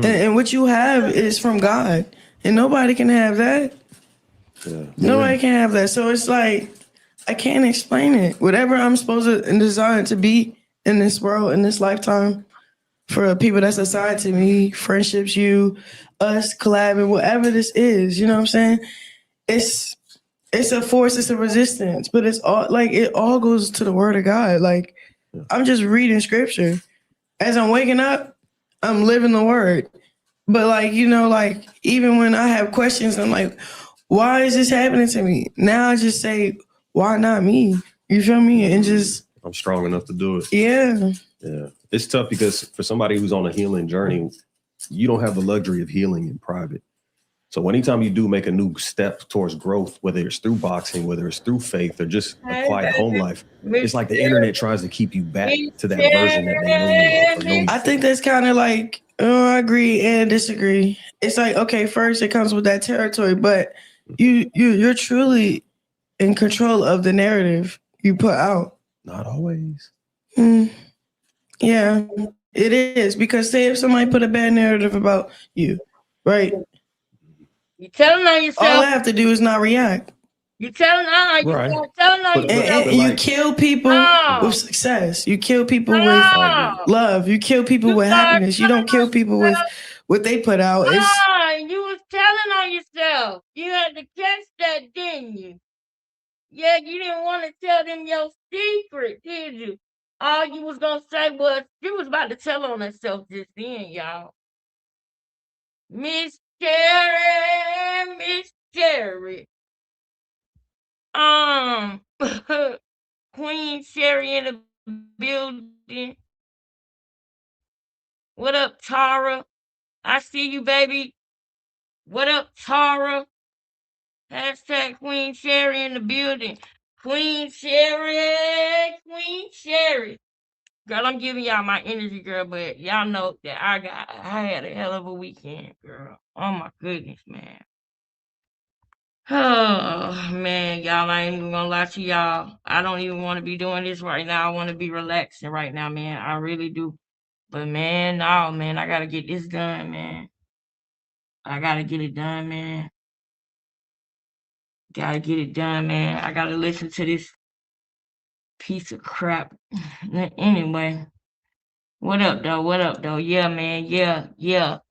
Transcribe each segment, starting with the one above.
And what you have is from God, and nobody can have that. Yeah. Nobody can have that. So it's like I can't explain it. Whatever I'm supposed to and designed to be in this world, in this lifetime, for people that's assigned to me, friendships, you, us, collabing, whatever this is, you know what I'm saying? It's a force, it's a resistance, but it's all like it all goes to the word of God. Like I'm just reading scripture. As I'm waking up, I'm living the word. But like, like even when I have questions, I'm like, why is this happening to me? Now I just say, why not me? You feel me? And just I'm strong enough to do it. Yeah. It's tough because for somebody who's on a healing journey, you don't have the luxury of healing in private. So anytime you do make a new step towards growth, whether it's through boxing, whether it's through faith, or just a quiet home life, it's like the internet tries to keep you back to that version that they know you of or know you. I think that's kind of like, I agree and disagree. It's like, okay, first it comes with that territory, but you're truly in control of the narrative you put out. Not always. Yeah, it is. Because say if somebody put a bad narrative about you, right? You telling on yourself. All I have to do is not react. You telling on yourself. Right. Telling on yourself. And you kill people with success. You kill people with love. You kill people with happiness. You don't kill people with what they put out. You was telling on yourself. You had to catch that, didn't you? Yeah, you didn't want to tell them your secret, did you? All you was gonna say was you was about to tell on herself just then, y'all. Miss Cherry. Queen Sherry in the building. What up, Tara? I see you, baby. What up, Tara? Hashtag Queen Sherry in the building. Queen Sherry. Girl, I'm giving y'all my energy, girl, but y'all know that I had a hell of a weekend, girl. Oh my goodness, man. Oh man, y'all, I ain't even gonna lie to y'all. I don't even want to be doing this right now. I want to be relaxing right now, man. I really do. But man, no, man, I gotta get this done, man. I gotta get it done, man. Gotta get it done, man. I gotta listen to this piece of crap. Anyway, what up, though? Yeah, man. Yeah,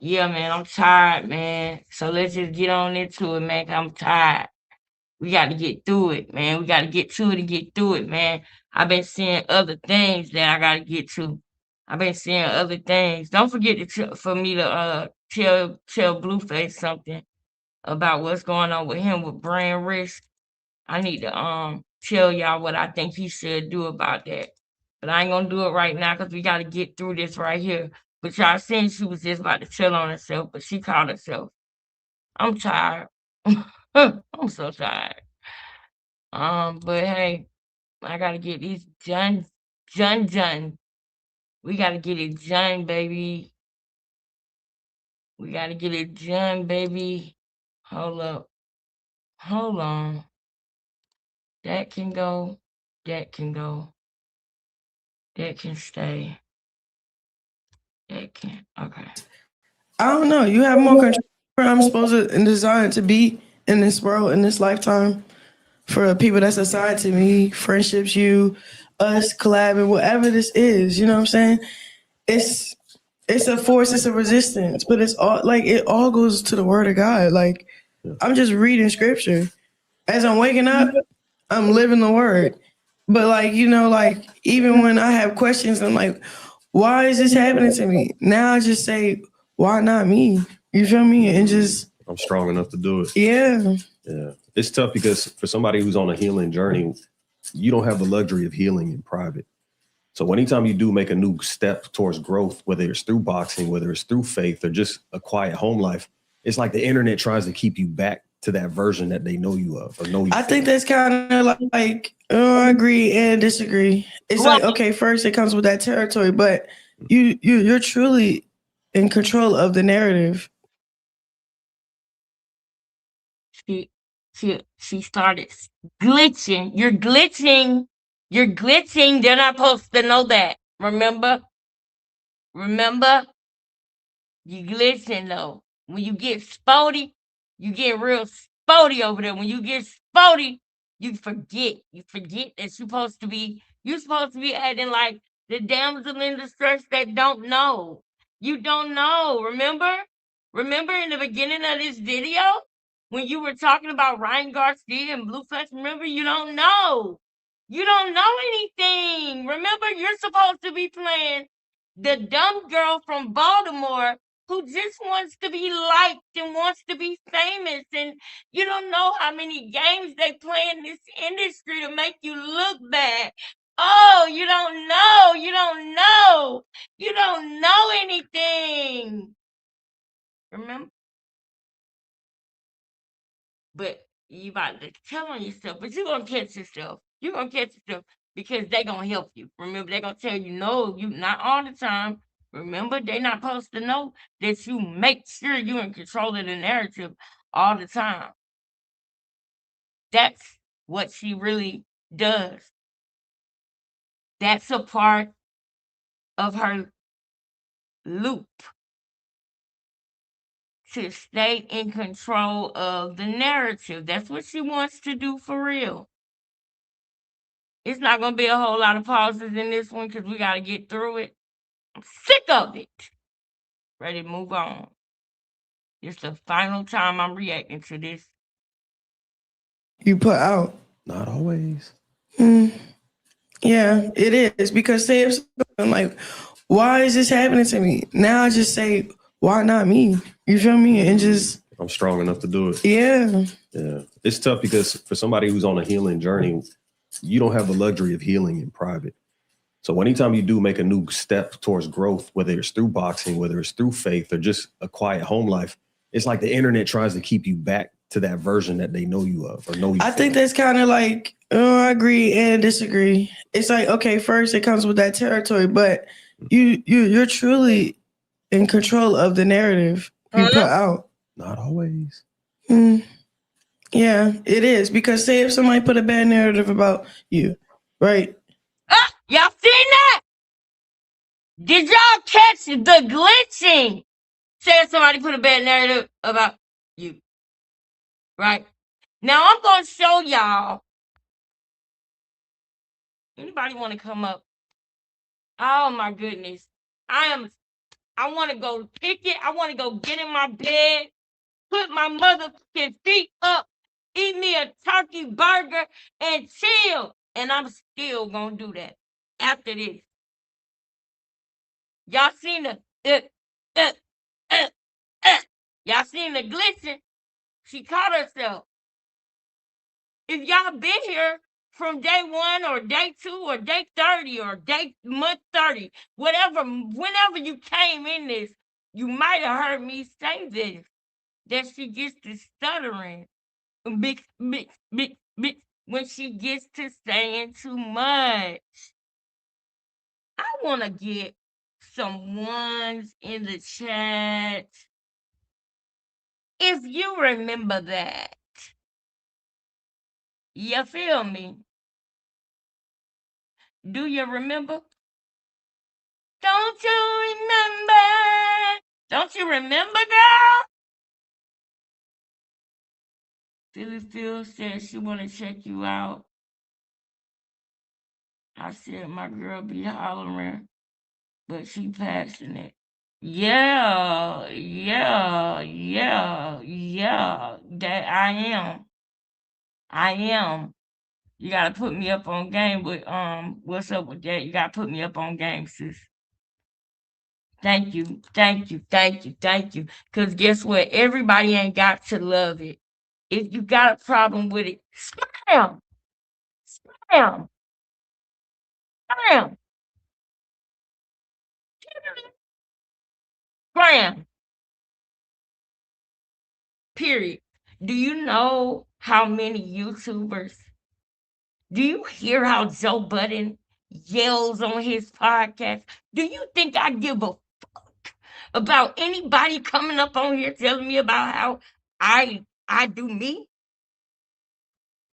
man. I'm tired, man. So let's just get on into it, man. 'Cause I'm tired. We got to get through it, man. We got to get to it and get through it, man. I've been seeing other things that I got to get to. I've been seeing other things. Don't forget for me to tell Blueface something about what's going on with him with brain risk. I need to tell y'all what I think he should do about that. But I ain't gonna do it right now because we gotta get through this right here. But y'all seen she was just about to tell on herself, but she called herself. I'm tired. I'm so tired. But hey, I gotta get these done. We gotta get it done, baby. We gotta get it done, baby. Hold up. Hold on. That can go. That can go. That can stay. That can. Okay. I don't know. You have more control. I'm supposed to and designed to be in this world, in this lifetime, for people that's assigned to me, friendships, you, us, collabing, whatever this is. You know what I'm saying? It's a force, it's a resistance, but it's all like it all goes to the word of God. Like I'm just reading scripture. As I'm waking up, I'm living the word. But like, like even when I have questions, I'm like, why is this happening to me? Now I just say, why not me? You feel me? And just I'm strong enough to do it. Yeah. It's tough because for somebody who's on a healing journey, you don't have the luxury of healing in private. So anytime you do make a new step towards growth, whether it's through boxing, whether it's through faith, or just a quiet home life, it's like the internet tries to keep you back to that version that they know you of or know you. I think that's kind of like, I agree and disagree. It's like, okay, first it comes with that territory, but you're truly in control of the narrative. She started glitching. You're glitching. They're not supposed to know that. Remember? You listen though. When you get spotty, you get real spotty over there. When you get spotty, you forget. You forget that you're supposed to be acting like the damsel in distress that don't know. You don't know. Remember? Remember in the beginning of this video when you were talking about Ryan Garcia and Blueface? Remember, you don't know. You don't know anything. Remember, you're supposed to be playing the dumb girl from Baltimore who just wants to be liked and wants to be famous. And you don't know how many games they play in this industry to make you look bad. Oh, you don't know. You don't know. You don't know anything. Remember? But you about to tell on yourself, but you're gonna catch yourself. You're gonna catch yourself because they're gonna help you. Remember, they're gonna tell you no, you not all the time. Remember, they're not supposed to know that you make sure you're in control of the narrative all the time. That's what she really does. That's a part of her loop to stay in control of the narrative. That's what she wants to do for real. It's not going to be a whole lot of pauses in this one because we got to get through it. I'm sick of it. Ready to move on. It's the final time I'm reacting to this. You put out. Not always. Yeah, it is. Because say if I'm like, why is this happening to me? Now I just say, why not me? You feel me? And just I'm strong enough to do it. Yeah. It's tough because for somebody who's on a healing journey, you don't have the luxury of healing in private. So anytime you do make a new step towards growth, whether it's through boxing, whether it's through faith or just a quiet home life, it's like the internet tries to keep you back to that version that they know you of or know you. I think that's kind of like, I agree and disagree. It's like, okay, first it comes with that territory, but you're truly in control of the narrative you put out. Not always. Yeah, it is. Because say if somebody put a bad narrative about you, right? Y'all seen that? Did y'all catch the glitching? Say if somebody put a bad narrative about you. Right? Now I'm going to show y'all. Anybody want to come up? Oh my goodness. I want to go pick it. I want to go get in my bed, put my motherfucking feet up, eat me a turkey burger, and chill. And I'm still going to do that after this. Y'all seen y'all seen the glitching? She caught herself. If y'all been here from day 1 or day 2 or day 30 or month 30, whatever, whenever you came in this, you might have heard me say this, that she gets to stuttering when she gets to saying too much. I want to get some ones in the chat. If you remember that. You feel me? Do you remember? Don't you remember? Don't you remember, girl? Philly Phil said she want to check you out. I said my girl be hollering, but she passionate. Yeah. That I am. I am. You gotta put me up on game with what's up with that? You gotta put me up on game, sis. Thank you. Cause guess what? Everybody ain't got to love it. If you got a problem with it, spam. Period. Do you know how many YouTubers? Do you hear how Joe Budden yells on his podcast? Do you think I give a fuck about anybody coming up on here telling me about how I do me?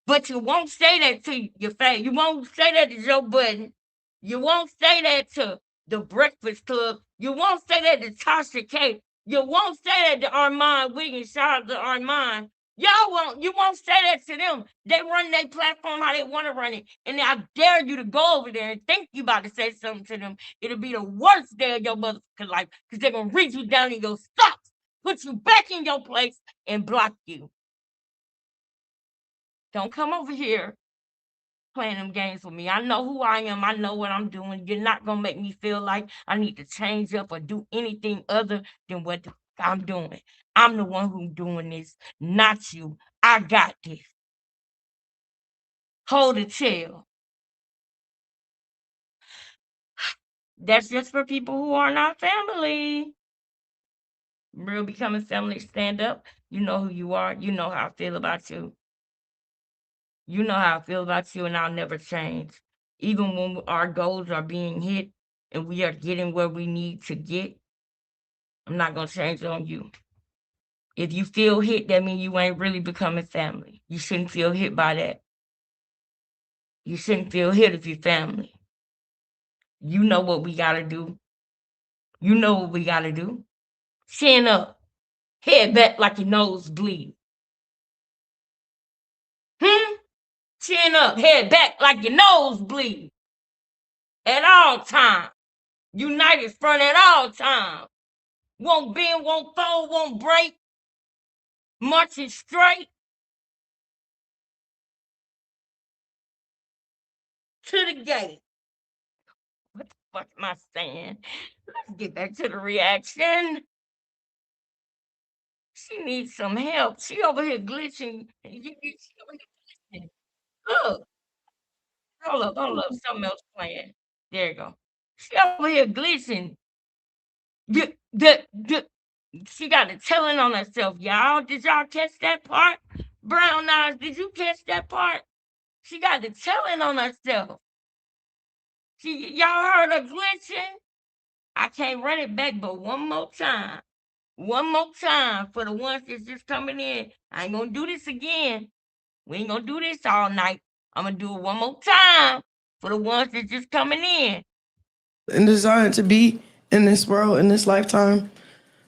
But you won't say that to your face. You won't say that to Joe Budden. You won't say that to the Breakfast Club. You won't say that to Tasha K. You won't say that to Armand Wiggins. Shout out to Armand. You won't say that to them. They run their platform how they want to run it. And I dare you to go over there and think you about to say something to them. It'll be the worst day of your motherfucking life because they're going to reach you down in your socks, put you back in your place, and block you. Don't come over here playing them games with me. I know who I am. I know what I'm doing. You're not going to make me feel like I need to change up or do anything other than what I'm doing. I'm the one who's doing this, not you. I got this. Hold the tail. That's just for people who are not family. Real becoming family, stand up. You know who you are. You know how I feel about you. You know how I feel about you, and I'll never change. Even when our goals are being hit and we are getting where we need to get, I'm not going to change on you. If you feel hit, that means you ain't really becoming family. You shouldn't feel hit by that. You shouldn't feel hit if you're family. You know what we got to do. You know what we got to do. Chin up. Head back like your nose bleed. Chin up. Head back like your nose bleed. At all times. United front at all times. Won't bend, won't fold, won't break. Marching straight to the gate. What the fuck am I saying? Let's get back to the reaction. She needs some help. She over here glitching. She over here glitching. Look. Hold up. Something else playing. There you go. She over here glitching. She got a telling on herself, y'all. Did y'all catch that part? Brown eyes, did you catch that part? She got the telling on herself. Y'all heard her glitching? I can't run it back, but one more time. One more time for the ones that's just coming in. I ain't gonna do this again. We ain't gonna do this all night. I'm gonna do it one more time for the ones that's just coming in. And designed to be in this world, in this lifetime,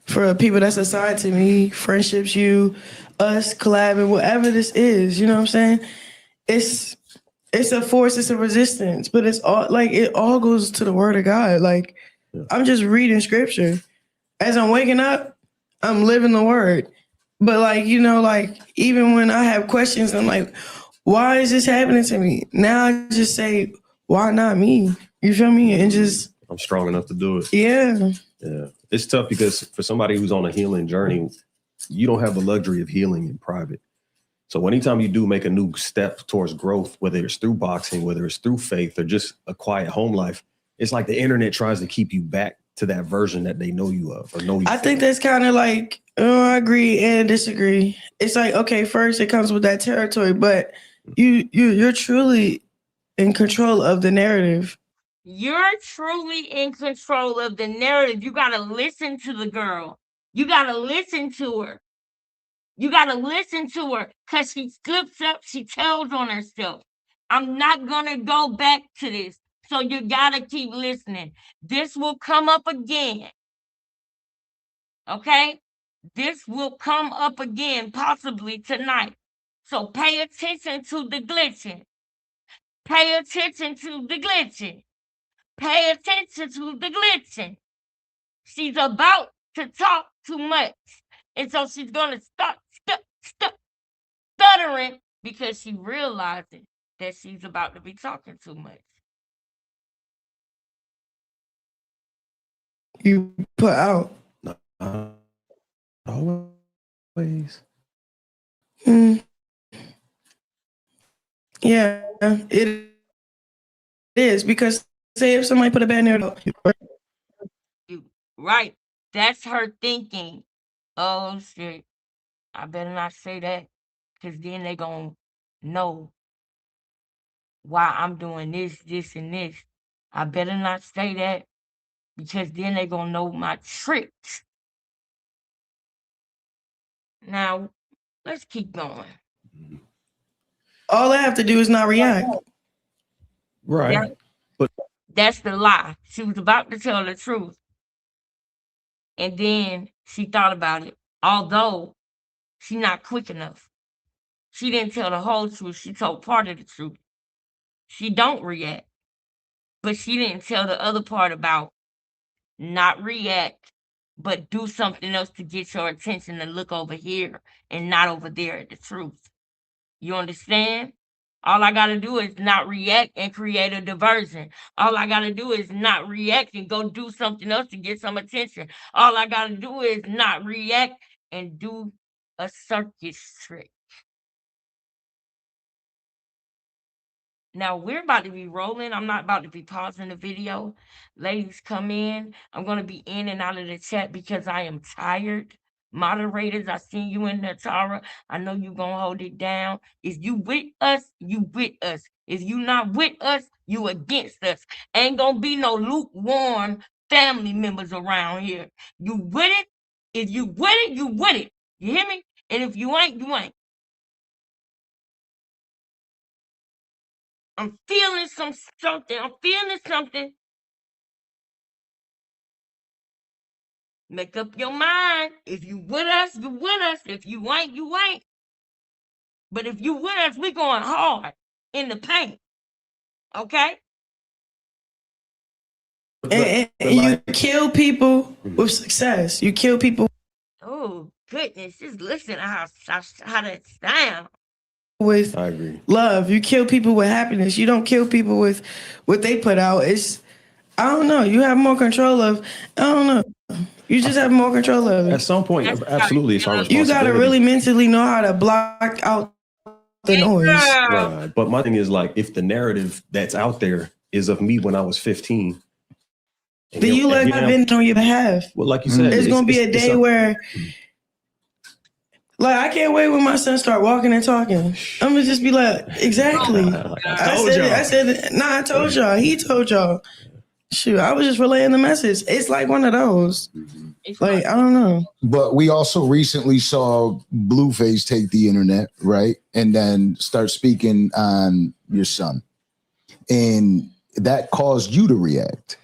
for people that's assigned to me, friendships, you, us, collabing, whatever this is, you know what I'm saying? It's a force, it's a resistance, but it's all like it all goes to the word of God. Like I'm just reading scripture. As I'm waking up, I'm living the word. But like, you know, like even when I have questions, I'm like, why is this happening to me? Now I just say, why not me? You feel me? And just I'm strong enough to do it. Yeah. It's tough because for somebody who's on a healing journey, you don't have the luxury of healing in private. So anytime you do make a new step towards growth, whether it's through boxing, whether it's through faith or just a quiet home life, it's like the internet tries to keep you back to that version that they know you of or know you. I think that's kind of like, I agree and disagree. It's like, okay, first it comes with that territory, but you're truly in control of the narrative. You're truly in control of the narrative. You got to listen to the girl. You got to listen to her. You got to listen to her because she slips up. She tells on herself. I'm not going to go back to this. So you got to keep listening. This will come up again. Okay? This will come up again, possibly tonight. So pay attention to the glitching. Pay attention to the glitching. Pay attention to the glitching. She's about to talk too much. And so she's going to start stuttering because she realizes that she's about to be talking too much. You put out. Always. Yeah, it is because say if somebody put a bad narrative. Right. That's her thinking. Oh, shit. I better not say that because then they're going to know why I'm doing this, this, and this. I better not say that because then they're going to know my tricks. Now, let's keep going. All I have to do is not react. Right. But that's the lie. She was about to tell the truth. And then she thought about it. Although she's not quick enough. She didn't tell the whole truth. She told part of the truth. She don't react. But she didn't tell the other part about not react, but do something else to get your attention and look over here and not over there at the truth. You understand? All I gotta do is not react and create a diversion. All I gotta do is not react and go do something else to get some attention. All I gotta do is not react and do a circus trick. Now we're about to be rolling. I'm not about to be pausing the video. Ladies, come in. I'm going to be in and out of the chat because I am tired. Moderators, I see you in there, Tara. I know you're going to hold it down. If you with us, you with us. If you not with us, you against us. Ain't going to be no lukewarm family members around here. You with it? If you with it, you with it. You hear me? And if you ain't, you ain't. I'm feeling something. I'm feeling something. Make up your mind. If you with us, you with us. If you ain't, you ain't. But if you with us, we going hard in the paint. Okay? And you kill people with success. You kill people. Oh, goodness. Just listen to how that sounds. With I agree. Love. You kill people with happiness. You don't kill people with what they put out. It's, I don't know. You have more control of, I don't know. You just have more control of it. At some point, absolutely, it's our responsibility. You got to really mentally know how to block out the noise. Right. But my thing is, like, if the narrative that's out there is of me when I was 15. Then you let God bend on your behalf. Well, like you said, it's going to be a day where, like, I can't wait when my son start walking and talking. I'm going to just be like, exactly. I told y'all. He told y'all. Shoot, I was just relaying the message. It's like one of those. Like, I don't know. But we also recently saw Blueface take the internet, right? And then start speaking on your son. And that caused you to react.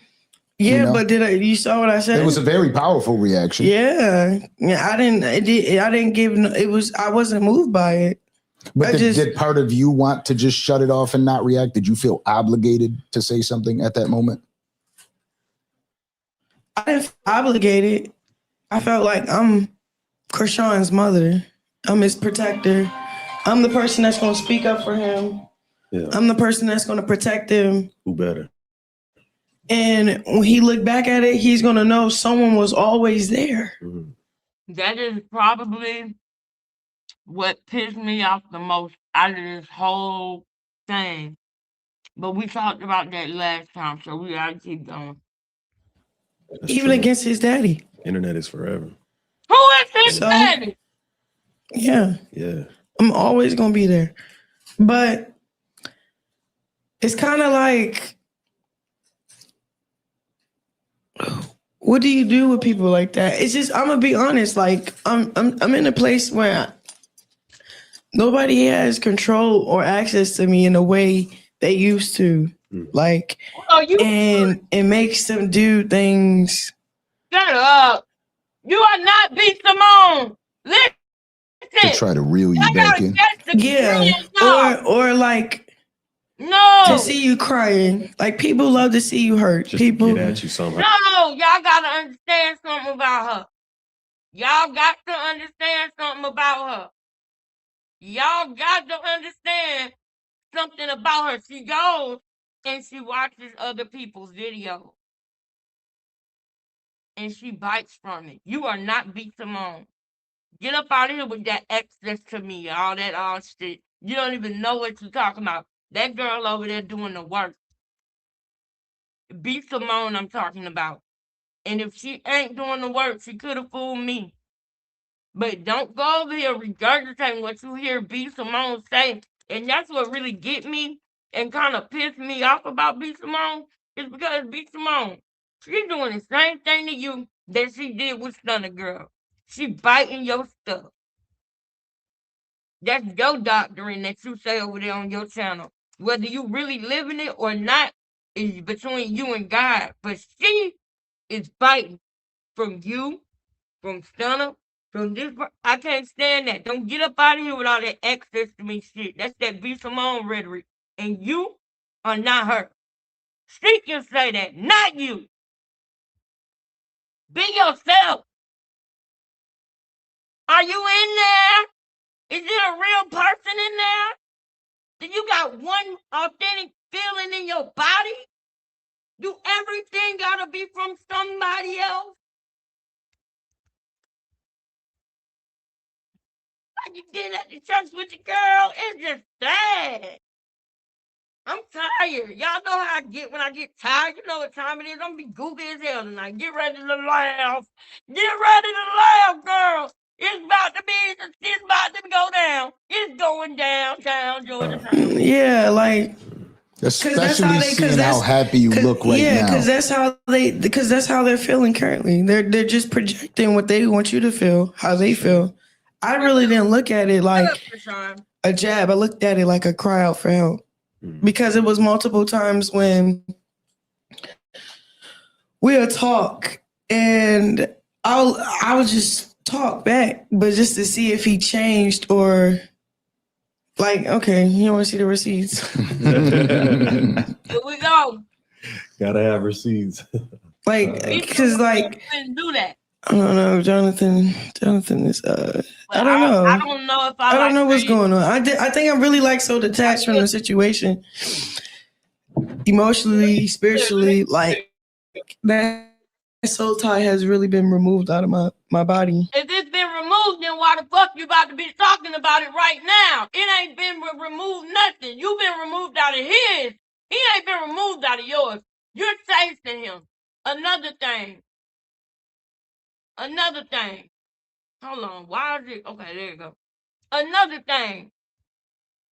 Yeah, you know? But you saw what I said? It was a very powerful reaction. Yeah. I wasn't moved by it. But did part of you want to just shut it off and not react? Did you feel obligated to say something at that moment? I didn't feel obligated. I felt like I'm Krishan's mother. I'm his protector. I'm the person that's going to speak up for him. Yeah. I'm the person that's going to protect him. Who better? And when he look back at it, he's going to know someone was always there. Mm-hmm. That is probably what pissed me off the most out of this whole thing. But we talked about that last time, so we got to keep going. That's even true. Against his daddy. Internet is forever. Who is his daddy? Yeah. Yeah. I'm always going to be there. But it's kind of like, what do you do with people like that? It's just, I'm going to be honest. Like, I'm in a place where nobody has control or access to me in the way they used to. Like, and it makes them do things. Shut up. You are not B. Simone. Listen. To try to reel you back in. Yeah. Or like, no. To see you crying. Like, people love to see you hurt. Just people get at you somehow. No, y'all gotta understand something about her. Y'all got to understand something about her. Y'all got to understand something about her. She goes and she watches other people's videos. And she bites from it. You are not B. Simone. Get up out of here with that access to me, all that shit. You don't even know what you're talking about. That girl over there doing the work. B. Simone I'm talking about. And if she ain't doing the work, she could have fooled me. But don't go over here regurgitating what you hear B. Simone say. And that's what really get me and kind of piss me off about B. Simone is because B. Simone, she's doing the same thing to you that she did with Stunner Girl. She biting your stuff. That's your doctrine that you say over there on your channel. Whether you really living it or not is between you and God. But she is biting from you from Stunner, from this. I can't stand that. Don't get up out of here with all that access to me shit. That's that B. Simone rhetoric. And you are not her. She can say that, not you. Be yourself. Are you in there? Is it a real person in there? Do you got one authentic feeling in your body? Do everything gotta be from somebody else? Like you did at the church with the girl, it's just sad. I'm tired. Y'all know how I get when I get tired. You know what time it is. I'm gonna be goofy as hell tonight. Get ready to laugh. Get ready to laugh, girl. It's about to go down. It's going downtown, Georgia town. Yeah, like especially seeing how happy you look right now. Because that's how they're feeling currently. They're just projecting what they want you to feel, how they feel. I really didn't look at it like a jab. I looked at it like a cry out for help. Because it was multiple times when we'll talk and I would just talk back, but just to see if he changed or like, okay, you don't want to see the receipts. Here we go. Gotta have receipts. Like, because like, Couldn't do that. I don't know, Jonathan is I don't know. I don't know if I don't know what's going on. I think I'm really like so detached from the situation, emotionally, spiritually. Like that soul tie has really been removed out of my body. If it's been removed, then why the fuck you about to be talking about it right now? It ain't been removed nothing. You've been removed out of his. He ain't been removed out of yours. You're chasing him. Another thing. Hold on. Why is it? Okay, there you go. Another thing.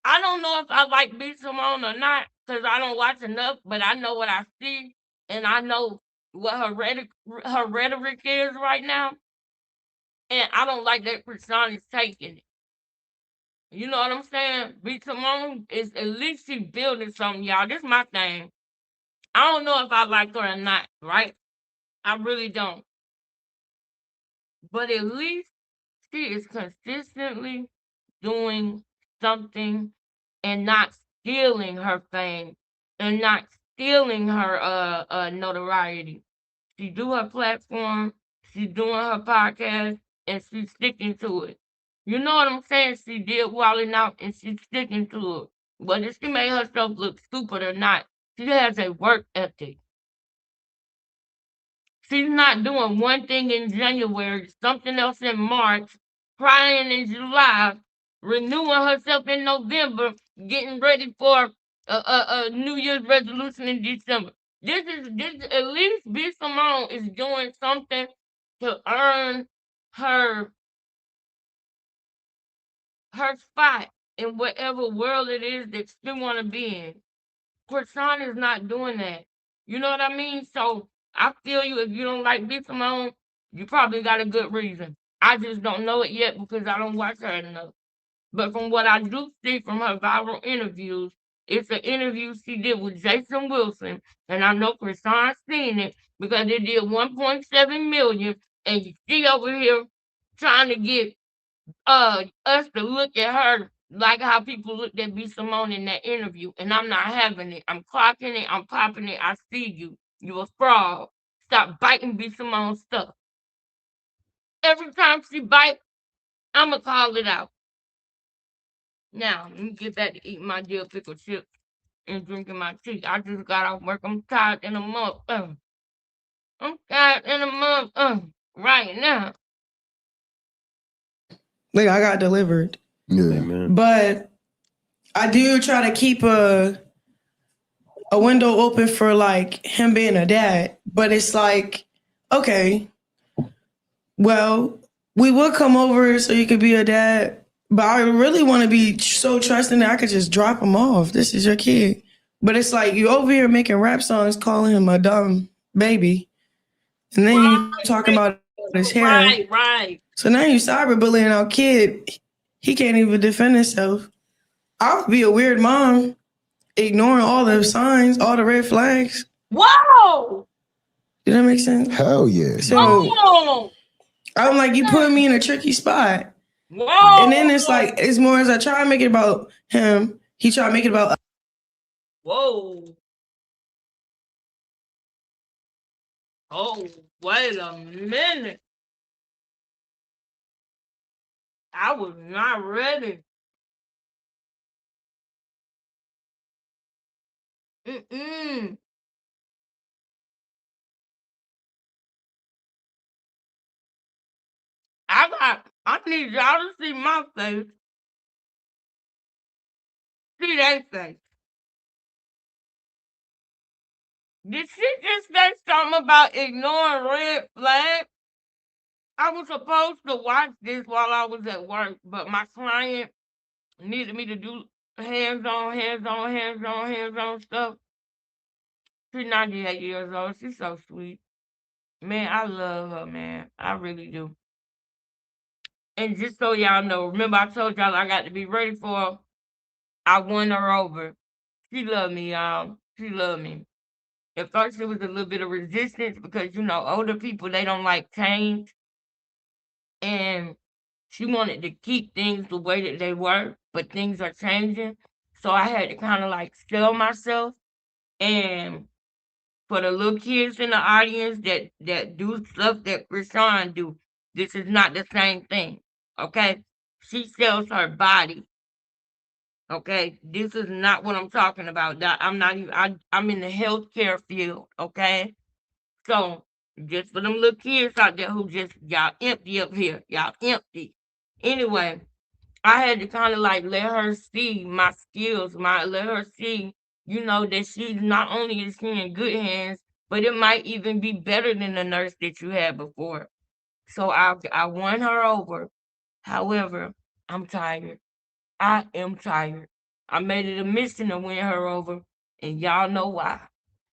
I don't know if I like B. Simone or not because I don't watch enough, but I know what I see and I know what her rhetoric is right now. And I don't like that Krishan is taking it. You know what I'm saying? B. Simone is at least she building something, y'all. This is my thing. I don't know if I like her or not, right? I really don't. But at least she is consistently doing something and not stealing her fame and not stealing her notoriety. She do her platform, she's doing her podcast, and she's sticking to it. You know what I'm saying? She did Walling Out and she's sticking to it. Whether she made herself look stupid or not, she has a work ethic. She's not doing one thing in January, something else in March, crying in July, renewing herself in November, getting ready for a New Year's resolution in December. This at least B. Simone is doing something to earn her spot in whatever world it is that she want to be in. Krishan is not doing that. You know what I mean? So I feel you. If you don't like B. Simone, you probably got a good reason. I just don't know it yet because I don't watch her enough. But from what I do see from her viral interviews, it's an interview she did with Jason Wilson, and I know Krishan's seen it because it did 1.7 million, and she over here trying to get us to look at her like how people looked at B. Simone in that interview, and I'm not having it. I'm clocking it. I'm popping it. I see you. You a fraud. Stop biting B. Simone stuff. Every time she bites, I'ma call it out. Now, let me get back to eating my dill pickle chips and drinking my tea. I just got off work. I'm tired in a month. I'm tired in a month. Right now. Like I got delivered. Yeah. Amen. But I do try to keep a window open for like him being a dad. But it's like, okay, well, we would come over so you could be a dad. But I really want to be so trusting that I could just drop him off. This is your kid. But it's like you over here making rap songs calling him a dumb baby. And then you talking about his hair. Right. So now you cyberbullying our kid. He can't even defend himself. I would be a weird mom, ignoring all the signs, all the red flags. Whoa! Did that make sense? Hell yeah. So I'm like, you put me in a tricky spot. Whoa. And then it's like, it's more as I try to make it about him, he try to make it about. Whoa. Oh, wait a minute. I was not ready. Mm-mm. I need y'all to see my face. See that face. Did she just say something about ignoring red flags? I was supposed to watch this while I was at work, but my client needed me to do hands-on stuff. She's 98 years old. She's so sweet. Man, I love her, man. I really do. And just so y'all know, remember I told y'all I got to be ready for her? I won her over. She loved me, y'all. She loved me. At first, there was a little bit of resistance because, you know, older people, they don't like change. And she wanted to keep things the way that they were, but things are changing. So I had to kind of like sell myself. And for the little kids in the audience that do stuff that Krishan do, this is not the same thing. Okay? She sells her body. Okay? This is not what I'm talking about. I'm not even I'm in the healthcare field, okay? So just for them little kids out there who just y'all empty up here. Y'all empty. Anyway, I had to kind of like let her see my skills, let her see, you know, that she's not only is she in good hands, but it might even be better than the nurse that you had before. So I won her over. However, I'm tired. I am tired. I made it a mission to win her over, and y'all know why.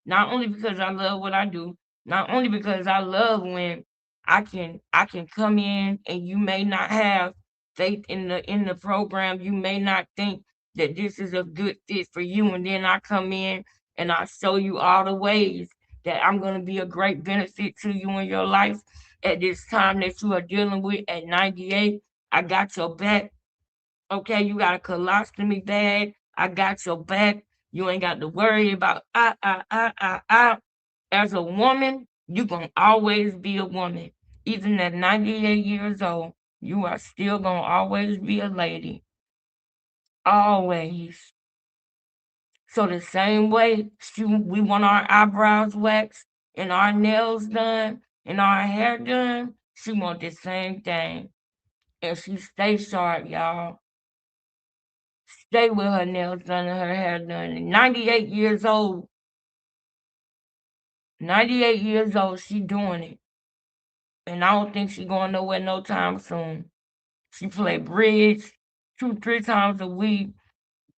Not only because I love what I do, not only because I love when I can come in and you may not have faith in the program, you may not think that this is a good fit for you, and then I come in and I show you all the ways that I'm going to be a great benefit to you in your life at this time that you are dealing with at 98. I got your back. Okay, you got a colostomy bag. I got your back. You ain't got to worry about As a woman, you gonna always be a woman. Even at 98 years old, you are still gonna always be a lady. Always. So the same way we want our eyebrows waxed and our nails done and our hair done, she want the same thing. And she stay sharp, y'all. Stay with her nails done and her hair done. And 98 years old. 98 years old, she doing it. And I don't think she going nowhere no time soon. She play bridge 2, 3 times a week.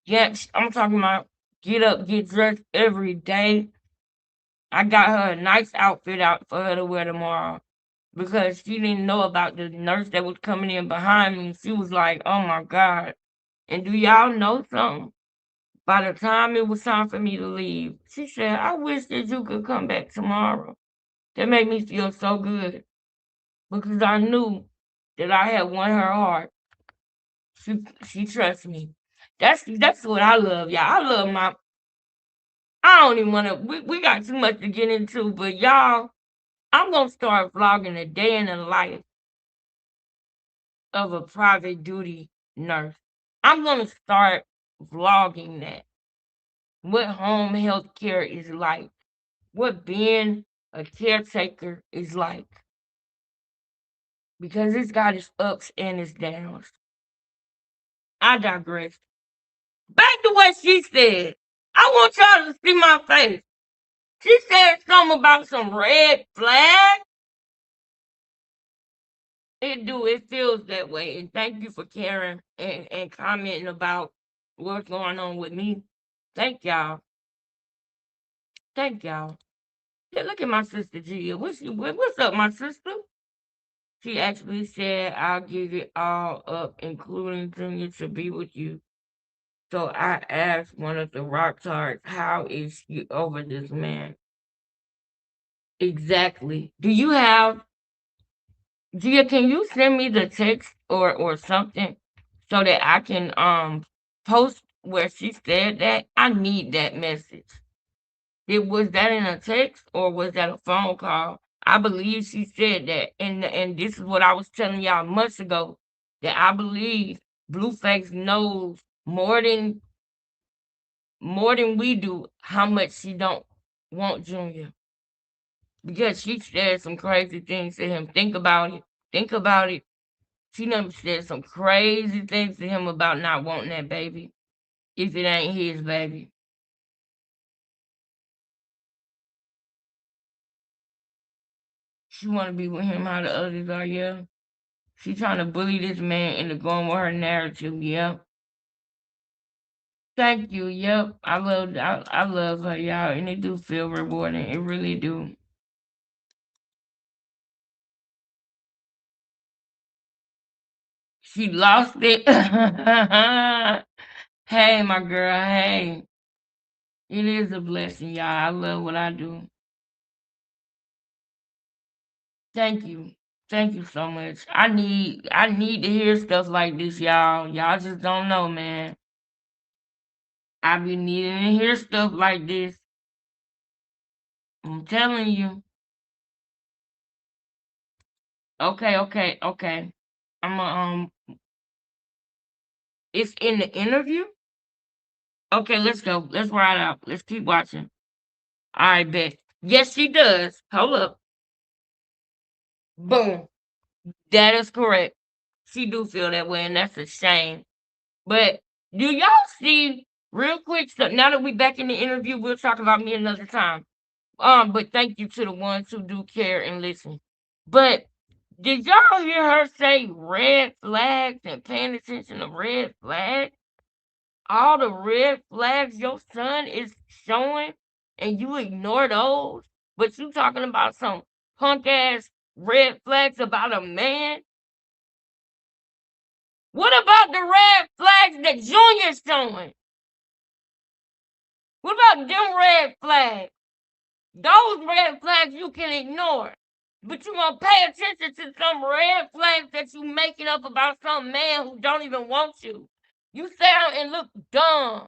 Yeah, I'm talking about get up, get dressed every day. I got her a nice outfit out for her to wear tomorrow because she didn't know about the nurse that was coming in behind me. She was like, oh my God. And do y'all know something? By the time it was time for me to leave, she said, I wish that you could come back tomorrow. That made me feel so good because I knew that I had won her heart. She trusts me. That's what I love, y'all. I love my I don't even wanna we got too much to get into, but y'all, I'm gonna start vlogging a day in the life of a private duty nurse. I'm gonna start vlogging that. What home health care is like. What being a caretaker is like. Because it's got its ups and its downs. I digress. Back to what she said. I want y'all to see my face. She said something about some red flag. It do. It feels that way. And thank you for caring and commenting about what's going on with me. Thank y'all. Thank y'all. Yeah, look at my sister Gia. What's up, my sister? She actually said, I'll give it all up, including Junior, to be with you. So I asked one of the rock tarts, how is she over this man? Exactly. Do you have Gia, can you send me the text or something so that I can post where she said that? I need that message. Was that in a text or was that a phone call? I believe she said that, and this is what I was telling y'all months ago, that I believe Blueface knows more than we do how much she don't want Junior, because she said some crazy things to him. Think about it. Think about it. She done said some crazy things to him about not wanting that baby if it ain't his baby. She want to be with him how the others are, yeah. She trying to bully this man into going with her narrative, yep. Thank you, yep. I love her, y'all, and it do feel rewarding. It really do. She lost it. Hey, my girl, hey. It is a blessing, y'all. I love what I do. Thank you. Thank you so much. I need to hear stuff like this, y'all. Y'all just don't know, man. I be needing to hear stuff like this. I'm telling you. Okay, okay, okay. I'm it's in the interview? Okay, let's go. Let's ride out. Let's keep watching. All right, bet. Yes, she does. Hold up. Boom. That is correct. She do feel that way, and that's a shame. But do y'all see real quick? So now that we back in the interview, we'll talk about me another time. But thank you to the ones who do care and listen. But did y'all hear her say red flags and paying attention to red flags? All the red flags your son is showing, and you ignore those, but you talking about some punk ass red flags about a man? What about the red flags that Junior's showing? What about them red flags? Those red flags you can ignore. But you gonna pay attention to some red flags that you making up about some man who don't even want you. You sound and look dumb.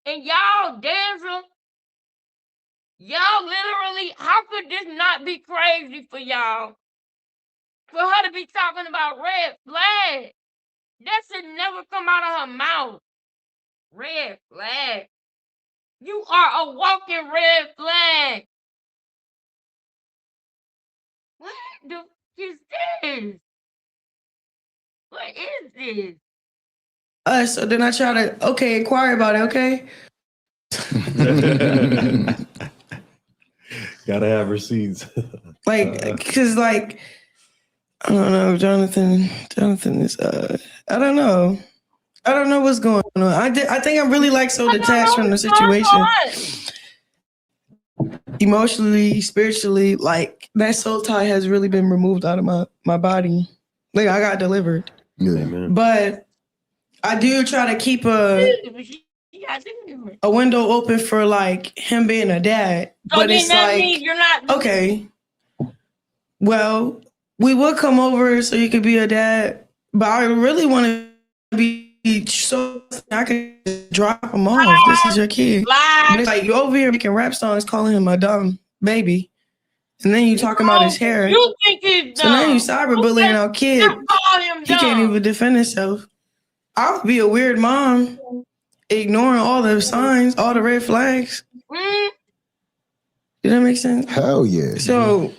And y'all, Denzel, y'all literally, how could this not be crazy for y'all? For her to be talking about red flags. That should never come out of her mouth. Red flag. You are a walking red flag. What the is this? What is this? So then I try to inquire about it. Okay, Gotta have receipts. because I don't know, Jonathan is I don't know. I don't know what's going on. I think I'm really so detached from the situation. Emotionally, spiritually, that soul tie has really been removed out of my body. I got delivered. Yeah. Amen. But I do try to keep a window open for him being a dad. So but then it's that means you're not okay. Well, we would come over so you could be a dad, but I really want to be so I can drop him off. This is your kid. But it's you over here making rap songs calling him a dumb baby. And then you talking about his hair. You think he's dumb. So now you cyberbullying our kid. He can't even defend himself. I would be a weird mom, ignoring all the signs, all the red flags. Did that make sense? Hell yeah. So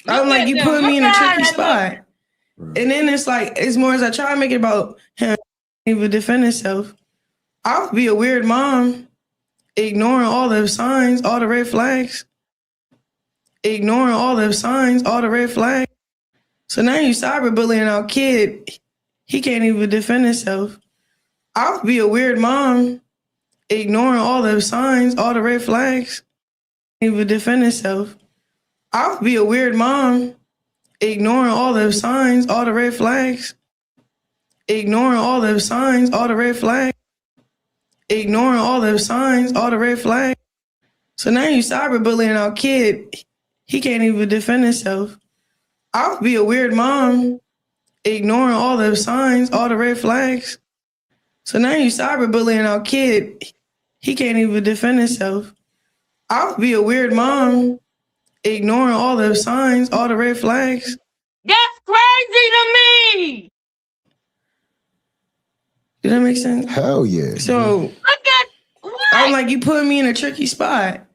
I'm you put me in a tricky spot. Right. And then it's more as I try to make it about him even defend himself. I would be a weird mom, ignoring all the signs, all the red flags. Ignoring all the signs, all the red flags. So now you cyberbullying our kid. He can't even defend himself. I would be a weird mom, ignoring all the signs, all the red flags. Even defend himself. I would be a weird mom, ignoring all the signs, all the red flags. Ignoring all the signs, all the red flags. Ignoring all the signs, all the red flags. So now you cyberbullying our kid. He can't even defend himself. I would be a weird mom, ignoring all the signs, all the red flags. So now you cyberbullying our kid. He can't even defend himself. I would be a weird mom, ignoring all the signs, all the red flags. That's crazy to me. Did that make sense? Hell yeah. So Look at what? I'm like, you put me in a tricky spot.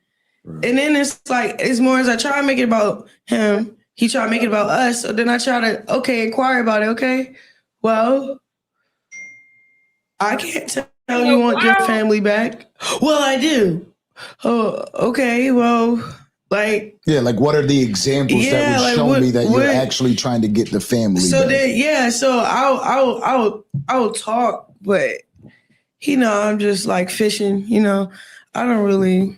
Right. And then it's like, it's more as I try to make it about him, he try to make it about us. So then I try to, okay, inquire about it. Okay, well, I can't tell you want your family back. Well, I do. Oh, okay, well, like, Yeah, like what are the examples that Yeah, would like, show what- me that what- you're actually trying to get the family so back? then, yeah, so I'll talk, but I'm just like fishing, I don't really,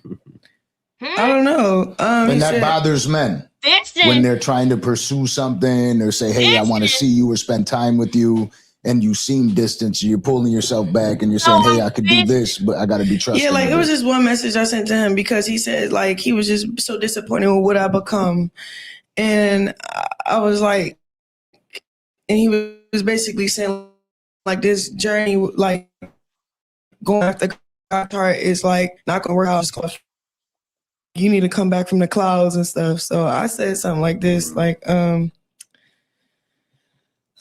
I don't know. And he that said- bothers men when Fishing. they're trying to pursue something or say, hey, I want to see you or spend time with you, and you seem distant, you're pulling yourself back and you're saying, hey, I could do this, but I got to be trusting. Yeah, like of it was it. just one message I sent to him because he said like he was just so disappointed with what I become, and I was like, and he was basically saying like this journey, like going after God's heart is like not gonna work out. You need to come back from the clouds and stuff. So I said something like this, like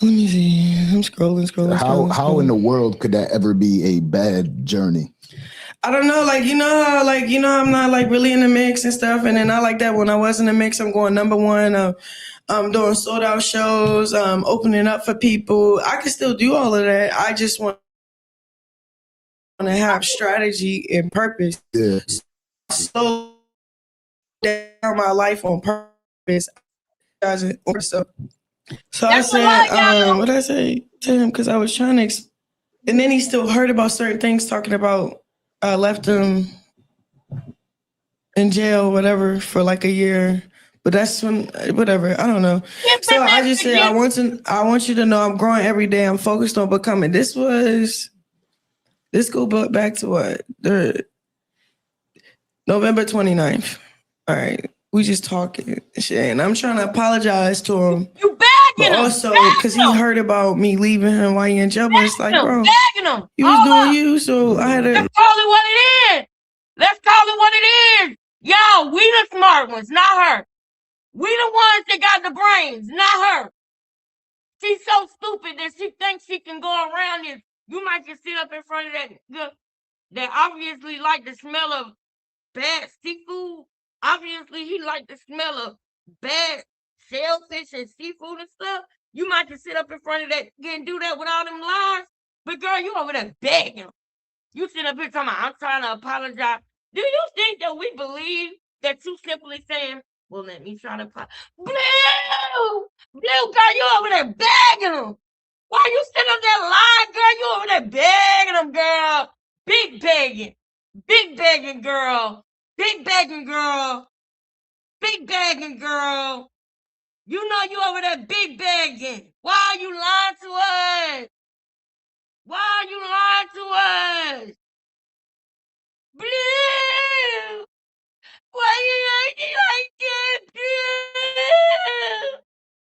let me see, I'm scrolling. How in the world could that ever be a bad journey? I don't know, like I'm not like really in the mix and stuff, and then I like that when I was in the mix, I'm going number one. I'm doing sold out shows, opening up for people. I can still do all of that. I just want to have strategy and purpose. Yeah. Slow down my life on purpose. So I That's a lot, said, y'all. what did I say to him? Because I was trying to, and then he still heard about certain things, talking about I left him in jail, whatever, for like a year. But that's when, whatever, I don't know. So I just said, I want you to know I'm growing every day. I'm focused on becoming. This go back to what? November 29th. All right. We just talking and shit. And I'm trying to apologize to him. You But bagging him. also, because he heard about me leaving him while he in jail. But it's like, bro, Bagging him. you was Hold doing up. you, so I had to. Let's call it what it is. Let's call it what it is. Y'all, we the smart ones, not her. We the ones that got the brains, not her. She's so stupid that she thinks she can go around this. You might just sit up in front of that obviously like the smell of bad seafood. Obviously, he like the smell of bad shellfish and seafood and stuff. You might just sit up in front of that and do that with all them lies. But girl, you over there begging. You sit up here talking about, I'm trying to apologize. Do you think that we believe that you simply saying, well, let me try to apologize? Blue, girl, you over there begging them. Why you sitting up there lying, girl? You over there begging them, girl. Big begging. Big begging, girl. Big begging, girl. Big begging, girl. You know you over there big begging. Why are you lying to us? Why are you lying to us? Blue! Why you acting like that, Blue?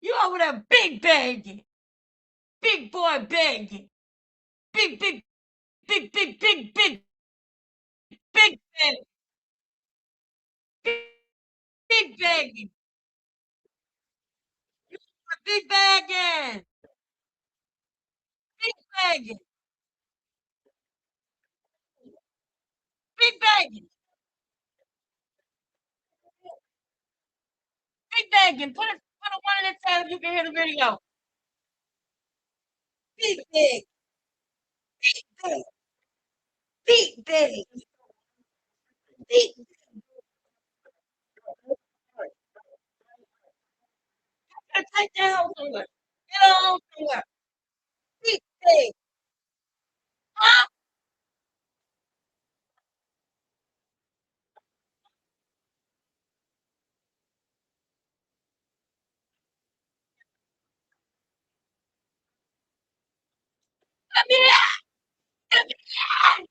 You over there big begging. Big boy begging. Big, big, big, big, big, big, big begging. Big begging. Big begging. Big begging. Big begging. Big begging. Put a one in the chat if you can hear the video. Big big. Big big. Big big. Big. Take that home somewhere. Get on somewhere. Big big. Huh? Let me out. Let me out.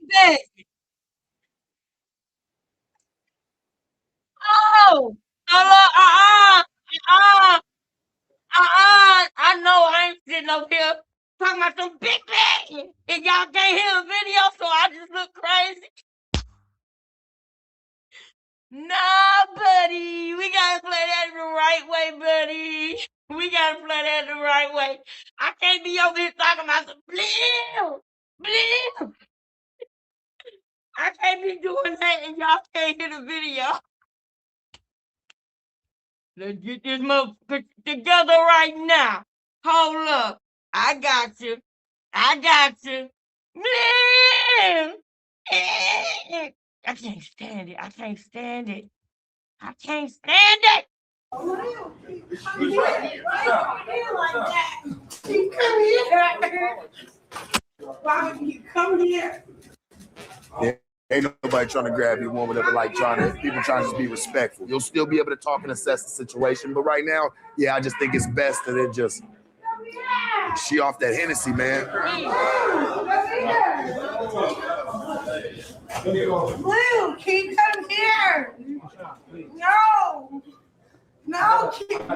back. Oh, uh, I know I ain't sitting up here talking about some big bang, and y'all can't hear the video, so I just look crazy. Nah, buddy, we gotta play that the right way, buddy. We gotta play that the right way. I can't be over here talking about some blew, blew. I can't be doing that, and y'all can't hear the video. Let's get this motherfucker together right now. Hold up. I got you. I got you. I can't stand it. I can't stand it. I can't stand it. Why would you come here? Yeah, ain't nobody trying to grab you one, whatever, like people trying to just be respectful. You'll still be able to talk and assess the situation, but right now, yeah, I just think it's best that it just she off that Hennessy, man. Blue, can you come here? No. No, keep. Blue,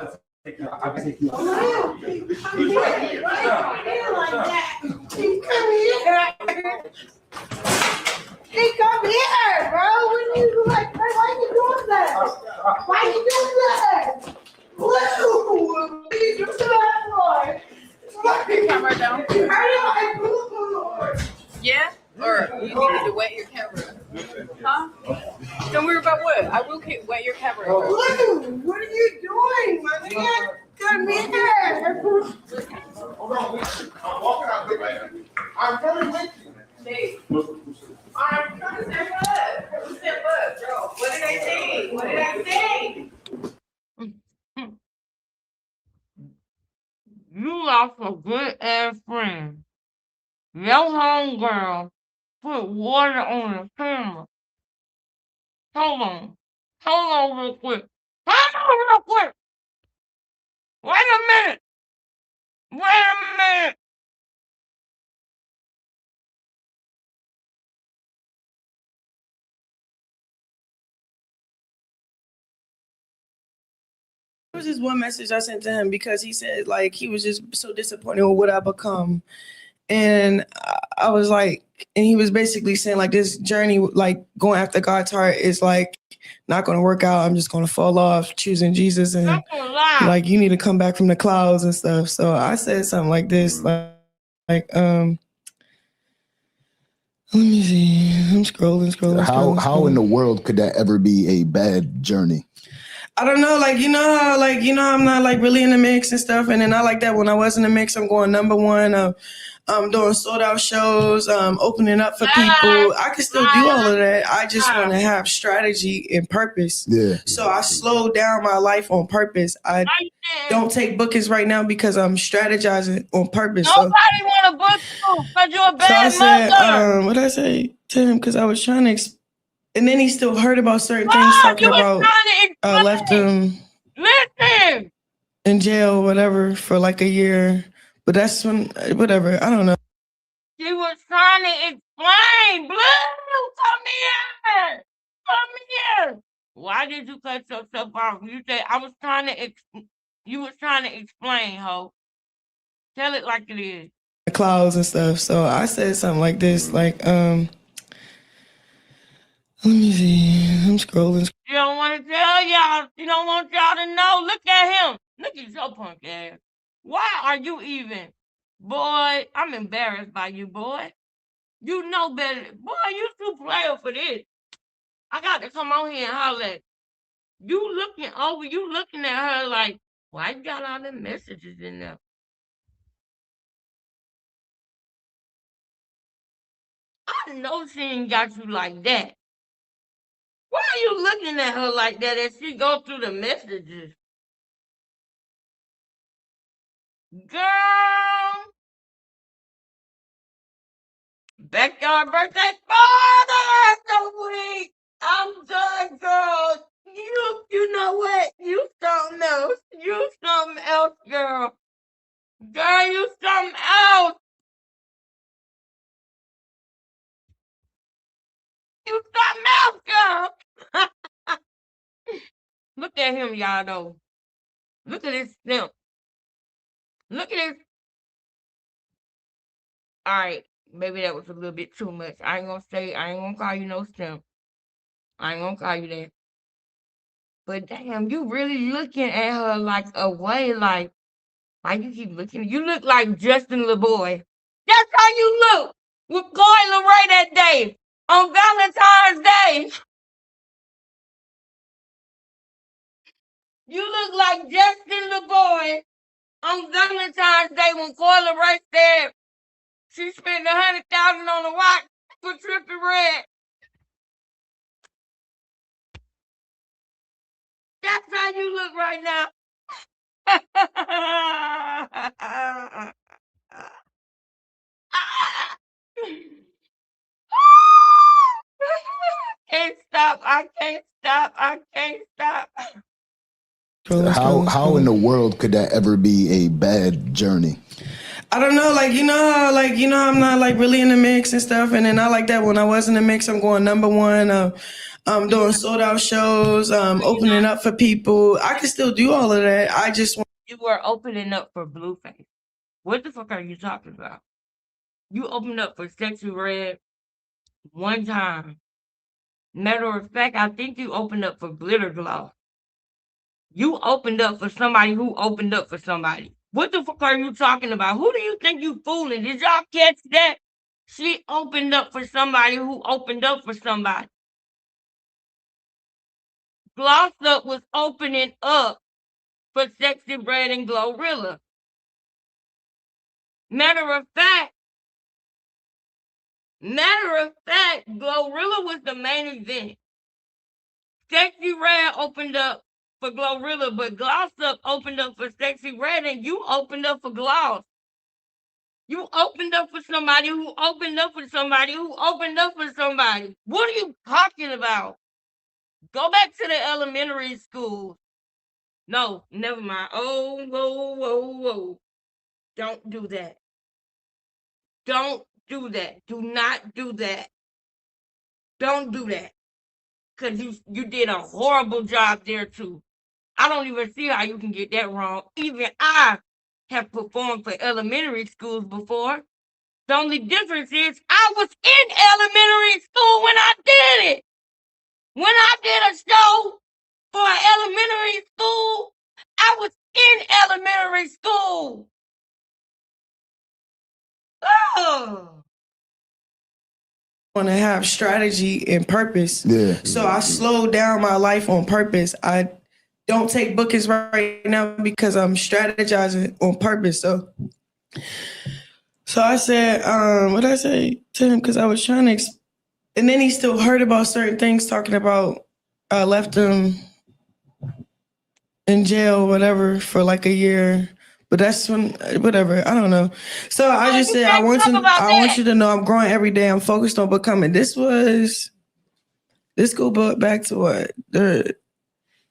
come here. Right here like that. Keep come here. Keep come here, bro. What are you like? Why are you doing that? Why are you doing that? Blue, what are you doing to that floor? Camera down. Hurry up, Blue. Yeah? Or you need to wet your camera. Huh? Don't worry about what. I will wet your camera. Blue, what are you doing, my man? Come here. Hold on, I'm walking out there. I'm coming with you. Hey. I'm trying to say what? Who said what, bro? What did I say? What did I say? You lost a good ass friend. Your homegirl put water on the camera. Hold on. Hold on real quick. Hold on real quick. Wait a minute. Wait a minute. It was just one message I sent to him because he said like he was just so disappointed with what I become. And I was like, and he was basically saying like this journey, like going after God's heart is like not going to work out. I'm just going to fall off choosing Jesus. And Not gonna lie. like, you need to come back from the clouds and stuff. So I said something like this, let me see. I'm scrolling. How in the world could that ever be a bad journey? I don't know, I'm not like really in the mix and stuff. And then I like that when I was in the mix, I'm going #1. I'm doing sold out shows, opening up for people. I can still do all of that. I just want to have strategy and purpose. Yeah. So I slowed down my life on purpose. I don't take bookings right now because I'm strategizing on purpose. Nobody want to book you because you're a bad So I mother. said, what did I say to him? Because I was trying to, and then he still heard about certain things, talking about left him Listen. in jail, whatever, for like a year. But that's when, whatever, I don't know. She was trying to explain. Blue, come here. Come here. Why did you cut yourself off? You said I was trying to. You was trying to explain, ho. Tell it like it is. The clouds and stuff. So I said something like this, let me see. I'm scrolling. You don't want to tell y'all. You don't want y'all to know. Look at him. Look at your punk ass. Why are you even? Boy, I'm embarrassed by you, boy. You know better. Boy, you too player for this. I got to come on here and holler at you. Looking at her like, why you got all them messages in there? I know she ain't got you like that. Why are you looking at her like that as she go through the messages? Girl, backyard birthday party the week. I'm done, girl. You know what? You something else. You something else, girl. Girl, you something else. telling y'all though. Look at this simp. Look at this. All right, maybe that was a little bit too much. I ain't gonna call you no simp. I ain't gonna call you that. But damn, you really looking at her like a way, like, why you keep looking? You look like Justin LeBoy. That's how you look with Chloe LeRae that day on Valentine's Day. You look like Justin LeBoy on Valentine's Day when Chloe LeRae said she spent $100,000 on a watch for Trippie Redd. That's how you look right now. Can't stop. I can't stop. I can't stop. How in the world could that ever be a bad journey? I don't know, like, you know how, like, you know, I'm not like really in the mix and stuff, and then I like that when I was in the mix, I'm going #1, doing sold out shows, opening up for people. I can still do all of that. I just want. You were opening up for Blueface. What the fuck are you talking about? You opened up for Sexy Red one time. Matter of fact, I think you opened up for Glitter Glow. You opened up for somebody who opened up for somebody. What the fuck are you talking about? Who do you think you fooling? Did y'all catch that? She opened up for somebody who opened up for somebody. Gloss Up was opening up for Sexy Red and Glorilla. Matter of fact, Glorilla was the main event. Sexy Red opened up for Glorilla, but Gloss Up opened up for Sexy Red, and you opened up for Gloss. You opened up for somebody who opened up for somebody who opened up for somebody. What are you talking about? Go back to the elementary school. No, never mind. Oh, whoa, whoa, whoa. Don't do that. Don't do that. Do not do that. Don't do that. Because you did a horrible job there, too. I don't even see how you can get that wrong. Even I have performed for elementary schools before. The only difference is I was in elementary school when I did it. When I did a show for elementary school, I was in elementary school. Oh. Want to have strategy and purpose. Yeah. So I slowed down my life on purpose. I don't take bookings right now because I'm strategizing on purpose. So I said, what did I say to him? Because I was trying to, and then he still heard about certain things, talking about I left him in jail, whatever, for like a year. But that's when, whatever, I don't know. So I just said, I want you to know I'm growing every day. I'm focused on becoming. This go back to what?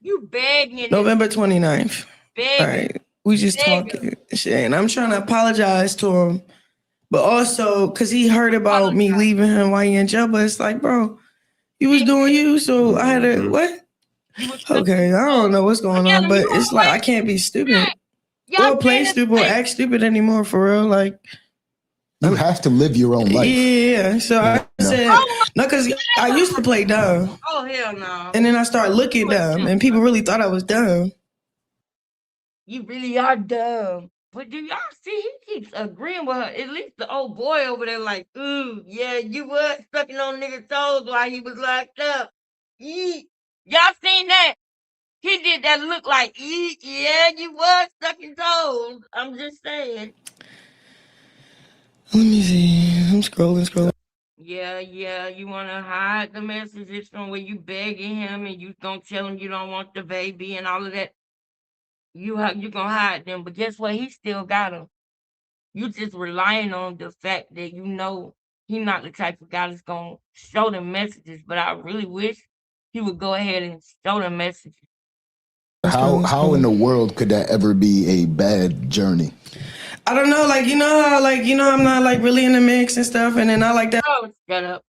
You begging. November 29th. Begging. All right. We just talking shit. And I'm trying to apologize to him. But also, because he heard about me leaving him while he in jail. But it's like, bro, you was doing you. So I had to, what? Okay, I don't know what's going on. But it's like, I can't be stupid. Or play stupid or act stupid anymore, for real. Like, you have to live your own life. Yeah. So I said, no, because I used to play dumb. Oh, hell no. And then I started looking dumb. And people really thought I was dumb. You really are dumb. But do y'all see, he keeps agreeing with her. At least the old boy over there like, ooh, yeah, you was sucking on niggas' toes while he was locked up. Y'all seen that? He did that look like, yeah, you was sucking toes. I'm just saying. Let me see. I'm scrolling. Yeah, you want to hide the messages from where you begging him and you gonna tell him you don't want the baby and all of that. You gonna hide them, but guess what? He still got them. You just relying on the fact that you know he not the type of guy that's gonna show them messages. But I really wish he would go ahead and show them messages. How in the world could that ever be a bad journey? I don't know, like, you know how, like, you know, I'm not like really in the mix and stuff, and then I like that. Oh, shut up.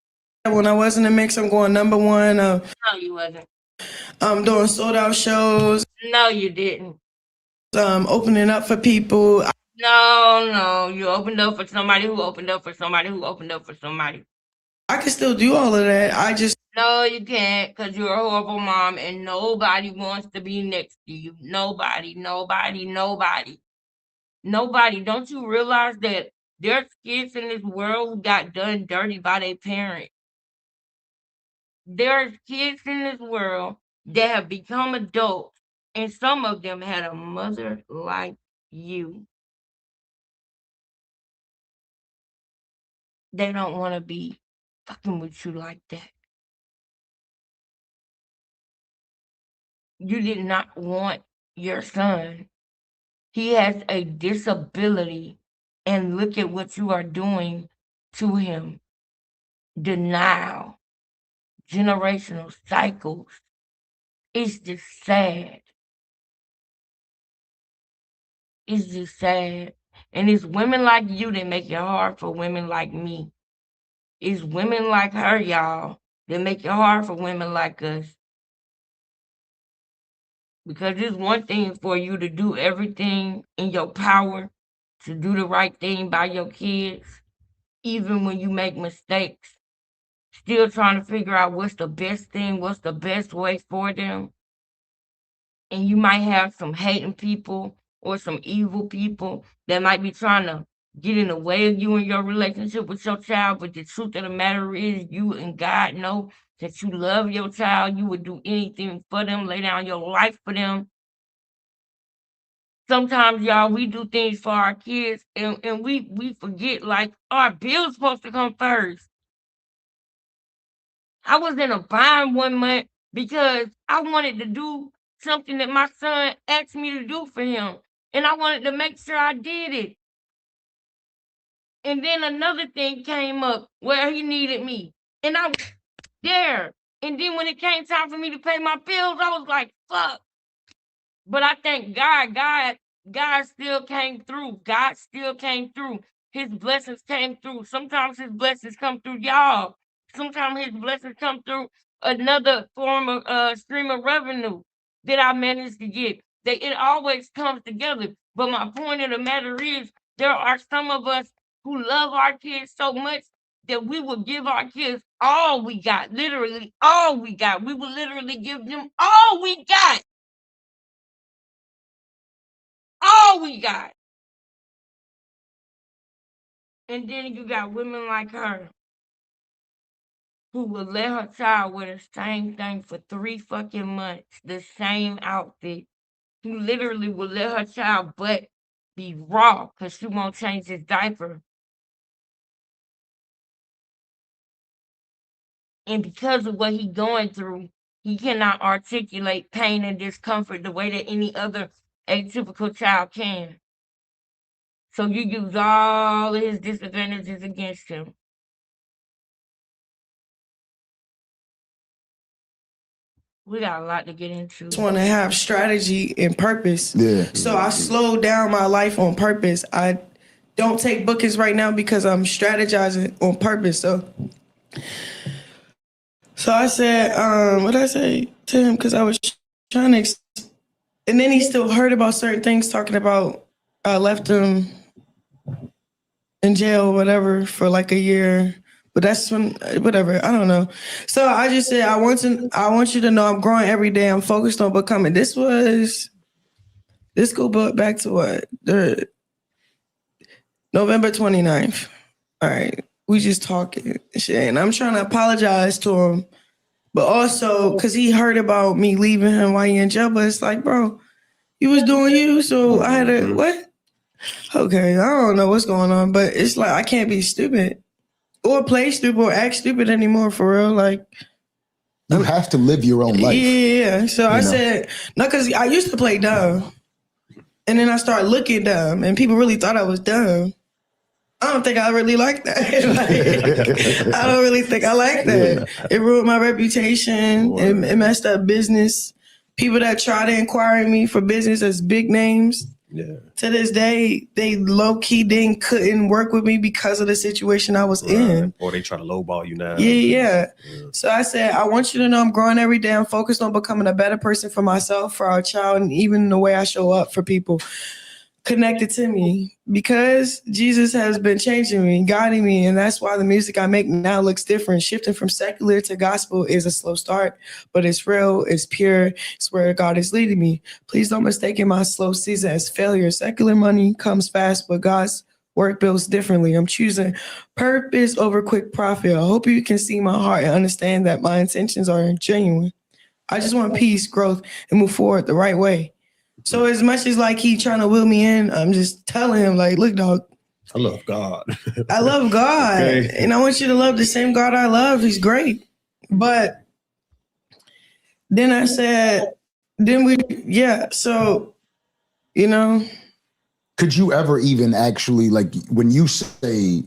When I was in the mix, I'm going #1. No, you wasn't. doing sold out shows, No, you didn't. opening up for people. No, you opened up for somebody who opened up for somebody who opened up for somebody. I can still do all of that. I just No, you can't, because you're a horrible mom and nobody wants to be next to you. Nobody. Don't you realize that there's kids in this world who got done dirty by their parents? There's kids in this world that have become adults, and some of them had a mother like you. They don't want to be fucking with you like that. You did not want your son. He has a disability, and look at what you are doing to him. Denial, generational cycles. It's just sad. It's just sad. And it's women like you that make it hard for women like me. It's women like her, y'all, that make it hard for women like us. Because it's one thing for you to do everything in your power to do the right thing by your kids, even when you make mistakes. Still trying to figure out what's the best thing, what's the best way for them. And you might have some hating people or some evil people that might be trying to get in the way of you and your relationship with your child. But the truth of the matter is, you and God know that you love your child. You would do anything for them, lay down your life for them. Sometimes, y'all, we do things for our kids and we forget, like, our bill's supposed to come first. I was in a bind one month because I wanted to do something that my son asked me to do for him. And I wanted to make sure I did it. And then another thing came up where he needed me. And I was there. And then when it came time for me to pay my bills, I was like, fuck. But I thank God. God still came through. God still came through. His blessings came through. Sometimes his blessings come through y'all. Sometimes his blessings come through another form of stream of revenue that I managed to get. It always comes together. But my point of the matter is, there are some of us who love our kids so much that we will give our kids all we got, literally all we got. We will literally give them all we got. All we got. And then you got women like her who will let her child wear the same thing for 3 fucking months, the same outfit. Who literally will let her child butt be raw because she won't change his diaper. And because of what he's going through, he cannot articulate pain and discomfort the way that any other atypical child can. So you use all of his disadvantages against him. We got a lot to get into. just want to have strategy and purpose. Yeah. So I slowed down my life on purpose. I don't take bookings right now because I'm strategizing on purpose. So I said, what did I say to him? Because I was trying to, and then he still heard about certain things, talking about I left him in jail or whatever for like a year. But that's when, whatever, I don't know. So I just said, I want you to know I'm growing every day. I'm focused on becoming. This go back to what? The November 29th. All right. We just talking shit. And I'm trying to apologize to him. But also, because he heard about me leaving him while he in jail. But it's like, bro, you was doing you. So I had to, what? Okay, I don't know what's going on. But it's like, I can't be stupid. Or play stupid or act stupid anymore, for real. Like, You have to live your own life. yeah. So I said, no, because I used to play dumb. And then I started looking dumb. And people really thought I was dumb. I don't think I really like that. Like, I don't really think I like that. Yeah. It ruined my reputation. It messed up business. People that try to inquire me for business as big names. Yeah. To this day, they low-key couldn't work with me because of the situation I was in. Or they try to lowball you now. Yeah. So I said, I want you to know I'm growing every day. I'm focused on becoming a better person for myself, for our child, and even the way I show up for people connected to me, because Jesus has been changing me, guiding me, and that's why the music I make now looks different. Shifting from secular to gospel is a slow start, but it's real, it's pure, it's where God is leading me. Please don't mistake my slow season as failure. Secular money comes fast, but God's work builds differently. I'm choosing purpose over quick profit. I hope you can see my heart and understand that my intentions are genuine. I just want peace, growth, and move forward the right way. So as much as like he trying to will me in, I'm just telling him like, look, dog, I love God. I love God, Okay. and I want you to love the same God I love. He's great. But then I said, so, you know. Could you ever even actually, like, when you say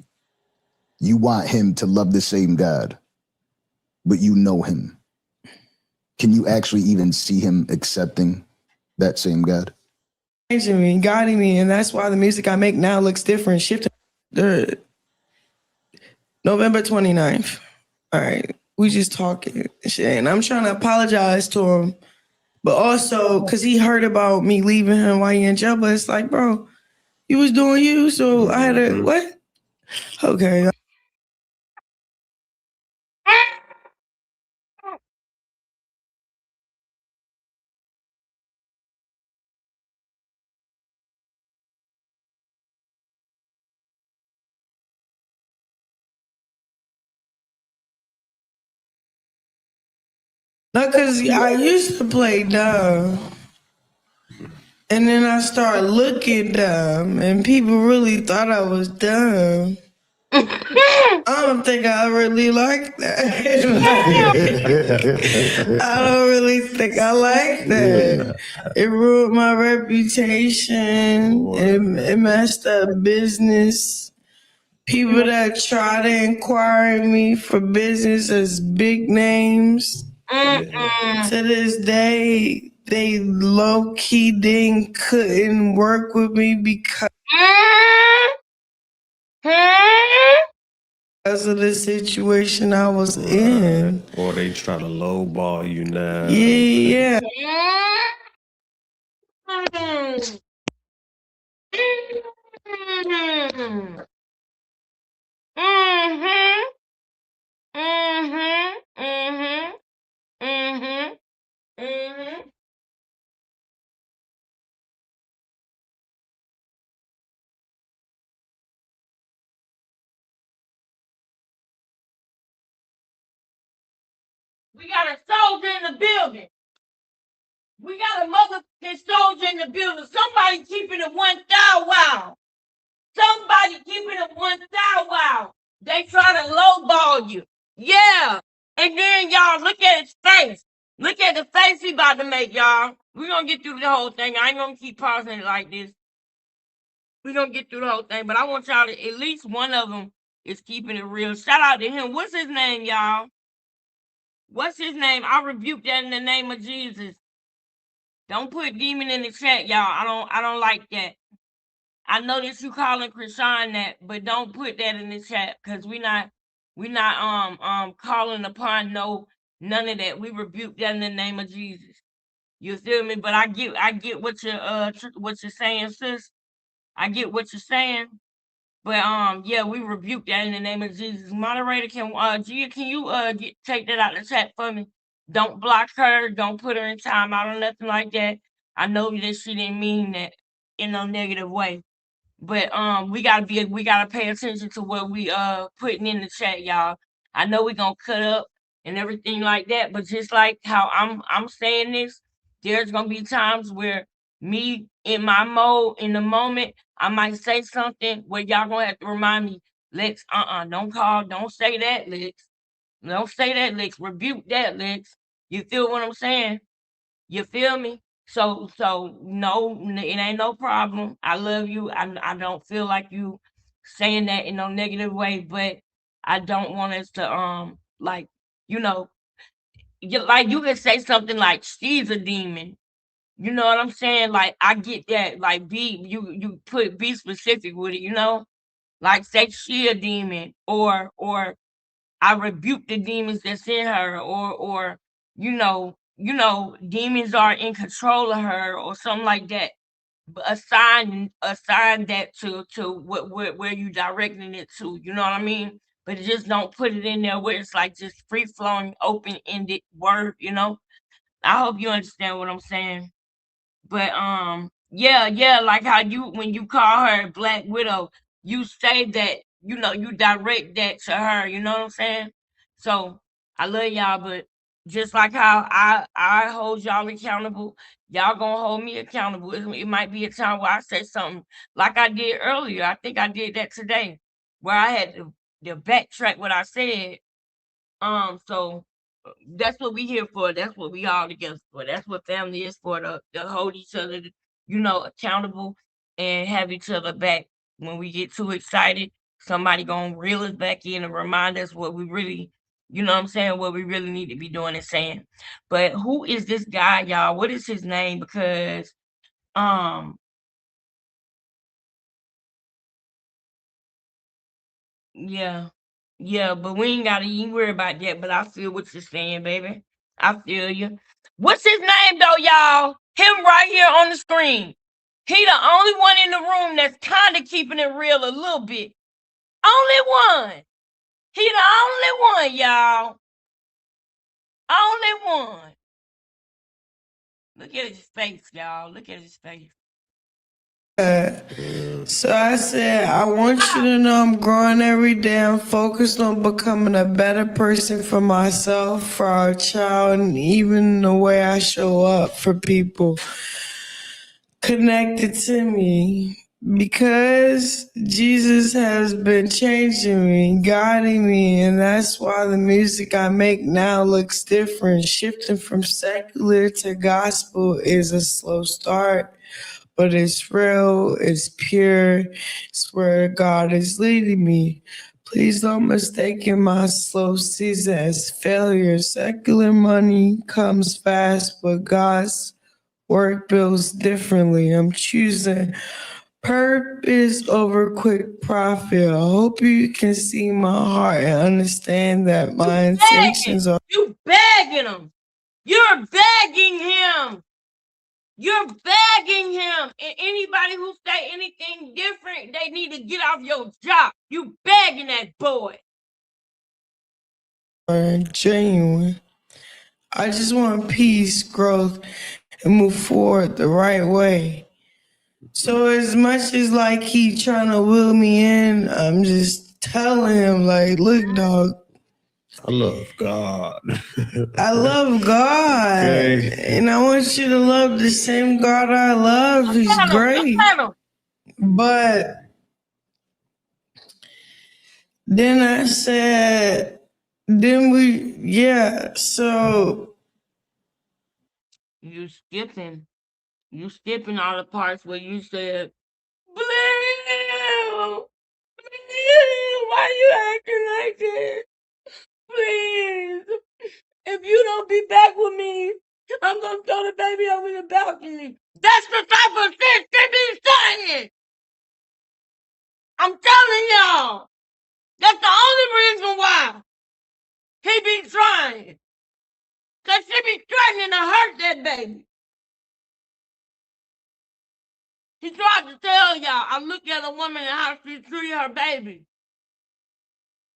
you want him to love the same God, but you know him, can you actually even see him accepting that same God? Changing me, guiding me, and that's why the music I make now looks different. Shifting the November 29th. All right, we just talking shit, and I'm trying to apologize to him, but also because he heard about me leaving him while he in jail. But it's like, bro, you was doing you, so I had to what? Okay. Not because I used to play dumb. And then I started looking dumb, and people really thought I was dumb. I don't think I really like that. I don't really think I like that. It ruined my reputation. It messed up business. People that try to inquire me for business as big names. To this day, they low-key couldn't work with me because of the situation I was in. Or they try to lowball you now. Yeah. We got a soldier in the building. We got a motherfucking soldier in the building. Somebody keeping it 1,000 wow. Somebody keeping it 1,000 wow. They try to lowball you. Yeah. And then y'all look at his face. Look at the face he about to make, y'all. We're gonna get through the whole thing. I ain't gonna keep pausing it like this. We're gonna get through the whole thing, but I want y'all to, at least one of them is keeping it real. Shout out to him. What's his name, y'all? What's his name? I rebuke that in the name of Jesus. Don't put demon in the chat, y'all. I don't like that. I know that you calling Krishan that, but don't put that in the chat, because we not calling upon none of that. We rebuke that in the name of Jesus. You feel me? But I get what you're saying, sis. I get what you're saying. But yeah, we rebuke that in the name of Jesus. Moderator, Gia, can you take that out of the chat for me? Don't block her. Don't put her in timeout or nothing like that. I know that she didn't mean that in no negative way. But we gotta pay attention to what we putting in the chat, y'all. I know we gonna cut up and everything like that, but just like how I'm saying this, there's gonna be times where me in my mode in the moment, I might say something where y'all gonna have to remind me, Lex, don't say that, Lex. Don't say that, Lex. Rebuke that, Lex. You feel what I'm saying? You feel me? So no, it ain't no problem. I love you. I don't feel like you saying that in no negative way, but I don't want us to like, like you can say something like she's a demon, You know what I'm saying? Like I get that. Like you be specific with it, you know? Like say she a demon or I rebuke the demons that's in her or demons are in control of her or something like that. Assign that to where you directing it to, you know what I mean? But just don't put it in there where it's like just free flowing, open ended word, you know. I hope you understand what I'm saying. But yeah, like how you when you call her Black Widow, you say that, you direct that to her, you know what I'm saying? So I love y'all, but just like how I hold y'all accountable, y'all gonna hold me accountable. It might be a time where I say something like I did earlier. I think I did that today, where I had to backtrack what I said. So that's what we here for. That's what we all together for. That's what family is for, to hold each other, accountable and have each other back. When we get too excited, somebody gonna reel us back in and remind us what we really, what I'm saying, what we really need to be doing and saying. But who is this guy, y'all? What is his name? Because um yeah. Yeah, but we ain't gotta even worry about that. But I feel what you're saying, baby. I feel you. What's his name though, y'all? Him right here on the screen. He the only one in the room that's kind of keeping it real a little bit. Only one. He the only one, y'all. Only one. Look at his face, y'all. Look at his face. So I said, I want you to know I'm growing every day. I'm focused on becoming a better person for myself, for our child, and even the way I show up for people connected to me. Because Jesus has been changing me, guiding me, and that's why the music I make now looks different. Shifting from secular to gospel is a slow start, but it's real, it's pure, it's where God is leading me. Please don't mistake my slow season as failure. Secular money comes fast, but God's work builds differently. I'm choosing purpose over quick profit. I hope you can see my heart and understand that my intentions are. You begging him. You're begging him. You're begging him. And anybody who say anything different, they need to get off your job. You begging that boy. Genuine. I just want peace, growth, and move forward the right way. So as much as like he trying to will me in, I'm just telling him like, look, dog, I love God. I love God, Okay. and I want you to love the same God I love. He's great, but then I said, so You skipping. You skipping all the parts where you said, Blue, why you acting like this? Please, if you don't be back with me, I'm gonna throw the baby over the balcony. That's the type of shit they be saying. I'm telling y'all. That's the only reason why he be trying. Cause she be threatening to hurt that baby. He tried to tell y'all, I look at a woman and how she treated her baby.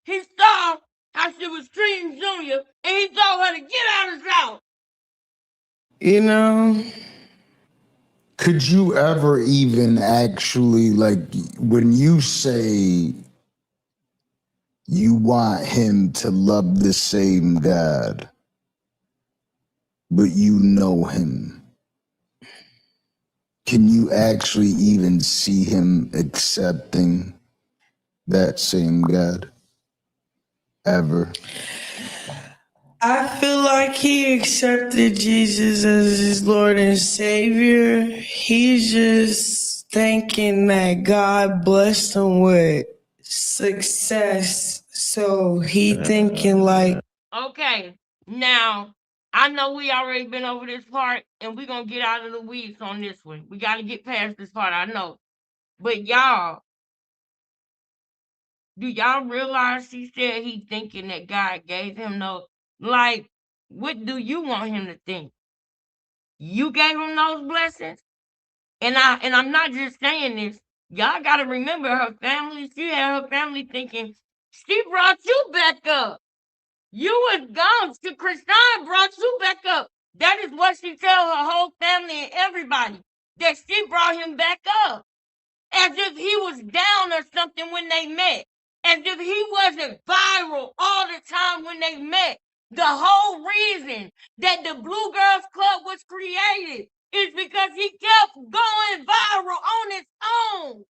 He saw how she was treating Junior, and he told her to get out of his house. you know, Could you ever even actually, like, when you say you want him to love the same God, but you know him, can you actually even see him accepting that same God ever? I feel like he accepted Jesus as his Lord and Savior. He's just thinking that God blessed him with success. So he thinking like, Okay, now I know we already been over this part, and we're gonna get out of the weeds on this one. We gotta get past this part, I know. But y'all, do y'all realize she said he thinking that God gave him no, like, what do you want him to think? You gave him those blessings? And I'm not just saying this. Y'all gotta remember her family. She had her family thinking, she brought you back up. You was gone. Christine brought you back up. That is what she tell her whole family and everybody, that she brought him back up. As if he was down or something when they met. As if he wasn't viral all the time when they met. The whole reason that the Blue Girls Club was created is because he kept going viral on his own.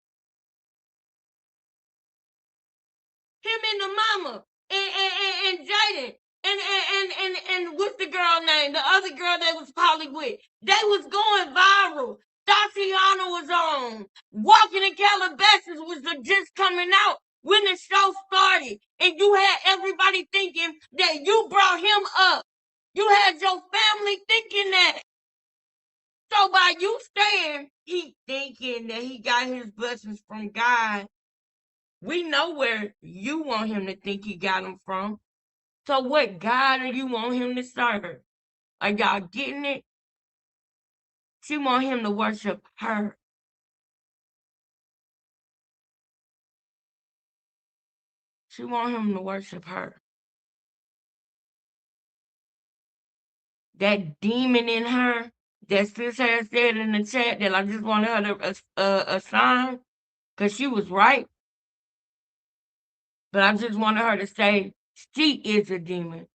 Him and the mama and Jaden and what's the girl name? The other girl that was probably with. They was going viral. Tatiana was on. Walking in Calabasas was just coming out when the show started. And you had everybody thinking that you brought him up. You had your family thinking that. So by you saying he thinking that he got his blessings from God, we know where you want him to think he got them from. So what God do you want him to serve? Are y'all getting it? She want him to worship her. She want him to worship her. That demon in her that sis has said in the chat that I just wanted her to assign, because she was right. But I just wanted her to say she is a demon.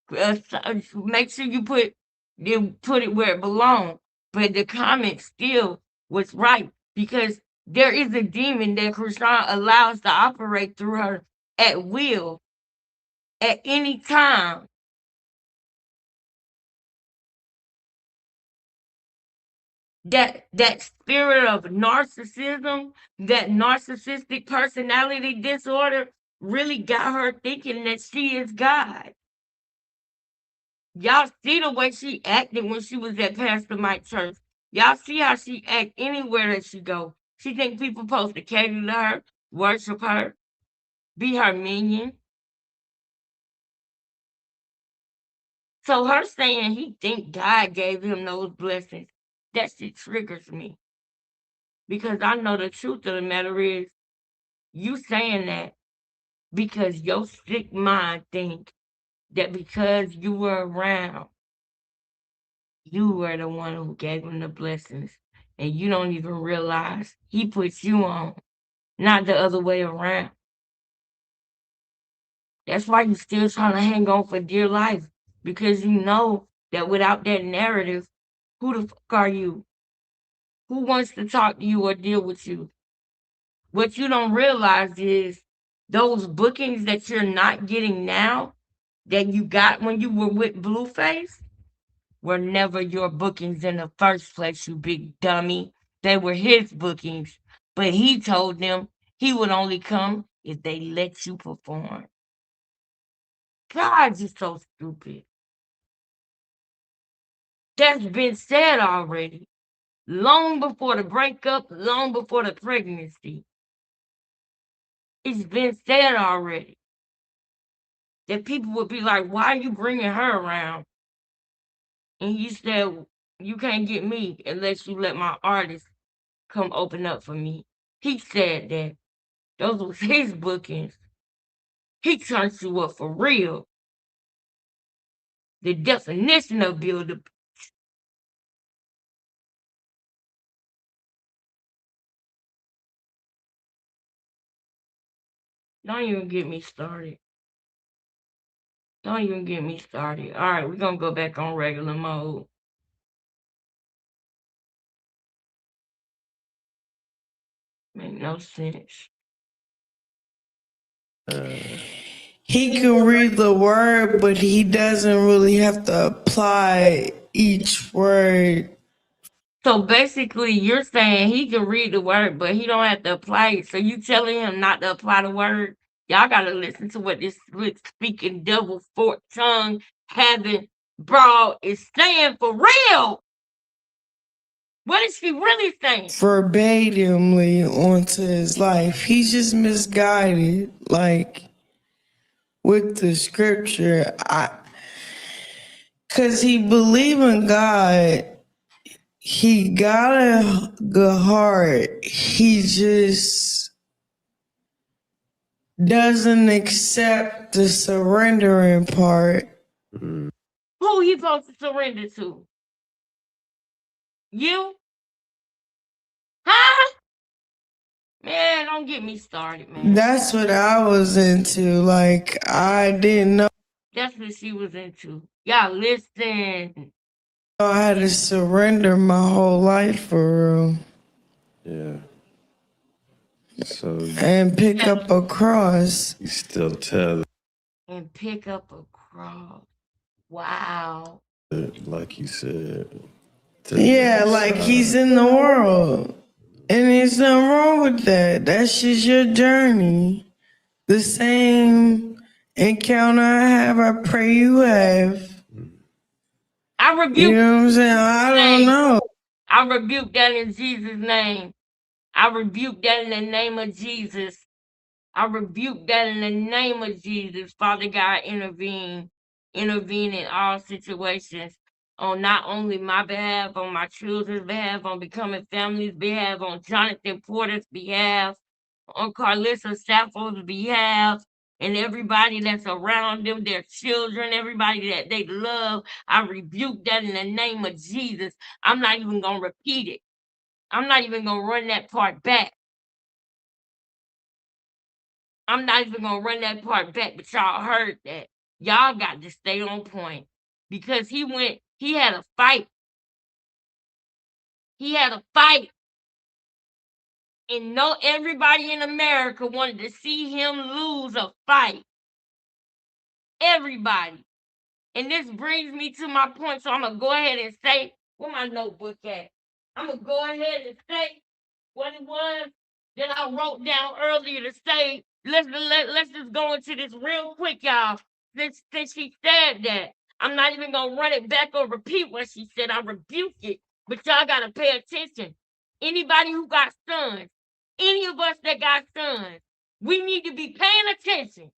Make sure you put it where it belongs. But the comment still was right, because there is a demon that Krishan allows to operate through her at will, at any time. That spirit of narcissism, that narcissistic personality disorder, really got her thinking that she is God. Y'all see the way she acted when she was at Pastor Mike Church. Y'all see how she act anywhere that she go. She think people supposed to cater to her, worship her, be her minion. So her saying he think God gave him those blessings, that shit triggers me. Because I know the truth of the matter is, you saying that because your sick mind think that because you were around, you were the one who gave him the blessings, and you don't even realize he puts you on, not the other way around. That's why you're still trying to hang on for dear life, because you know that without that narrative, who the fuck are you? Who wants to talk to you or deal with you? What you don't realize is those bookings that you're not getting now, that you got when you were with Blueface, were never your bookings in the first place, you big dummy. They were his bookings, but he told them he would only come if they let you perform. God, you're so stupid. That's been said already. Long before the breakup, long before the pregnancy. It's been said already. That people would be like, why are you bringing her around? And you said, you can't get me unless you let my artist come open up for me. He said that. Those was his bookings. He turned you up for real. The definition of build a. Don't even get me started. Don't even get me started. All right, we're going to go back on regular mode. Make no sense. He can read the word, but he doesn't really have to apply each word. So basically, you're saying he can read the word, but he don't have to apply it. So you telling him not to apply the word? Y'all gotta listen to what this speaking devil forked tongue having bro is saying for real? What is she really saying? Verbatimly onto his life. He's just misguided, like with the scripture. Cause he believe in God. He got a good heart. He just doesn't accept the surrendering part. Mhm. Who he supposed to surrender to? You? Huh? Man, don't get me started, man. That's what I was into. Like, I didn't know That's what she was into. Y'all listen. I had to surrender my whole life for real Yeah. So and pick up a cross. you still tell And pick up a cross. Wow. it, like you said. to Yeah, the like side. he's in the world. And there's nothing wrong with that. That's just your journey. The same encounter I have, I pray you have. I You rebuke know what I'm saying? I don't know. I rebuke that in Jesus' name. I rebuke that in the name of Jesus. I rebuke that in the name of Jesus. Father God, intervene. Intervene in all situations on not only my behalf, on my children's behalf, on Becoming Family's behalf, on Jonathan Porter's behalf, on Carlissa Sappho's behalf, and everybody that's around them, their children, everybody that they love. I rebuke that in the name of Jesus. I'm not even going to repeat it. I'm not even going to run that part back. I'm not even gonna run that part back, but y'all heard that. Y'all got to stay on point because he had a fight. He had a fight. And no, everybody in America wanted to see him lose a fight. Everybody. And this brings me to my point. So I'm gonna go ahead and say, where my notebook at? I'm gonna go ahead and say what it was that I wrote down earlier to say. Let's just go into this real quick, y'all. Since she said that, I'm not even gonna run it back or repeat what she said. I rebuke it, but y'all gotta pay attention. Anybody who got sons, any of us that got sons, we need to be paying attention.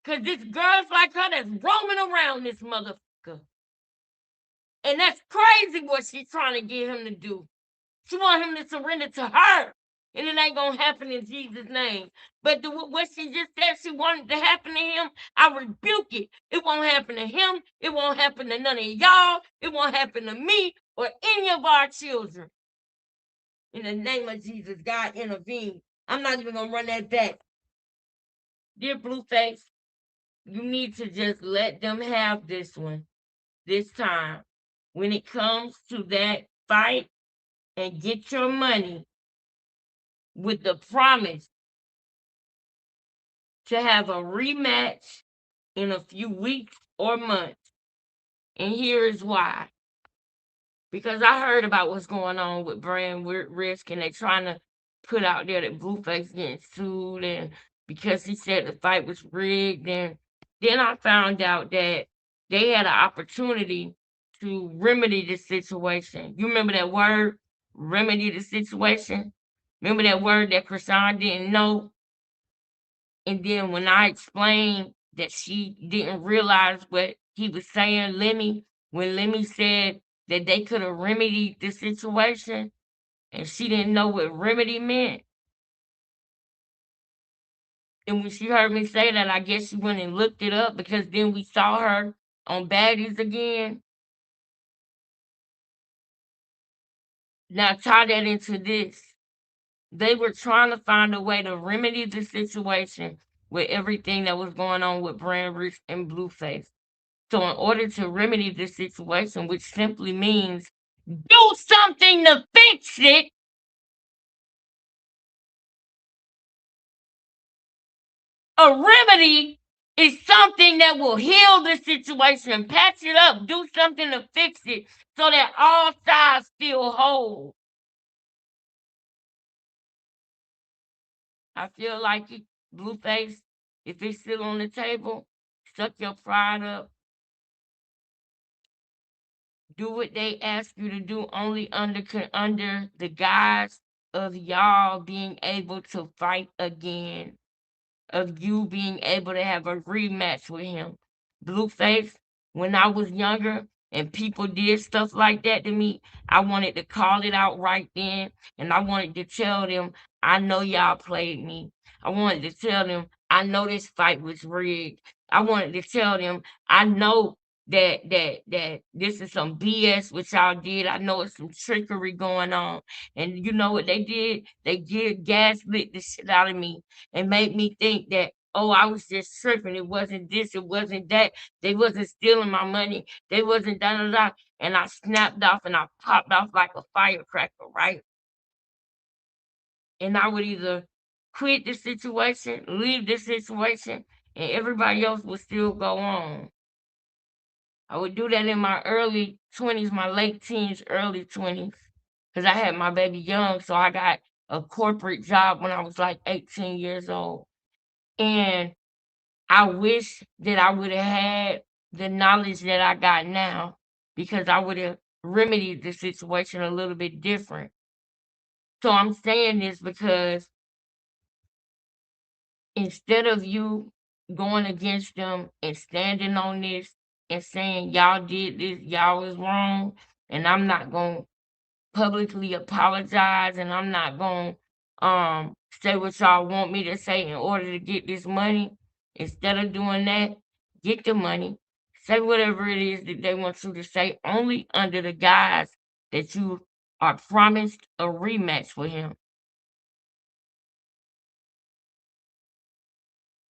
Cause this girl's like her that's roaming around this motherfucker. And that's crazy what she's trying to get him to do. She want him to surrender to her. And it ain't gonna happen in Jesus' name. But what she just said she wanted to happen to him, I rebuke it. It won't happen to him. It won't happen to none of y'all. It won't happen to me or any of our children. In the name of Jesus, God intervene. I'm not even gonna run that back. Dear Blueface, you need to just let them have this one this time. When it comes to that fight and get your money with the promise to have a rematch in a few weeks or months. And here is why. Because I heard about what's going on with brand risk and they're trying to put out there that Blueface getting sued and because he said the fight was rigged. And then I found out that they had an opportunity to remedy the situation. You remember that word, remedy the situation? Remember that word that Krishan didn't know? And then when I explained that she didn't realize what he was saying, when Lemmy said that they could have remedied the situation and she didn't know what remedy meant. And when she heard me say that, I guess she went and looked it up because then we saw her on Baddies again. Now tie that into this. They were trying to find a way to remedy the situation with everything that was going on with Brand Rich and Blueface. So in order to remedy the situation, which simply means do something to fix it, a remedy is something that will heal the situation, patch it up, do something to fix it so that all sides feel whole. I feel like it, Blueface, if it's still on the table, suck your pride up do what they ask you to do only under the guise of y'all being able to fight again, of you being able to have a rematch with him. Blueface, when I was younger and people did stuff like that to me, I wanted to call it out right then, and I wanted to tell them, I know y'all played me. I wanted to tell them, I know this fight was rigged. I wanted to tell them, I know that this is some BS what y'all did. I know it's some trickery going on. And you know what they did? They gaslit the shit out of me and made me think that, oh, I was just tripping. It wasn't this, it wasn't that. They wasn't stealing my money. They wasn't da da da. And I snapped off and I popped off like a firecracker, right? And I would either quit the situation, leave the situation, and everybody else would still go on. I would do that in my early 20s, my late teens, early 20s, because I had my baby young. So I got a corporate job when I was like 18 years old. And I wish that I would have had the knowledge that I got now, because I would have remedied the situation a little bit different. So I'm saying this because instead of you going against them and standing on this and saying y'all did this, y'all was wrong, and I'm not going to publicly apologize, and I'm not going to say what y'all want me to say in order to get this money. Instead of doing that, get the money. Say whatever it is that they want you to say, only under the guise that you are promised a rematch with him.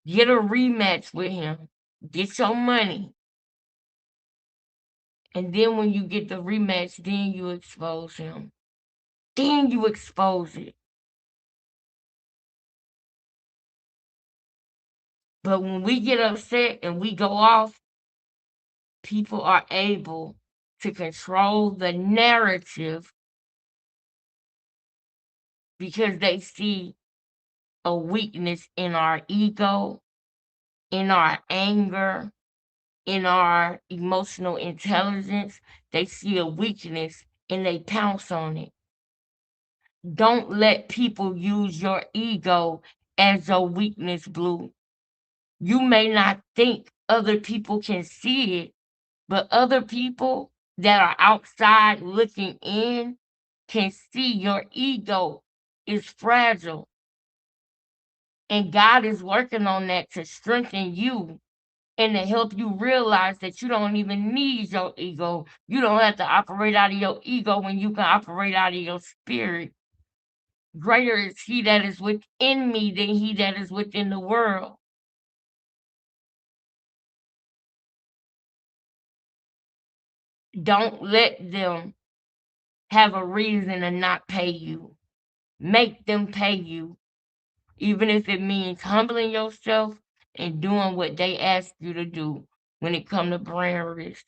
Get a rematch with him. Get your money. And then when you get the rematch, then you expose him. Then you expose it. But when we get upset and we go off, people are able to control the narrative because they see a weakness in our ego, in our anger, in our emotional intelligence. They see a weakness and they pounce on it. Don't let people use your ego as a weakness, Blue. You may not think other people can see it, but other people that are outside looking in can see your ego is fragile. And God is working on that to strengthen you and to help you realize that you don't even need your ego. You don't have to operate out of your ego when you can operate out of your spirit. Greater is he that is within me than he that is within the world. Don't let them have a reason to not pay you. Make them pay you, even if it means humbling yourself and doing what they ask you to do when it come to brand risk.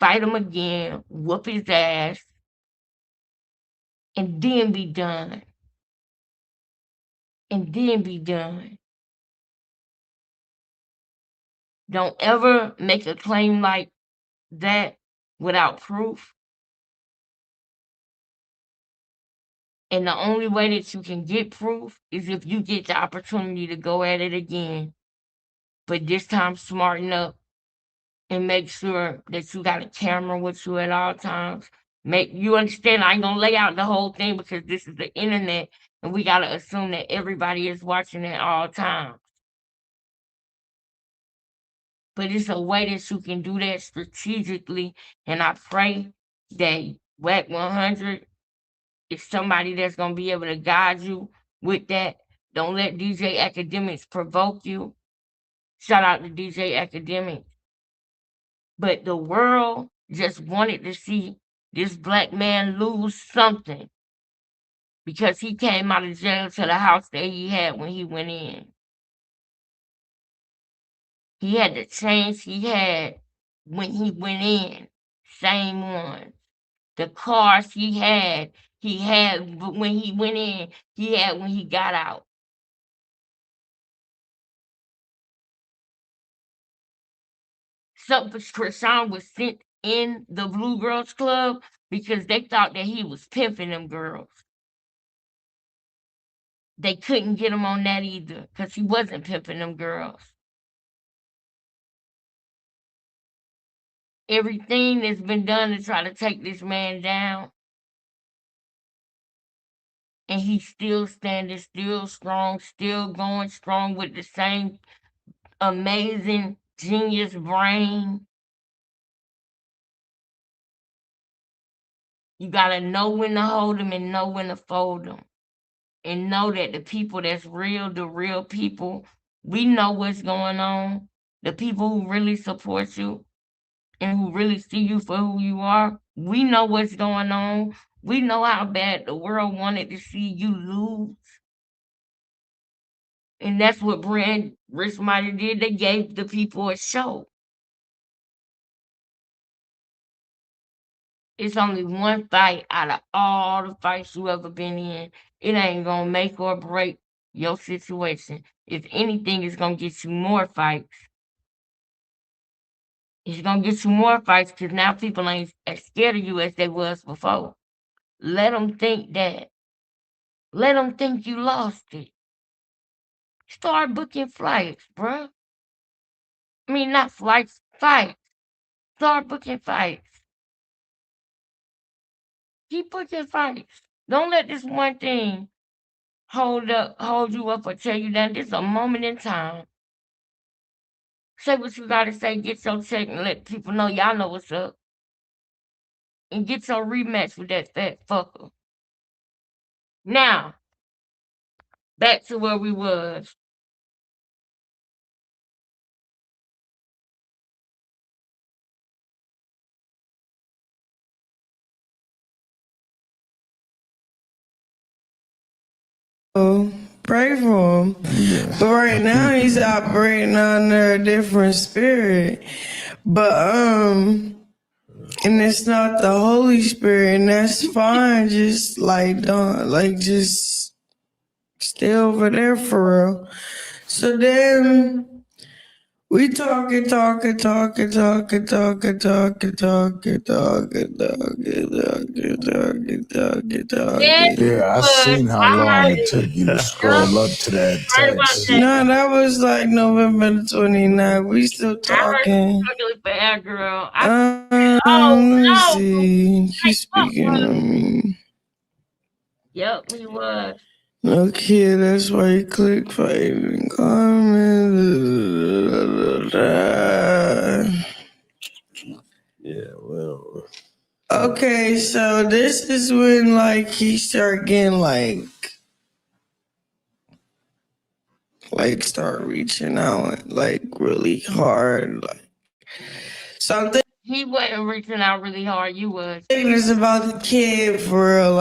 Fight him again, whoop his ass, and then be done. And then be done. Don't ever make a claim like that without proof. And the only way that you can get proof is if you get the opportunity to go at it again. But this time smarten up and make sure that you got a camera with you at all times. Make you understand, I ain't gonna lay out the whole thing because this is the internet and we gotta assume that everybody is watching at all times. But it's a way that you can do that strategically, and I pray that WAC 100 is somebody that's gonna be able to guide you with that. Don't let DJ Academics provoke you. Shout out to DJ Academics. But the world just wanted to see this black man lose something because he came out of jail to the house that he had when he went in. He had the chains he had when he went in, same ones. The cars he had when he went in, he had when he got out. So Krishan was sent in the Blue Girls Club because they thought that he was pimping them girls. They couldn't get him on that either because he wasn't pimping them girls. Everything that's been done to try to take this man down, and he's still standing, still strong, still going strong with the same amazing genius brain. You gotta know when to hold them and know when to fold them. And know that the people that's real, the real people, we know what's going on. The people who really support you and who really see you for who you are, we know what's going on. We know how bad the world wanted to see you lose. And that's what Brand Rich Mighty did. They gave the people a show. It's only one fight out of all the fights you ever been in. It ain't gonna make or break your situation. If anything, it's gonna get you more fights. It's gonna get you more fights because now people ain't as scared of you as they was before. Let them think that. Let them think you lost it. Start booking flights, bruh. I mean, not flights, fights. Start booking fights. Keep booking fights. Don't let this one thing hold you up or tell you that this is a moment in time. Say what you gotta say, get your check and let people know y'all know what's up. And get your rematch with that fat fucker. Now, back to where we was. Pray for him. But right now he's operating under a different spirit. But and it's not the Holy Spirit, and that's fine. Just like don't just stay over there for real. So then we talking. Yeah, I seen how long it took you to scroll up to that text. No, that was like November 29th. We still talking. Girl. Let's see. He's speaking to me. Yep, he was. Okay, that's why you click fight and comment. Yeah, well. Okay, so this is when like he start getting start reaching out like really hard. Like something He wasn't reaching out really hard. You was. is about the kid for real.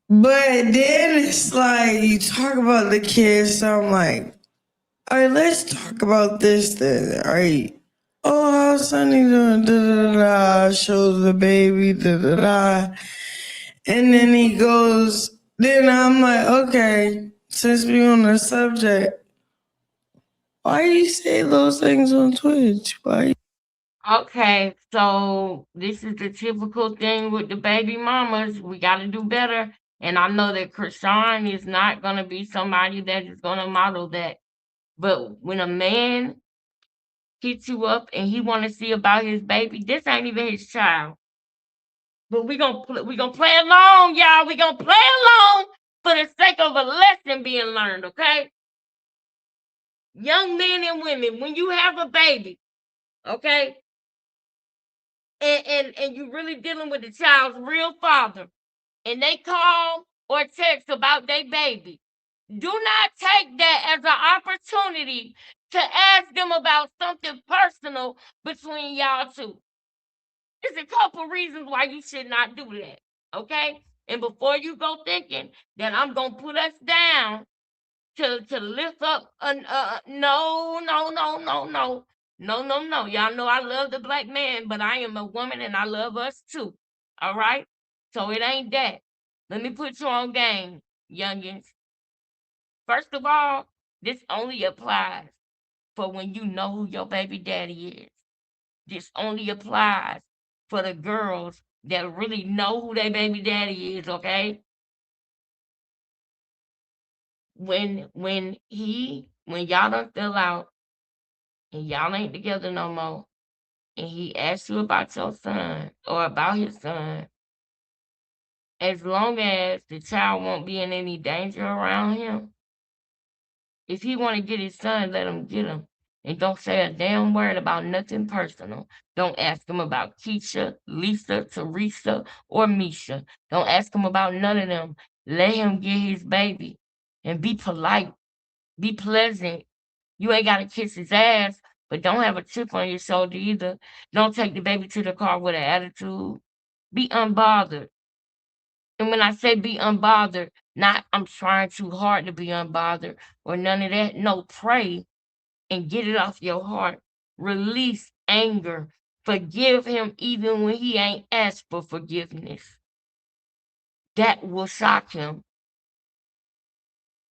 But then it's like you talk about the kid, so I'm like, all right, let's talk about this then. All right. Oh, how's Sonny doing? Da, da, da, da. Shows the baby. Da, da, da. And then he goes. Then I'm like, okay, since we on the subject, why you say those things on Twitch? Why? Okay, so this is the typical thing with the baby mamas. We got to do better. And I know that Krishan is not going to be somebody that is going to model that. But when a man hits you up and he want to see about his baby, this ain't even his child. But we gonna play along, y'all. We gonna play along for the sake of a lesson being learned, okay? Young men and women, when you have a baby, okay, and you really dealing with the child's real father, and they call or text about their baby, do not take that as an opportunity to ask them about something personal between y'all two. There's a couple reasons why you should not do that, okay? And before you go thinking that I'm gonna put us down to lift up, no, no, no, no, no, no, no, no. Y'all know I love the black man, but I am a woman and I love us too. All right, so it ain't that. Let me put you on game, youngins. First of all, this only applies for when you know who your baby daddy is. This only applies for the girls that really know who their baby daddy is, okay? When y'all done fell out and y'all ain't together no more, and he asks you about your son or about his son, as long as the child won't be in any danger around him, if he want to get his son, let him get him. And don't say a damn word about nothing personal. Don't ask him about Keisha, Lisa, Teresa, or Misha. Don't ask him about none of them. Let him get his baby. And be polite. Be pleasant. You ain't got to kiss his ass, but don't have a chip on your shoulder either. Don't take the baby to the car with an attitude. Be unbothered. And when I say be unbothered, not I'm trying too hard to be unbothered or none of that. No, pray and get it off your heart. Release anger. Forgive him even when he ain't asked for forgiveness. That will shock him.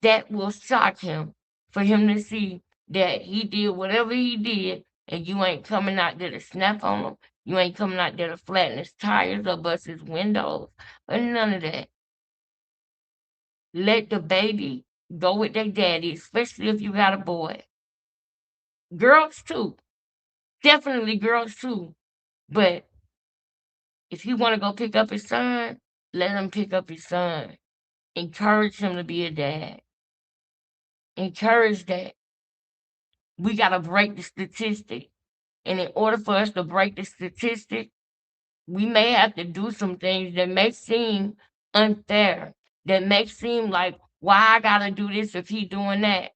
That will shock him for him to see that he did whatever he did and you ain't coming out there to snap on him. You ain't coming out there to flatten his tires or bust his windows or none of that. Let the baby go with their daddy, especially if you got a boy. Girls too. Definitely girls too. But if he want to go pick up his son, let him pick up his son. Encourage him to be a dad. Encourage that. We got to break the statistic. And in order for us to break the statistic, we may have to do some things that may seem unfair, that may seem like, why I got to do this if he doing that?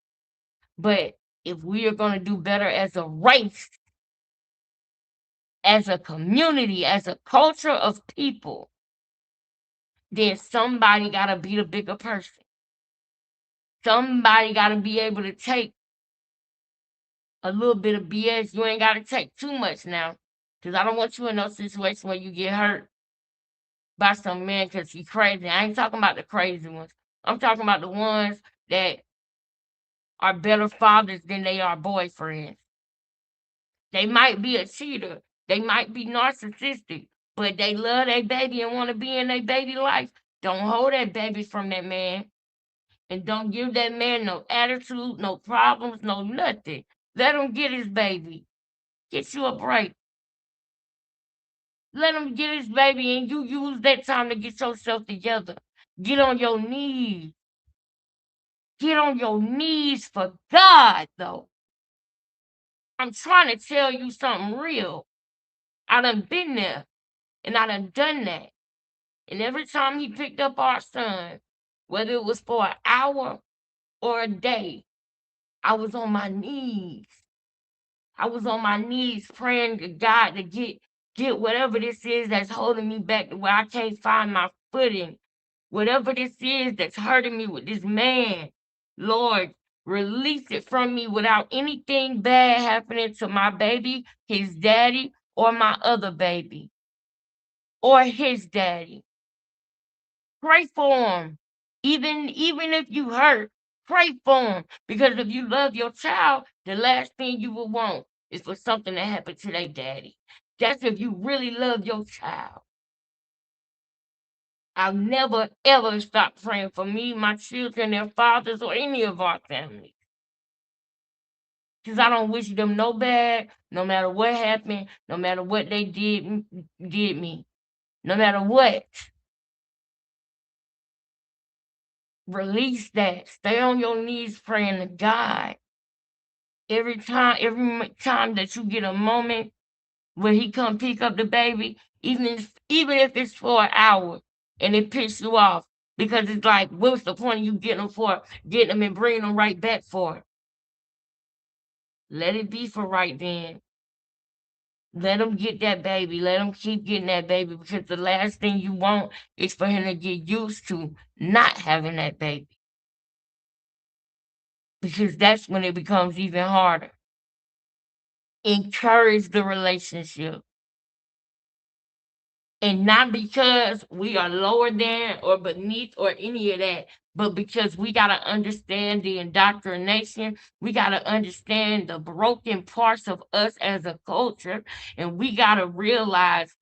But if we are going to do better as a race, as a community, as a culture of people, then somebody got to be the bigger person. Somebody got to be able to take a little bit of BS. You ain't got to take too much now. Because I don't want you in no situation where you get hurt by some man because he's crazy. I ain't talking about the crazy ones. I'm talking about the ones that are better fathers than they are boyfriends. They might be a cheater. They might be narcissistic, but they love their baby and want to be in their baby life. Don't hold that baby from that man. And don't give that man no attitude, no problems, no nothing. Let him get his baby. Get you a break. Let him get his baby and you use that time to get yourself together. Get on your knees. Get on your knees for God, though. I'm trying to tell you something real. I done been there and I done that. And every time he picked up our son, whether it was for an hour or a day, I was on my knees. I was on my knees praying to God to get whatever this is that's holding me back to where I can't find my footing. Whatever this is that's hurting me with this man, Lord, release it from me without anything bad happening to my baby, his daddy, or my other baby, or his daddy. Pray for him. Even if you hurt, pray for him. Because if you love your child, the last thing you will want is for something to happen to their daddy. That's if you really love your child. I'll never, ever stop praying for me, my children, their fathers, or any of our families. Because I don't wish them no bad, no matter what happened, no matter what they did me, no matter what. Release that. Stay on your knees praying to God. Every time that you get a moment where he come pick up the baby, even if it's for an hour and it pisses you off, because it's like, what's the point of you getting them and bringing them right back for it? Let it be for right then. Let him get that baby. Let him keep getting that baby, because the last thing you want is for him to get used to not having that baby. Because that's when it becomes even harder. Encourage the relationship. And not because we are lower than or beneath or any of that, but because we got to understand the indoctrination. We got to understand the broken parts of us as a culture. And we got to realize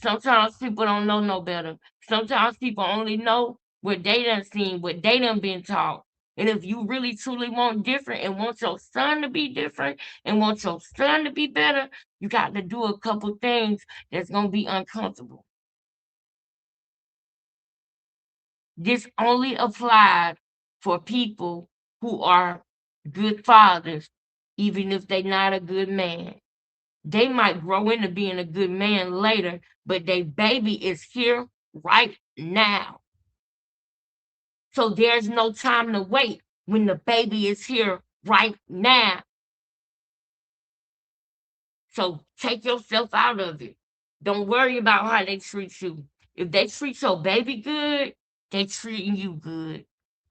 sometimes people don't know no better. Sometimes people only know what they done seen, what they done been taught. And if you really truly want different and want your son to be different and want your son to be better, you got to do a couple things that's going to be uncomfortable. This only applies for people who are good fathers, even if they're not a good man. They might grow into being a good man later, but their baby is here right now. So there's no time to wait when the baby is here right now. So take yourself out of it. Don't worry about how they treat you. If they treat your baby good, they treating you good.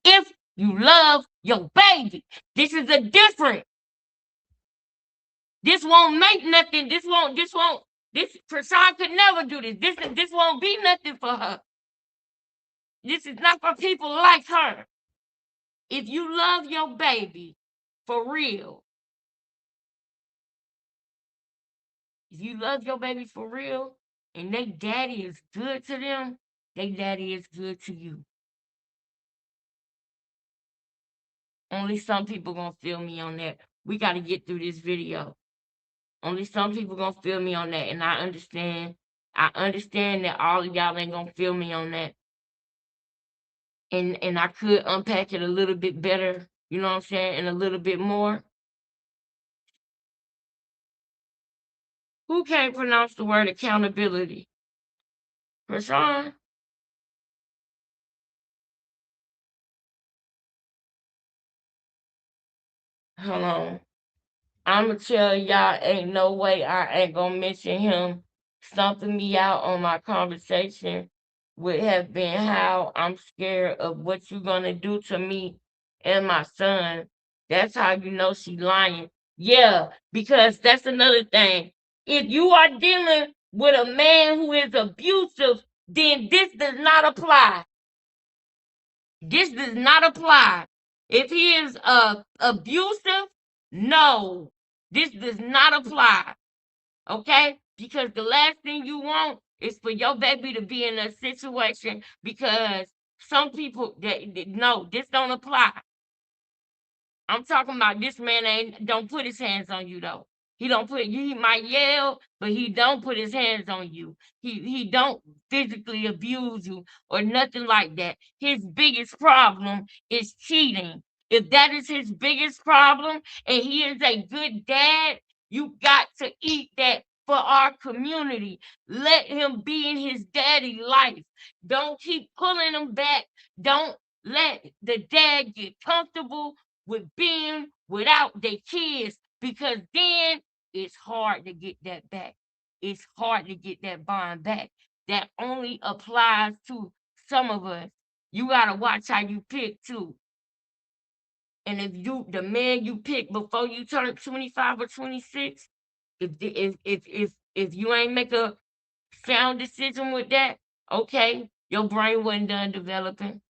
If you love your baby, this is a different. This won't make nothing. This Krishan could never do this. This won't be nothing for her. This is not for people like her. If you love your baby for real, if you love your baby for real and they daddy is good to them, they daddy is good to you. Only some people gonna feel me on that. We gotta get through this video. Only some people gonna feel me on that, and I understand. I understand that all of y'all ain't gonna feel me on that. And I could unpack it a little bit better, you know what I'm saying, and a little bit more. Who can't pronounce the word accountability? Rashawn? Hold on. I'ma tell y'all, ain't no way I ain't gonna mention him. Stumping me out on my conversation would have been how I'm scared of what you're gonna do to me and my son. That's how you know she lying. Yeah, because that's another thing. If you are dealing with a man who is abusive, then this does not apply. This does not apply. If he is abusive, no, this does not apply. Okay? Because the last thing you want is for your baby to be in a situation because some people no, this don't apply. I'm talking about this man don't put his hands on you though. He might yell, but he don't put his hands on you. He don't physically abuse you or nothing like that. His biggest problem is cheating. If that is his biggest problem and he is a good dad, you got to eat that for our community. Let him be in his daddy life. Don't keep pulling him back. Don't let the dad get comfortable with being without their kids because then it's hard to get that back. It's hard to get that bond back. That only applies to some of us. You gotta watch how you pick too. And if the man you pick before you turn 25 or 26, if you ain't make a sound decision with that, okay, your brain wasn't done developing.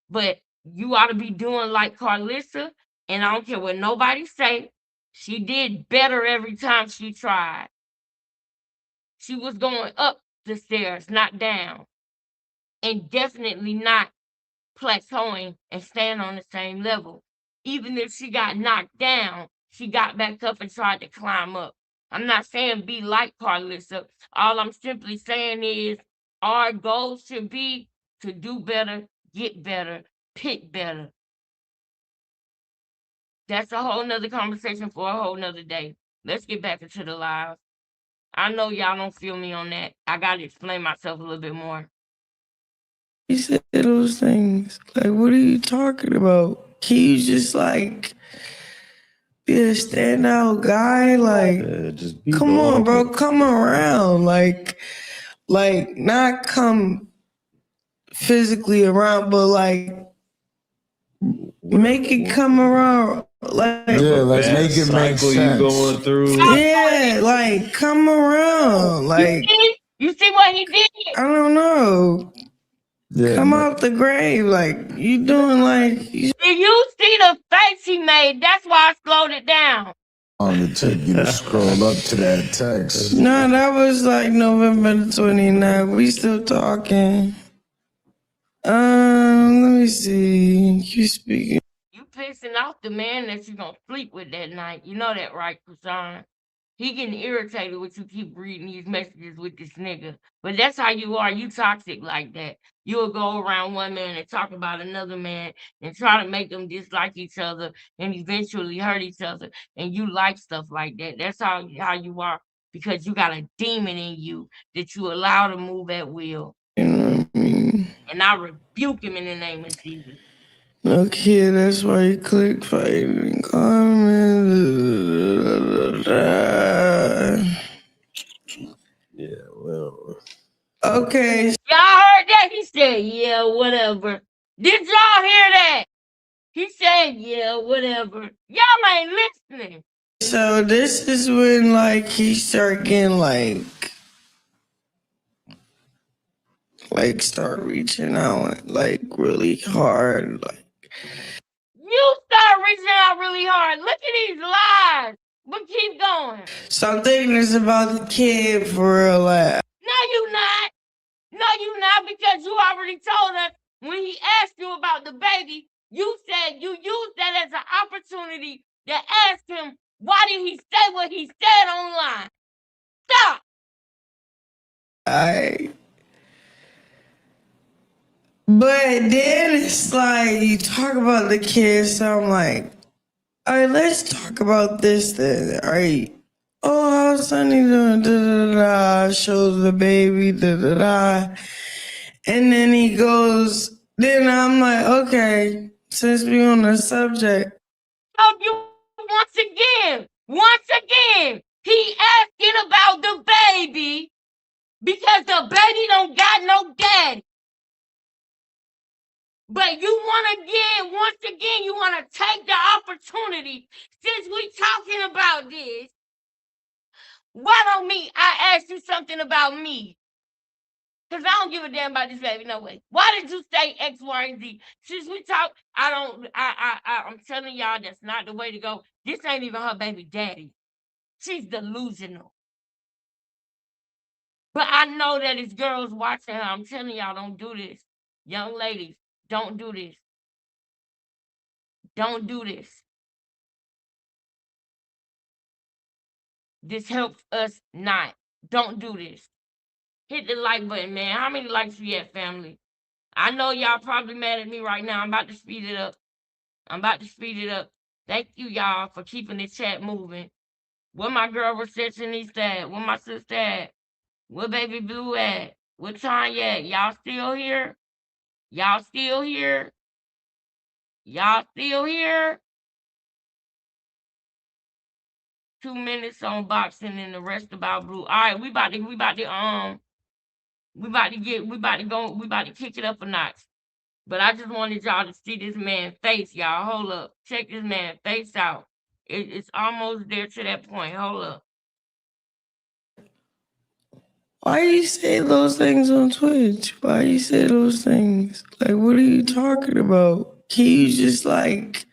But you ought to be doing like Carlissa, and I don't care what nobody say. She did better every time she tried. She was going up the stairs, not down, and definitely not plateauing and staying on the same level. Even if she got knocked down, she got back up and tried to climb up. I'm not saying be like Carlissa. All I'm simply saying is our goal should be to do better, get better, pick better. That's a whole nother conversation for a whole nother day. Let's get back into the live. I know y'all don't feel me on that. I gotta explain myself a little bit more. You said those things. Like, what are you talking about? Can you just like be a standout guy? Like, just be come on, bro, normal. come around. Like not come physically around, but like make it come around. Like, Yeah, let's make it make cycle you sense. going through. yeah, like come around. Like, You see what he did? I don't know. Yeah, Come but out the grave, like you doing like you Did you see the face he made? That's why I slowed it down. long it took you to scroll up to that text. No, that was like November the 29th. We still talking. Let me see. You speaking? You pissing off the man that you gonna sleep with that night. You know that, right, Krishan? He getting irritated with you keep reading these messages with this nigga. But that's how you are. You toxic like that. You'll go around one man and talk about another man and try to make them dislike each other and eventually hurt each other. And you like stuff like that. That's how you are because you got a demon in you that you allow to move at will. You know what I mean? And I rebuke him in the name of Jesus. Okay, that's why you click fighting comment. Yeah, well. Okay, Y'all heard that? He said, yeah, whatever. Did y'all hear that? He said, yeah, whatever. Y'all ain't listening. so this is when like he start getting start reaching out like really hard. Like You start reaching out really hard. Look at these lies. But keep going. so I'm thinking it's about the kid for real. Like No, you not. No, you not, because you already told us when he asked you about the baby, you said you used that as an opportunity to ask him why did he say what he said online. Stop. but then it's like you talk about the kids, so I'm like, all right, let's talk about this then. All right. Oh, how's Sonny doing? Da, da, da, da. Shows the baby. Da, da, da. And then he goes, then I'm like, okay, since we on the subject. Told you once again, he asking about the baby because the baby don't got no daddy. But you once again, you want to take the opportunity, since we talking about this, why don't I ask you something about me? Because I don't give a damn about this baby, no way. Why did you say X, Y, and Z? Since we talk, I'm telling y'all that's not the way to go. This ain't even her baby daddy. She's delusional. But I know that it's girls watching her. I'm telling y'all, don't do this. Young ladies, don't do this. Don't do this. This helps us not. Don't do this. Hit the like button, man. How many likes we at, family? I know y'all probably mad at me right now. I'm about to speed it up. Thank you, y'all, for keeping the chat moving. Where my girl receptionist at? Where my sister at? Where baby Blue at? Where Tanya at? Y'all still here? Y'all still here? Y'all still here? 2 minutes on boxing and the rest about Blue. All right, we about to kick it up a notch. But I just wanted y'all to see this man's face, y'all. Hold up. Check this man's face out. It's almost there to that point. Hold up. Why you say those things on Twitch? Why you say those things? Like, what are you talking about? Can you just like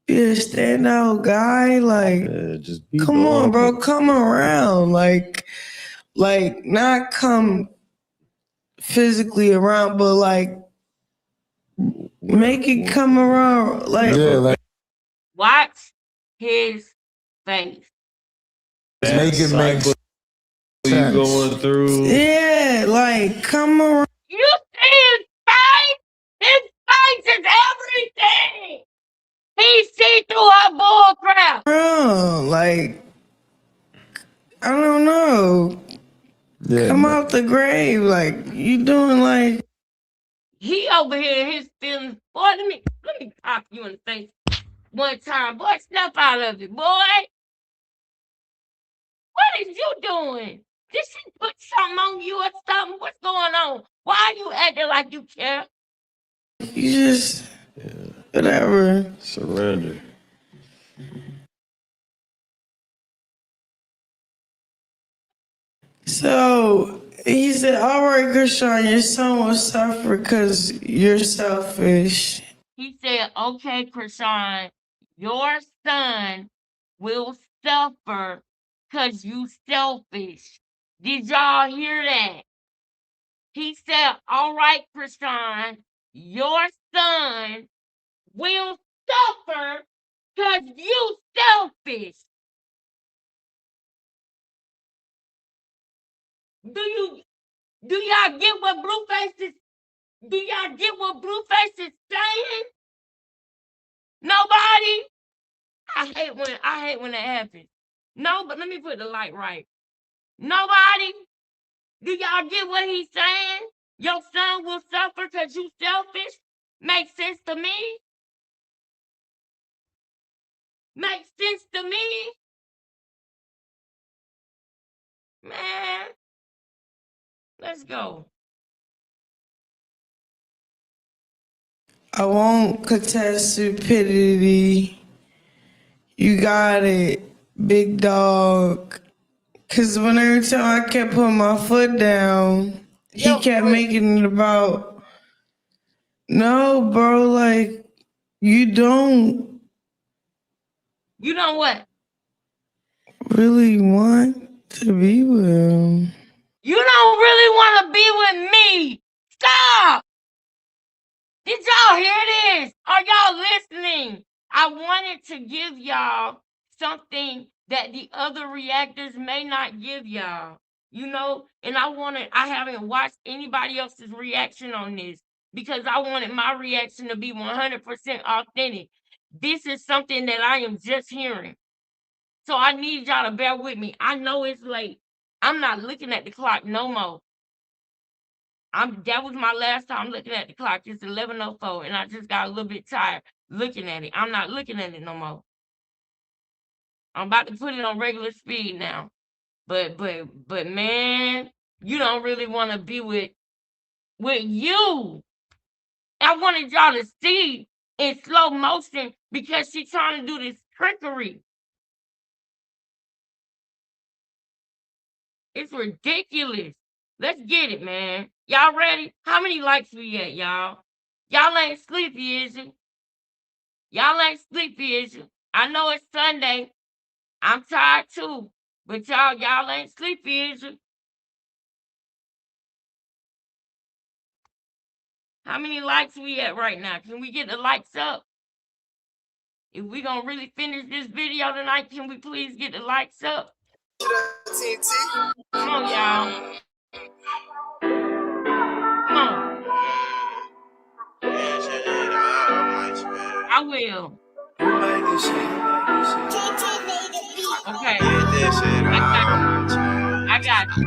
be a standout guy? Like, Just be come on, bro, normal. come around. Like not come physically around, but like make it come around. Like, yeah, like Watch his face. make it make you sense. going through. yeah, like come around. You see his face? His face is everything. He see through her bull crap. Like, I don't know. Yeah, Come but- out the grave. Like, you doing like. He over here in his feelings. Boy, let me pop you in the face one time. Boy, snap out of it, boy. What is you doing? Did she put something on you or something? What's going on? Why are you acting like you care? You just. Whatever. Surrender. So he said, all right, Krishan, your son will suffer because you're selfish. He said, okay, Krishan, your son will suffer because you selfish. Did y'all hear that? He said, all right, Krishan, your son will suffer because you selfish. Do y'all get what Blueface is saying? Nobody? I hate when that happens. No, but let me put the light right. Nobody? Do y'all get what he's saying? Your son will suffer because you selfish? Makes sense to me? Makes sense to me? Man, let's go. I won't contest stupidity. You got it, big dog. Cause when every time I kept putting my foot down, he kept making it about, no, bro, like, you don't what? really want to be with him. You don't really want to be with me. Stop. Did y'all hear this? Are y'all listening? I wanted to give y'all something that the other reactors may not give y'all. You know, and I haven't watched anybody else's reaction on this because I wanted my reaction to be 100% authentic. This is something that I am just hearing. So I need y'all to bear with me. I know it's late. I'm not looking at the clock no more. That was my last time looking at the clock. It's 11:04, and I just got a little bit tired looking at it. I'm not looking at it no more. I'm about to put it on regular speed now. But man, you don't really want to be with you. I wanted y'all to see in slow motion because she's trying to do this trickery. It's ridiculous. Let's get it, man. Y'all ready? How many likes we at, y'all? Y'all ain't sleepy, is it? Y'all ain't sleepy, is it? I know it's Sunday. I'm tired too. But y'all ain't sleepy, is it? How many likes we at right now? Can we get the likes up? If we gonna really finish this video tonight, can we please get the likes up? Come on, y'all. Come on. I will. Okay. I got you.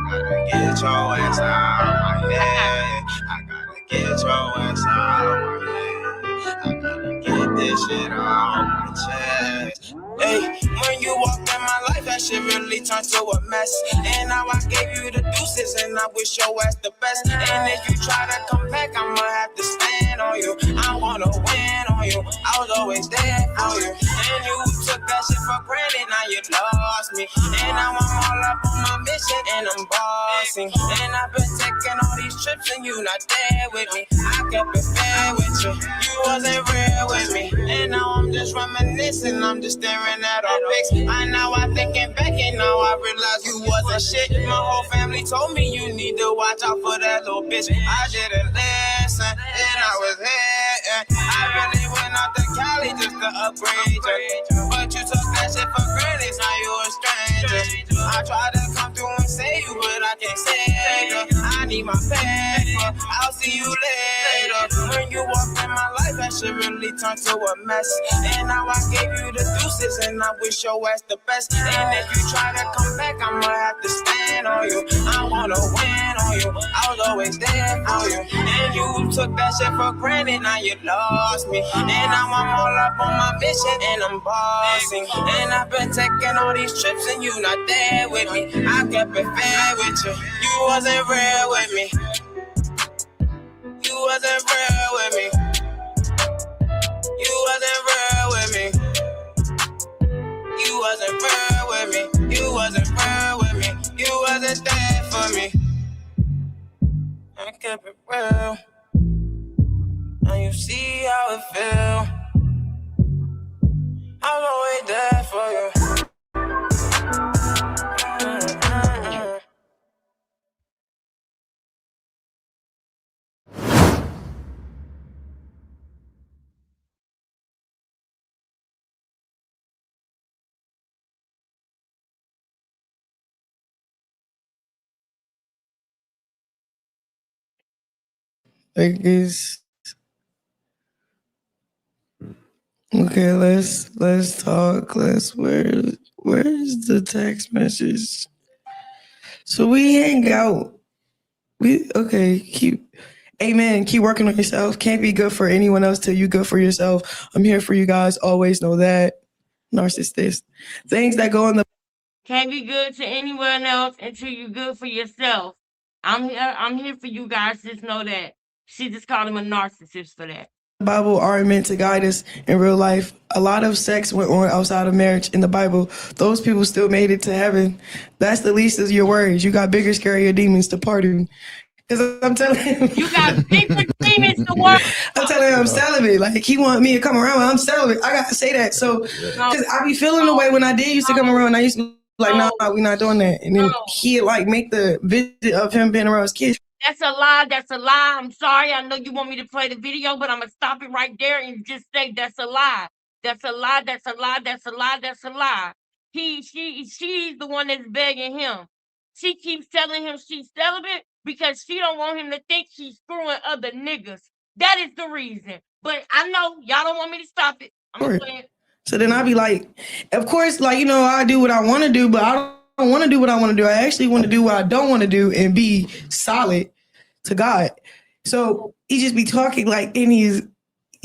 Get your ass out my head. I gotta get your ass out my head. I gotta get this shit out my chest. Hey, when you walked in my life, that shit really turned to a mess. And now I gave you the deuces, and I wish your ass the best. And if you try to come back, I'ma have to stand on you. I wanna win on you. I was always there for you. And you took that shit for granted, now you lost me. And now I'm all up on my mission, and I'm bossing. And I've been taking all these trips, and you not there with me. I kept it fair with you. You wasn't real with me. And now I'm just reminiscing, I'm just staring at our pics. I know I'm thinking back, and now I realize you wasn't shit. My whole family told me you need to watch out for that little bitch. I didn't listen, and I was here. I really went out to Cali just to upgrade you. But you took that shit for granted, now you a stranger. I tried to come through and save you, but I can't save you. I need my paper, I'll see you later. When you walked in my life, that shit really turned to a mess. And now I gave you the deuces, and I wish your ass the best. And if you try to come back, I'ma have to stand on you. I wanna win on you, I was always there for you. And you took that shit for granted, now you lost me. And now I'm all up on my mission, and I'm bossing. And I've been taking all these trips, and you not there with me. I kept it fair with you, you wasn't real with me. You wasn't real with me. You wasn't real with me. You wasn't real with me. You wasn't real with me. You wasn't there for you see how it feel. I'm always there for you. Like it's okay. Let's talk. Where's the text message? So we hang out. Keep. Amen. Keep working on yourself. Can't be good for anyone else till you good for yourself. I'm here for you guys. Always know that. Narcissist. Things that go in the Can't be good to anyone else until you're good for yourself. I'm here for you guys. Just know that. She just called him a narcissist for that. Bible aren't meant to guide us in real life. A lot of sex went on outside of marriage in the Bible. Those people still made it to heaven. That's the least of your worries. You got bigger, scarier demons to pardon. Because I'm telling him. You got bigger demons to work. I'm telling him I'm celibate. Like, he want me to come around. I'm celibate. I got to say that. So, because I be feeling the way when I did used to come around. I used to be like, nah, we're not doing that. And then he'd like make the visit of him being around his kids. That's a lie. That's a lie. I'm sorry. I know you want me to play the video, but I'm going to stop it right there and just say that's a lie. That's a lie. That's a lie. That's a lie. That's a lie. She's the one that's begging him. She keeps telling him she's celibate because she don't want him to think she's screwing other niggas. That is the reason. But I know y'all don't want me to stop it. I'm going to play it. So then I'd be like, of course, like, you know, I do what I want to do, but I don't want to do what I want to do. I actually want to do what I don't want to do and be solid to God. So he just be talking like, and he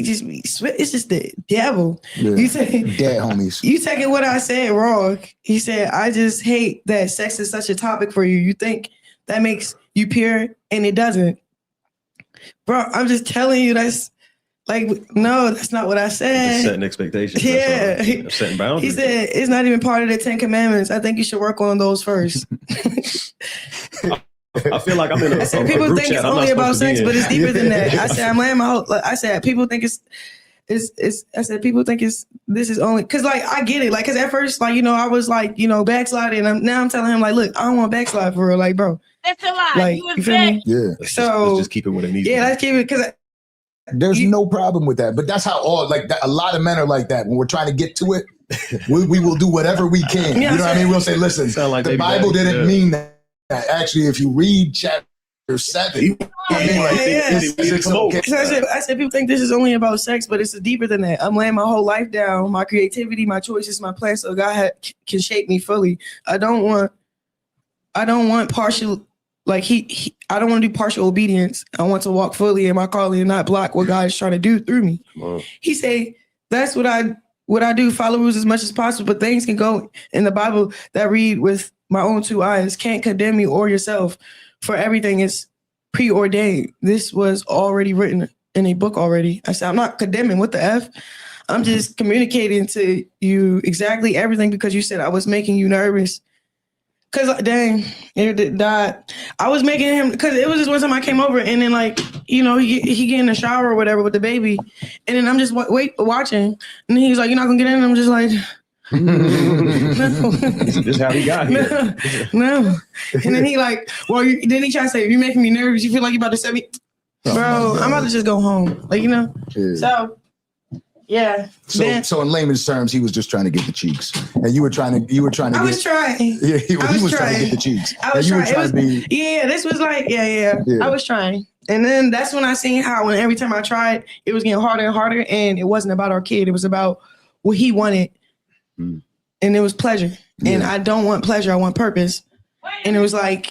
just be, it's just the devil. Yeah. You say, dead homies. You taking what I said wrong. He said, I just hate that sex is such a topic for you. You think that makes you pure, and it doesn't. Bro, I'm just telling you that's like, no, that's not what I said. Just setting expectations. Yeah. Setting boundaries. He said, it's not even part of the 10 commandments. I think you should work on those first. I feel like I'm in a, I said, a people group think chat it's I'm only not about supposed to be sex, in. but it's deeper than that. I said, I'm laying my whole, I said, people think I said, people think this is only, cause like, I get it. Like, cause at first, like, you know, I was like, you know, backsliding. Now I'm telling him like, look, I don't want to backslide for real. Like, bro. That's a lie. Like, You you feel me? Yeah. Let's just keep it what it needs. Yeah, let's keep it, cause there's no problem with that. But that's how all like that, a lot of men are like that. When we're trying to get to it, we will do whatever we can. Yeah, you know what I mean? We'll say, listen, like the Bible didn't mean that. Actually, if you read chapter 7, So I said, people think this is only about sex, but it's deeper than that. I'm laying my whole life down, my creativity, my choices, my plans, so God can shape me fully. I don't want partial, like I don't want to do partial obedience. I want to walk fully in my calling and not block what God is trying to do through me. Wow. He say, that's what I do, follow rules as much as possible, but things can go in the Bible that read with my own 2 eyes, can't condemn me or yourself, for everything is preordained. This was already written in a book already. I said, I'm not condemning, what the F? I'm just communicating to you exactly everything because you said I was making you nervous. Cause dang, it died. I was making him, cause it was just one time I came over and then like, you know, he get in the shower or whatever with the baby. And then I'm just watching. And he's like, you're not gonna get in? And I'm just like, no. This is how he got here. No. And then he like, well, then he try to say, you're making me nervous. You feel like you're about to set me. Bro, I'm about to just go home. Like, you know? Yeah. So, yeah. So in layman's terms, he was just trying to get the cheeks. And you were trying to I was trying. Yeah, he was trying to get the cheeks. I was trying. Yeah, this was like, yeah. I was trying. And then that's when I seen how when every time I tried, it was getting harder and harder. And it wasn't about our kid. It was about what he wanted. And it was pleasure. And I don't want pleasure. I want purpose. And it was like,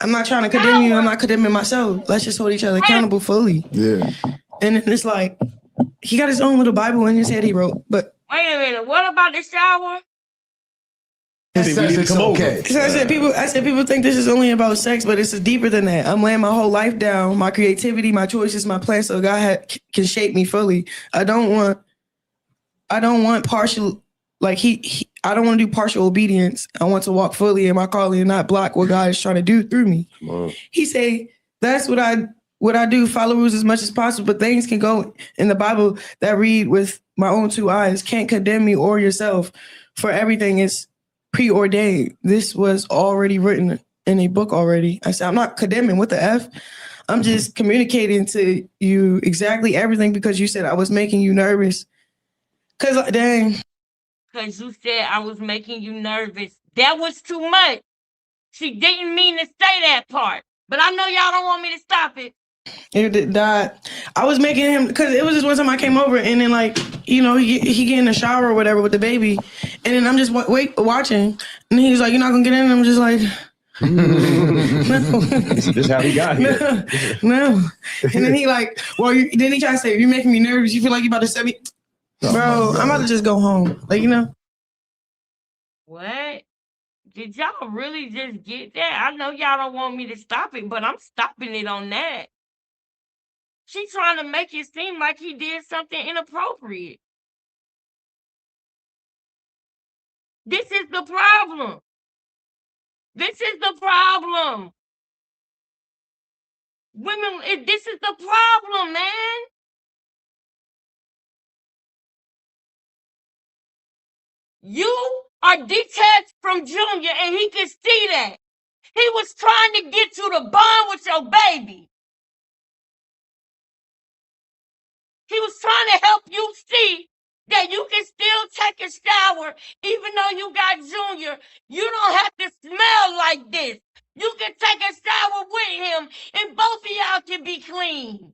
I'm not trying to condemn you. I'm not condemning myself. Let's just hold each other accountable fully. Yeah. And then it's like, he got his own little Bible in his head he wrote. But wait a minute. What about the shower? It's okay. So I said, people think this is only about sex, but it's deeper than that. I'm laying my whole life down, my creativity, my choices, my plans, so God can shape me fully. I don't want partial, like I don't want to do partial obedience. I want to walk fully in my calling and not block what God is trying to do through me. Wow. He say, that's what what I do, follow rules as much as possible, but things can go in the Bible that read with my own two eyes. Can't condemn me or yourself, for everything is preordained. This was already written in a book already. I said, I'm not condemning. What the F? I'm just communicating to you exactly everything because you said I was making you nervous. Cause dang. Cause you said I was making you nervous. That was too much. She didn't mean to say that part. But I know y'all don't want me to stop it. It did that. I was making him, because it was just one time I came over and then like, you know, he get in the shower or whatever with the baby. And then I'm just watching. And he's like, you're not gonna get in? And I'm just like, no. This is how he got here. No. And then he like, well, then he tried to say, you're making me nervous. You feel like you're about to set me. Bro, I'm about to just go home. Like, you know. What? Did y'all really just get that? I know y'all don't want me to stop it, but I'm stopping it on that. She's trying to make it seem like he did something inappropriate. This is the problem. This is the problem. Women, this is the problem, man. You are detached from Junior, and he can see that. He was trying to get you to bond with your baby. He was trying to help you see that you can still take a shower even though you got Junior. You don't have to smell like this. You can take a shower with him and both of y'all can be clean.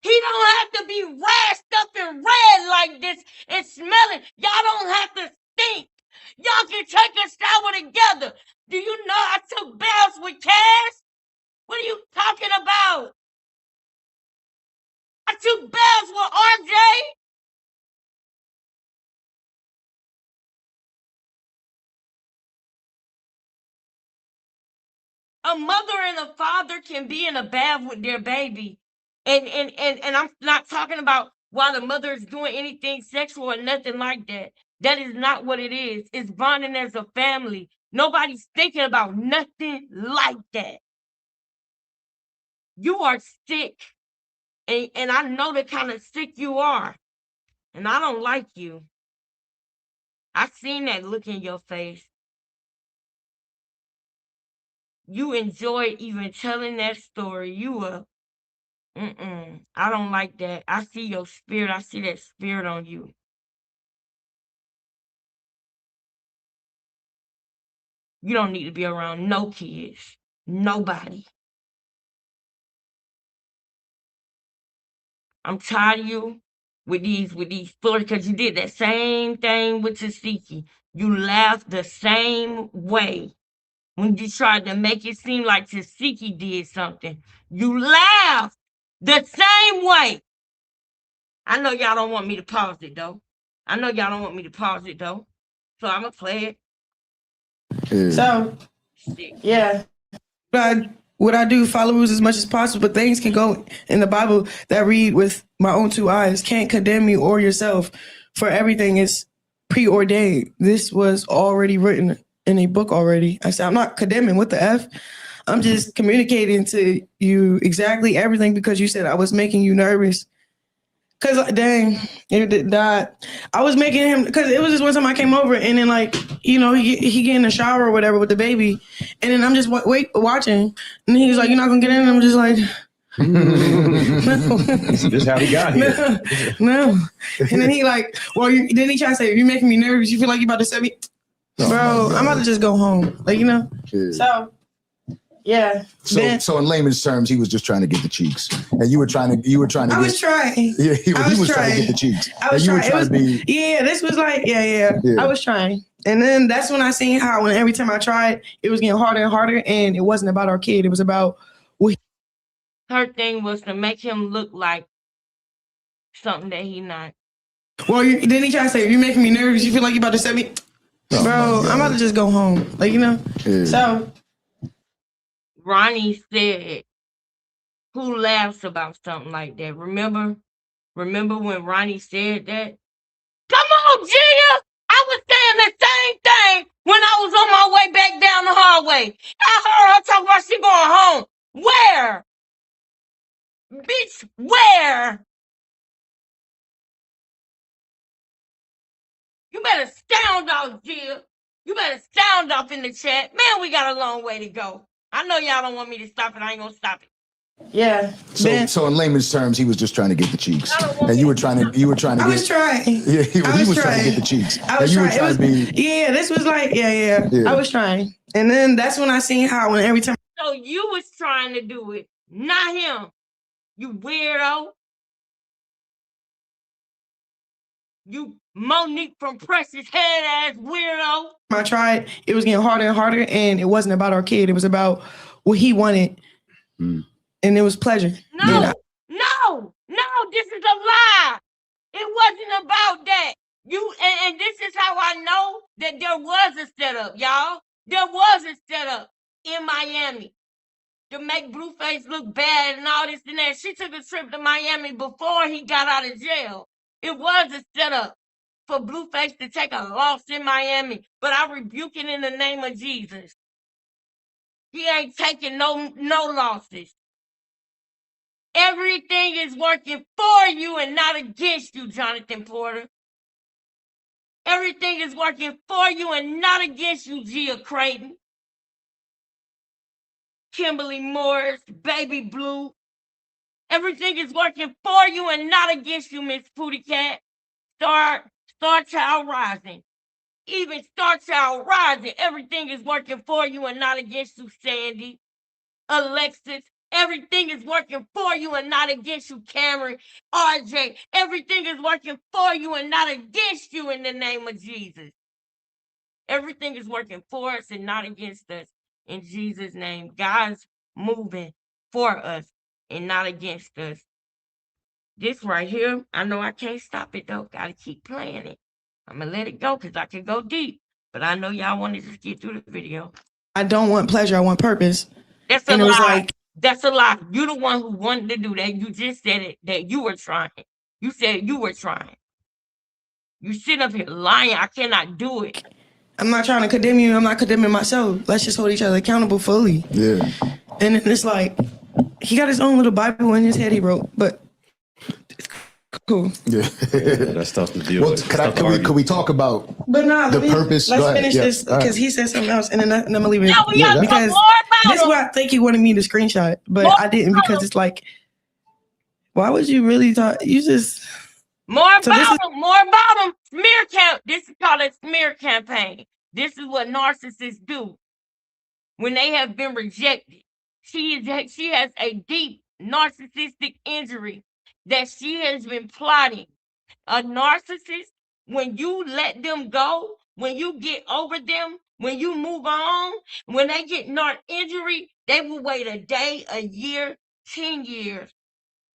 He don't have to be rashed up and red like this and smelling. Y'all don't have to stink. Y'all can take a shower together. Do you know I took baths with Cass? What are you talking about? I took baths with RJ. A mother and a father can be in a bath with their baby. And I'm not talking about while the mother is doing anything sexual or nothing like that. That is not what it is. It's bonding as a family. Nobody's thinking about nothing like that. You are sick. And I know the kind of sick you are. And I don't like you. I seen that look in your face. You enjoyed even telling that story. You were, I don't like that. I see your spirit. I see that spirit on you. You don't need to be around no kids. Nobody. I'm tired of you with these stories because you did that same thing with Tasiki. You laughed the same way when you tried to make it seem like Tasiki did something. You laughed the same way. I know y'all don't want me to pause it though. So I'm gonna play it. So, yeah. What I do, follow rules as much as possible, but things can go in the Bible that read with my own two eyes. Can't condemn me or yourself, for everything is preordained. This was already written in a book already. I said, I'm not condemning. What the F? I'm just communicating to you exactly everything because you said I was making you nervous. Cause dang, it did that. I was making him, cause it was just one time I came over and then like, you know, he get in the shower or whatever with the baby, and then I'm just watching, and he was like, "You're not gonna get in?" And I'm just like, no. This is how he got here. No. And then he like, well, then he tried to say, "You're making me nervous. You feel like you're about to set me." Bro, I'm about to just go home. Like, you know. So. Yeah. So in layman's terms, he was just trying to get the cheeks, and you were trying to. I was trying. Yeah, he was trying to get the cheeks. I was trying. Yeah, this was like, yeah. I was trying, and then that's when I seen how when every time I tried, it was getting harder and harder, and it wasn't about our kid. It was about her thing was to make him look like something that he not. Well, then he tried to say, "You're making me nervous. You feel like you're about to set me." Bro, I'm about to just go home. Like, you know. So. Ronnie said, who laughs about something like that? Remember when Ronnie said that? Come on, Gia! I was saying the same thing when I was on my way back down the hallway. I heard her talk about she going home. Where? Bitch, where? You better sound off, Jill. You better sound off in the chat. Man, we got a long way to go. I know y'all don't want me to stop it. I ain't gonna stop it. Yeah. So in layman's terms, he was just trying to get the cheeks, and you were trying to I was trying. Yeah, he was trying to get the cheeks. I was trying. Yeah, this was like, yeah. I was trying. And then that's when I seen how when every time. So you was trying to do it, not him. You weirdo. You Monique from Precious Head ass weirdo. I tried, it was getting harder and harder, and it wasn't about our kid. It was about what he wanted. And it was pleasure. No, this is a lie. It wasn't about that. And this is how I know that there was a setup, y'all. There was a setup in Miami to make Blueface look bad and all this and that. She took a trip to Miami before he got out of jail. It was a setup for Blueface to take a loss in Miami, but I rebuke it in the name of Jesus. He ain't taking no losses. Everything is working for you and not against you, Jonathan Porter. Everything is working for you and not against you, Gia Creighton. Kimberly Morris, Baby Blue. Everything is working for you and not against you, Miss Pootie Cat. Star Child Rising. Even Star Child Rising, everything is working for you and not against you, Sandy. Alexis, everything is working for you and not against you, Cameron. RJ, everything is working for you and not against you in the name of Jesus. Everything is working for us and not against us in Jesus' name. God's moving for us and not against us. This right here, I know I can't stop it though. Gotta keep playing it. I'm gonna let it go because I can go deep. But I know y'all want to just get through the video. I don't want pleasure. I want purpose. That's a lie. That's a lie. You're the one who wanted to do that. You just said it, that you were trying. You said you were trying. You sit up here lying. I cannot do it. I'm not trying to condemn you. I'm not condemning myself. Let's just hold each other accountable fully. Yeah. And it's like, he got his own little Bible in his head he wrote, but it's cool. Yeah, that's tough to deal with. Could we talk about the purpose? Let's finish this because he said something else, and then I'm gonna leave it. No, we gotta talk because more about this is what I think he wanted me to screenshot, but I didn't because it's like, why would you really talk? You just more about them. Smear camp. This is called a smear campaign. This is what narcissists do when they have been rejected. She has a deep narcissistic injury that she has been plotting. A narcissist, when you let them go, when you get over them, when you move on, when they get injury, they will wait a day, a year, 10 years.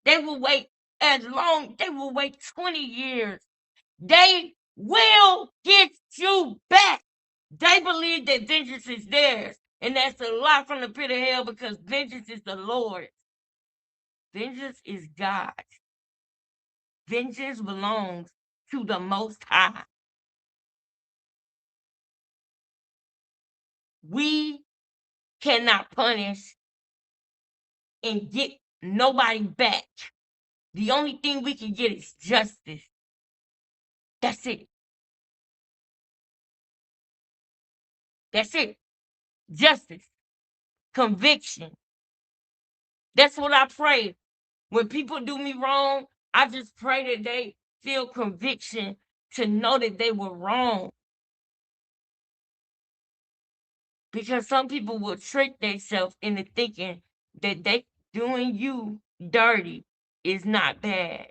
They will wait they will wait 20 years. They will get you back. They believe that vengeance is theirs. And that's a lie from the pit of hell because vengeance is the Lord's. Vengeance is God's. Vengeance belongs to the Most High. We cannot punish and get nobody back. The only thing we can get is justice. That's it. That's it. Justice. Conviction. That's what I pray. When people do me wrong, I just pray that they feel conviction to know that they were wrong. Because some people will trick themselves into thinking that they doing you dirty is not bad.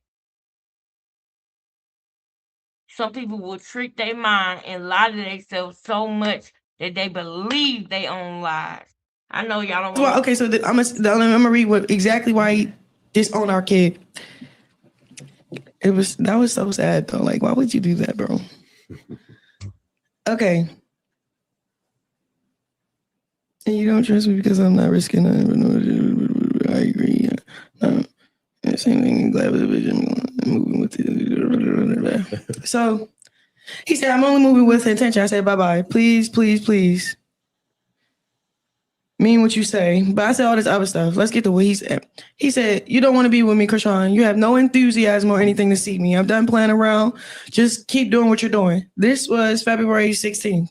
Some people will trick their mind and lie to themselves so much that they believe their own lies. I know y'all don't. Well, okay, so I'm gonna read exactly why he disowned our kid. That was so sad though. Like, why would you do that, bro? Okay. And you don't trust me because I'm not risking it. I agree. No. Same thing. Glad with the vision. Moving with it. So he said, I'm only moving with intention. I said, bye-bye. Please, please, please. mean what you say, but I said all this other stuff. Let's get to what he said. He said, you don't want to be with me, Krishan. You have no enthusiasm or anything to see me. I'm done playing around. Just keep doing what you're doing. This was February 16th.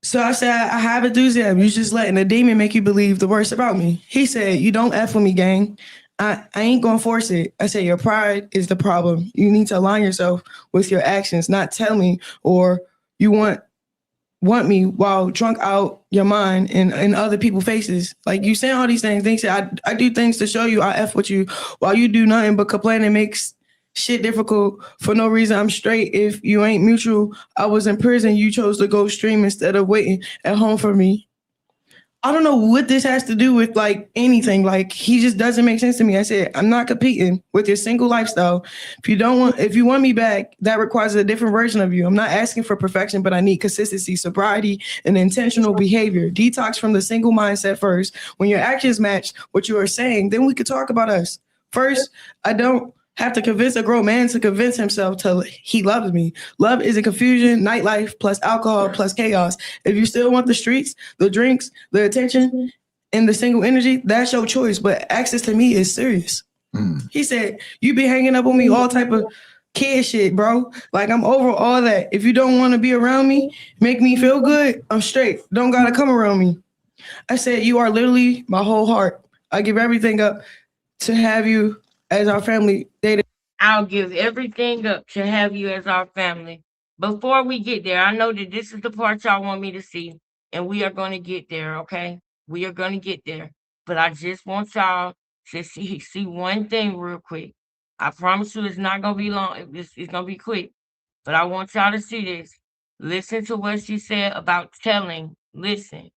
So I said, I have enthusiasm. You just letting a demon make you believe the worst about me. He said, you don't F with me, gang. I ain't gonna force it. I said, your pride is the problem. You need to align yourself with your actions, not tell me or you want me while drunk out your mind and in other people's faces. Like you saying all these things. I do things to show you I F with you while you do nothing but complain and makes shit difficult for no reason. I'm straight. If you ain't mutual, I was in prison. You chose to go stream instead of waiting at home for me. I don't know what this has to do with like anything. Like he just doesn't make sense to me. I said, I'm not competing with your single lifestyle. If you want me back, that requires a different version of you. I'm not asking for perfection, but I need consistency, sobriety, and intentional behavior. Detox from the single mindset first. When your actions match what you are saying, then we could talk about us. First, I don't have to convince a grown man to convince himself till he loves me. Love isn't confusion, nightlife plus alcohol plus chaos. If you still want the streets, the drinks, the attention, and the single energy, that's your choice. But access to me is serious. He said, you be hanging up on me all type of kid shit, bro. Like I'm over all that. If you don't want to be around me, make me feel good, I'm straight. Don't gotta come around me. I said, you are literally my whole heart. I give everything up to have you as our family day. I'll give everything up to have you as our family. Before we get there, I know that this is the part y'all want me to see, and we are going to get there, okay? We are going to get there. But I just want y'all to see one thing real quick. I promise you it's not going to be long. It's going to be quick. But I want y'all to see this. Listen to what she said about telling. Listen.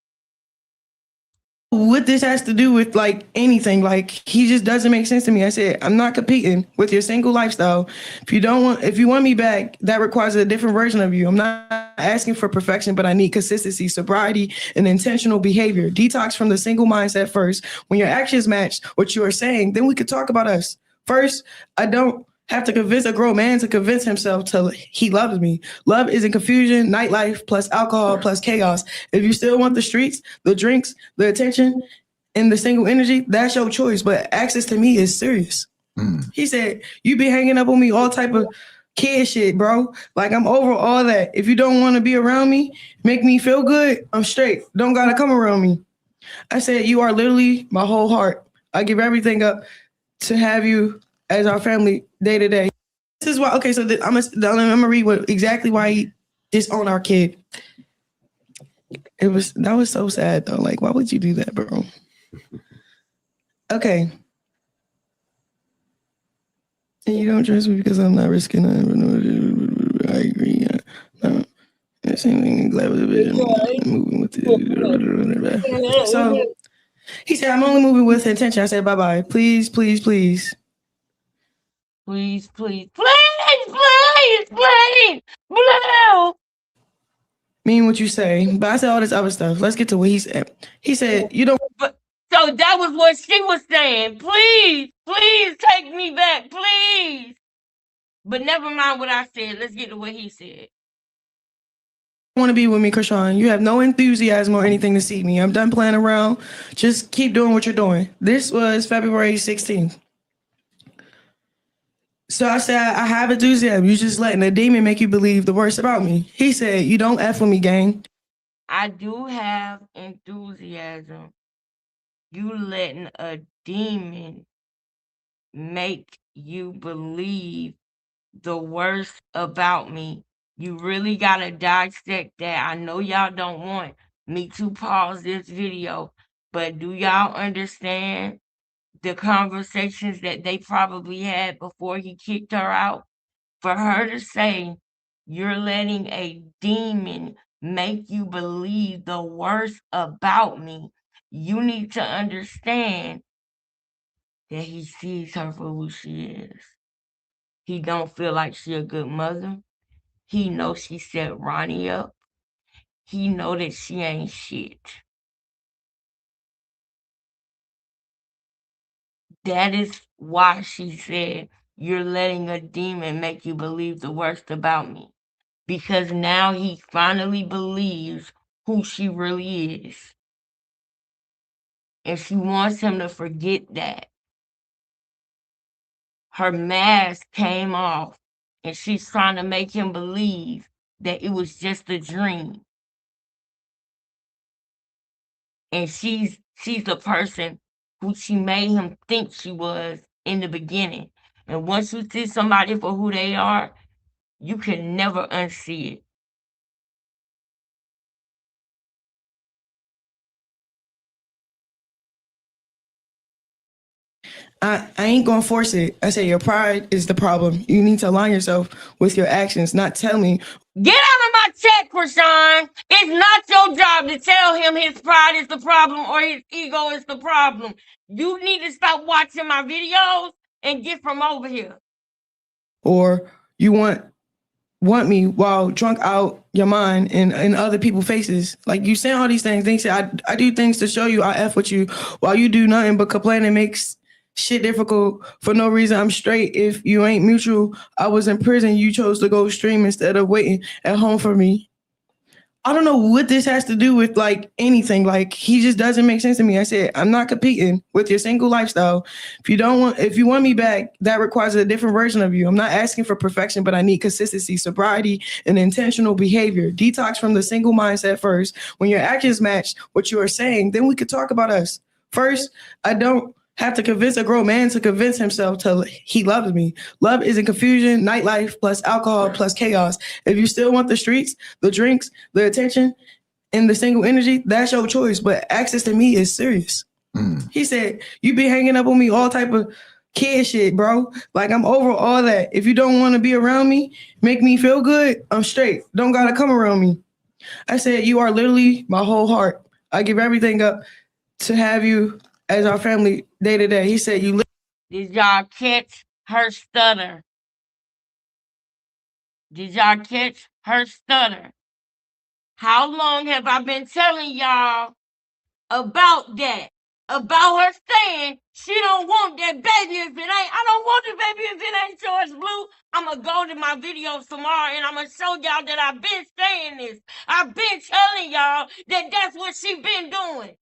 What this has to do with like anything. Like he just doesn't make sense to me. I said, I'm not competing with your single lifestyle. If you want me back, that requires a different version of you. I'm not asking for perfection, but I need consistency, sobriety, and intentional behavior. Detox from the single mindset first. When your actions match what you are saying, then we could talk about us. First, I don't have to convince a grown man to convince himself till he loves me. Love isn't confusion, nightlife plus alcohol plus chaos. If you still want the streets, the drinks, the attention, and the single energy, that's your choice. But access to me is serious. He said, you be hanging up on me all type of kid shit, bro. Like I'm over all that. If you don't want to be around me, make me feel good, I'm straight. Don't gotta come around me. I said, you are literally my whole heart. I give everything up to have you as our family day to day. This is why. Okay, so I'm gonna read exactly why he disowned our kid. That was so sad though. Like, why would you do that, bro? Okay. And you don't trust me because I'm not risking it. I agree. No, same thing. Glad with the vision. Moving with it. So he said, I'm only moving with intention. I said, bye bye. Please, please, please. Please, please, please, please, please, Blue. Mean what you say, but I said all this other stuff. Let's get to what he said. He said, you don't. So that was what she was saying. Please, please take me back, please. But never mind what I said. Let's get to what he said. Want to be with me, Krishan. You have no enthusiasm or anything to see me. I'm done playing around. Just keep doing what you're doing. This was February 16th. So I said, I have enthusiasm. You just letting a demon make you believe the worst about me. He said, you don't F with me, gang. I do have enthusiasm. You letting a demon make you believe the worst about me. You really gotta dissect that. I know y'all don't want me to pause this video, but do y'all understand the conversations that they probably had before he kicked her out? For her to say, you're letting a demon make you believe the worst about me, you need to understand that he sees her for who she is. He don't feel like she a good mother. He knows she set Ronnie up. He know that she ain't shit. That is why she said, you're letting a demon make you believe the worst about me. Because now he finally believes who she really is. And she wants him to forget that. Her mask came off, and she's trying to make him believe that it was just a dream. And she's the person who she made him think she was in the beginning. And once you see somebody for who they are, you can never unsee it. I ain't gonna force it. I say your pride is the problem. You need to align yourself with your actions, not tell me. Get out of my chat, Krishan. It's not your job to tell him his pride is the problem or his ego is the problem. You need to stop watching my videos and get from over here. Or you want me while drunk out your mind and in other people's faces. Like you saying all these things. They say I do things to show you I F with you while you do nothing but complain and makes shit difficult for no reason. I'm straight. If you ain't mutual, I was in prison. You chose to go stream instead of waiting at home for me. I don't know what this has to do with like anything. Like he just doesn't make sense to me. I said, I'm not competing with your single lifestyle. If you want me back, that requires a different version of you. I'm not asking for perfection, but I need consistency, sobriety, and intentional behavior. Detox from the single mindset first. When your actions match what you are saying, then we could talk about us. First, I don't have to convince a grown man to convince himself he loves me. Love isn't confusion, nightlife plus alcohol plus chaos. If you still want the streets, the drinks, the attention, and the single energy, that's your choice. But access to me is serious. He said, you be hanging up on me all type of kid shit, bro. Like I'm over all that. If you don't want to be around me, make me feel good, I'm straight. Don't gotta come around me. I said, you are literally my whole heart. I give everything up to have you as our family day to day. He said, you Did y'all catch her stutter? Did y'all catch her stutter? How long have I been telling y'all about that? About her saying she don't want that baby if it ain't. I don't want the baby if it ain't George Blue. I'm going to go to my videos tomorrow and I'm going to show y'all that I've been saying this. I've been telling y'all that that's what she been doing.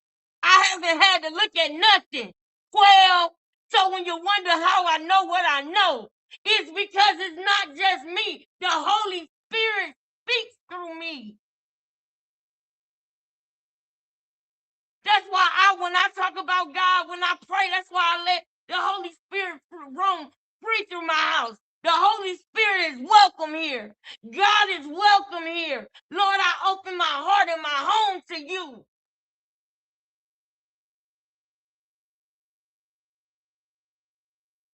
I haven't had to look at nothing. Well, so when you wonder how I know what I know, it's because it's not just me. The Holy Spirit speaks through me. That's why when I talk about God, when I pray, that's why I let the Holy Spirit roam free through my house. The Holy Spirit is welcome here. God is welcome here. Lord, I open my heart and my home to you.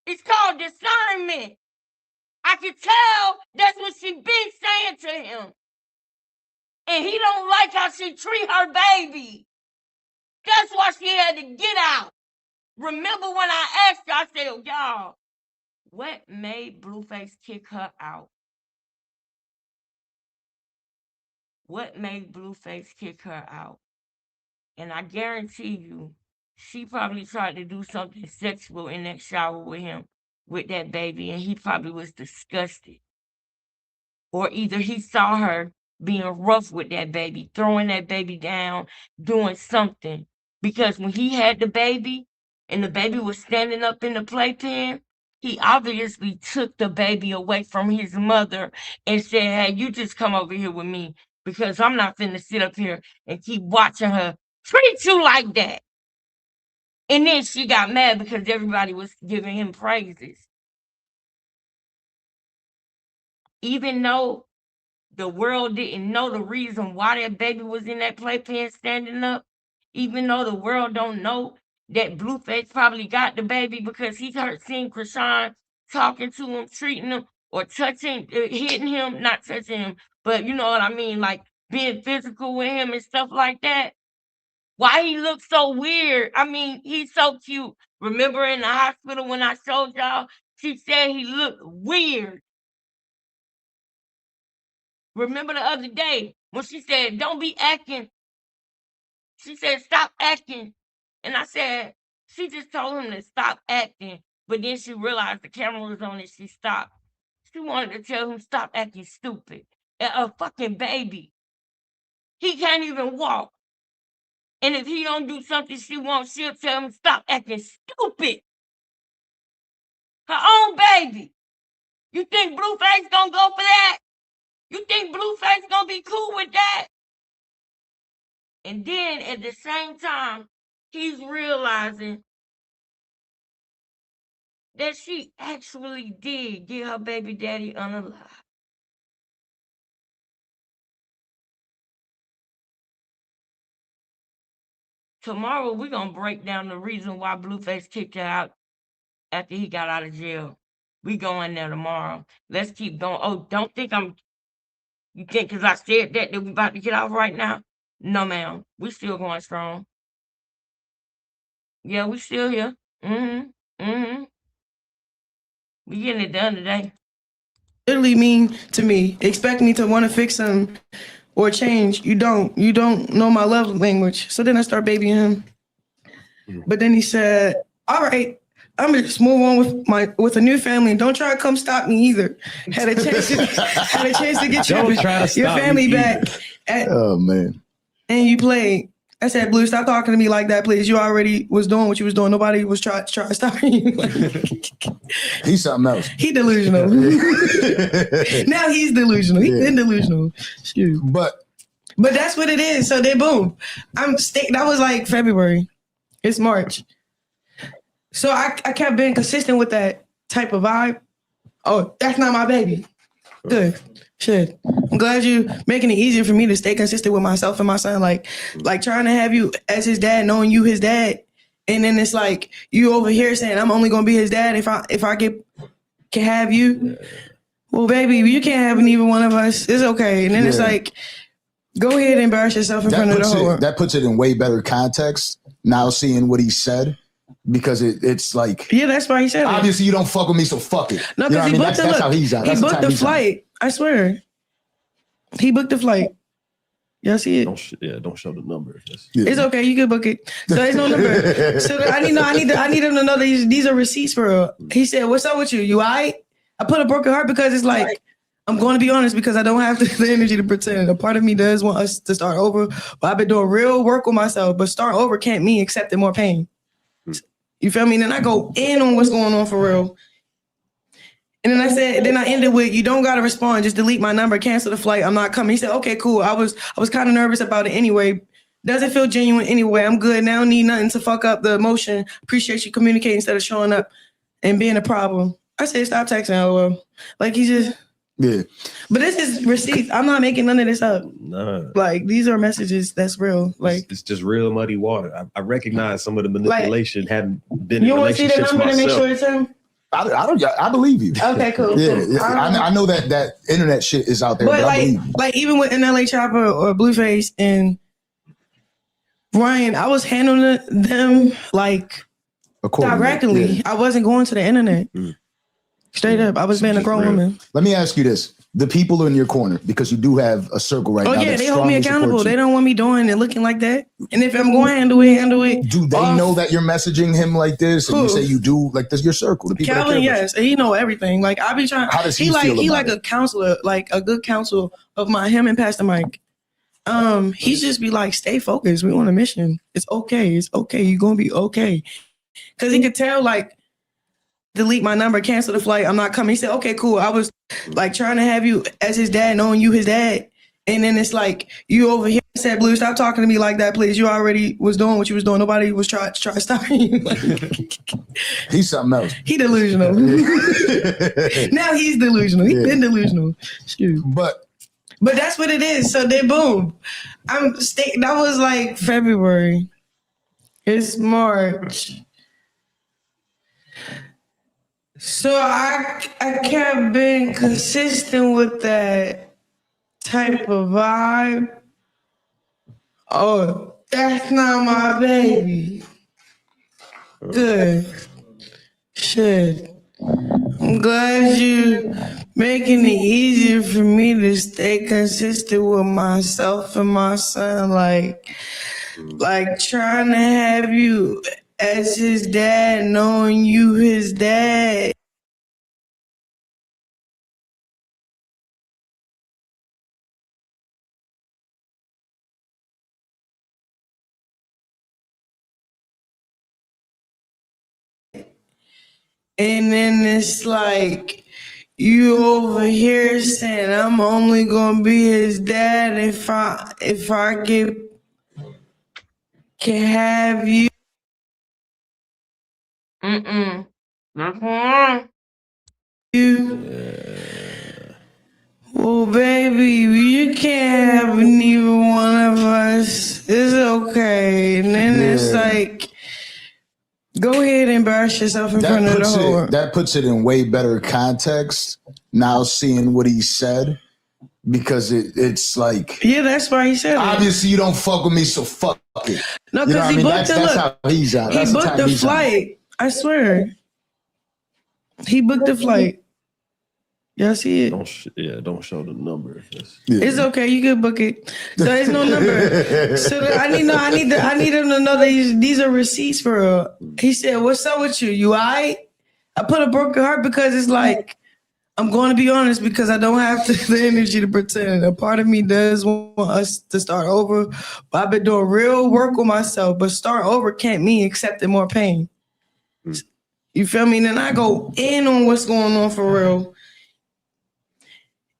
It's called discernment. I can tell that's what she been saying to him. And he don't like how she treat her baby. That's why she had to get out. Remember when I asked you, I said, y'all, what made Blueface kick her out? What made Blueface kick her out? And I guarantee you, she probably tried to do something sexual in that shower with him, with that baby, and he probably was disgusted. Or either he saw her being rough with that baby, throwing that baby down, doing something. Because when he had the baby and the baby was standing up in the playpen, he obviously took the baby away from his mother and said, hey, you just come over here with me because I'm not finna sit up here and keep watching her treat you like that. And then she got mad because everybody was giving him praises. Even though the world didn't know the reason why that baby was in that playpen standing up, even though the world don't know that Blueface probably got the baby because he heard seeing Krishan talking to him, treating him, or touching, hitting him, not touching him, but you know what I mean, like being physical with him and stuff like that. Why he looks so weird? I mean, he's so cute. Remember in the hospital when I showed y'all, she said he looked weird. Remember the other day when she said, don't be acting. She said, stop acting. And I said, she just told him to stop acting. But then she realized the camera was on and she stopped. She wanted to tell him, stop acting stupid. A fucking baby. He can't even walk. And if he don't do something she wants, she'll tell him stop acting stupid. Her own baby. You think Blueface gonna go for that? You think Blueface gonna be cool with that? And then at the same time, he's realizing that she actually did get her baby daddy unalive. Tomorrow we're gonna break down the reason why Blueface kicked her out after he got out of jail. We going there tomorrow. Let's keep going. Oh, don't think you think because I said that we about to get off right now? No, ma'am. We still going strong. Yeah, we still here. We getting it done today. Literally mean to me, expect me to want to fix him or change. You don't know my love language. So then I start babying him. But then he said, all right, I'm gonna just move on with a new family and don't try to come stop me either. Had a chance to get your family back. Oh man. And you played. I said, Blue, stop talking to me like that, please. You already was doing what you was doing. Nobody was trying to stop you. He's something else. He delusional. Now he's delusional. He's been delusional. Shoot. But that's what it is. So then boom. That was like February. It's March. So I kept being consistent with that type of vibe. Oh, that's not my baby. Good. Shit. I'm glad you making it easier for me to stay consistent with myself and my son. Like trying to have you as his dad, knowing you his dad. And then it's like you over here saying I'm only gonna be his dad if I can have you. Well, baby, you can't have neither one of us. It's okay. And then it's like, go ahead and embarrass yourself in front of the whole world. That puts it in way better context. Now seeing what he said. Because it's like, yeah, that's why he said obviously you don't fuck with me, so fuck it. No, because that's how he's at. He booked the flight. I swear, he booked the flight. Y'all see it? Don't show the number. It's okay. You can book it. So there's no number. So I need him to know that these are receipts for real. He said, "What's up with you? You alright?" I put a broken heart because it's like I'm going to be honest because I don't have the energy to pretend. A part of me does want us to start over, but I've been doing real work with myself. But start over can't mean accepting more pain. You feel me? And then I go in on what's going on for real. And then I ended with, you don't gotta respond, just delete my number, cancel the flight, I'm not coming. He said, okay, cool. I was kind of nervous about it anyway. Doesn't feel genuine anyway. I'm good now. Need nothing to fuck up the emotion. Appreciate you communicating instead of showing up and being a problem. I said, stop texting, LOL. Like he just Yeah. But this is receipts. I'm not making none of this up. Nah. Like these are messages that's real. Like it's just real muddy water. I recognize some of the manipulation hadn't been you in want to see the relationships number to make myself. sure it's him? I believe you. Okay, cool. Yeah, I know that internet shit is out there, but I believe you. Like even with NLA Chopper or Blueface and Ryan, I was handling them like directly. Yeah. I wasn't going to the internet. Straight up, I was being a grown woman. Let me ask you this. The people in your corner, because you do have a circle right now. Oh yeah, they hold me accountable. They don't want me doing and looking like that. And if I'm going to handle it. Do they know that you're messaging him like this? And you say you do like this, your circle. The people Calvin, yes. And he know everything. Like I be trying. How does he feel about like a counselor, like a good counsel of him and Pastor Mike. He just be like, stay focused. We on a mission. It's okay. It's okay. You're gonna be okay. Cause he could tell like, delete my number, cancel the flight, I'm not coming. He said, okay, cool. I was like trying to have you as his dad, knowing you his dad. And then it's like, you over here said, Blue, stop talking to me like that, please. You already was doing what you was doing. Nobody was trying to stop you. He's something else. He delusional. Now he's delusional. He's been delusional. Shoot. But that's what it is. So then boom. That was like February. It's March. So I kept being consistent with that type of vibe. Oh, that's not my baby. Good. Shit. I'm glad you making it easier for me to stay consistent with myself and my son. Like trying to have you as his dad, knowing you his dad. And then it's like you over here saying I'm only gonna be his dad if I can have you. That's one. Well, baby, you can't have neither one of us. It's okay. And then it's like, go ahead and embarrass yourself in front of the whole world. That puts it in way better context. Now seeing what he said, because it's like, yeah, that's why he said obviously you don't fuck with me, so fuck it. No, You know because what I he mean? booked That's how he's out. He That's booked the flight. I swear. He booked the flight. Y'all see it? Don't show the number. It's okay. You can book it. So there's no number. So I need him to know that these are receipts for real. He said, "What's up with you? You alright?" I put a broken heart because it's like I'm going to be honest because I don't have the energy to pretend. A part of me does want us to start over. But I've been doing real work with myself. But start over can't mean accepting more pain. You feel me? And then I go in on what's going on for real.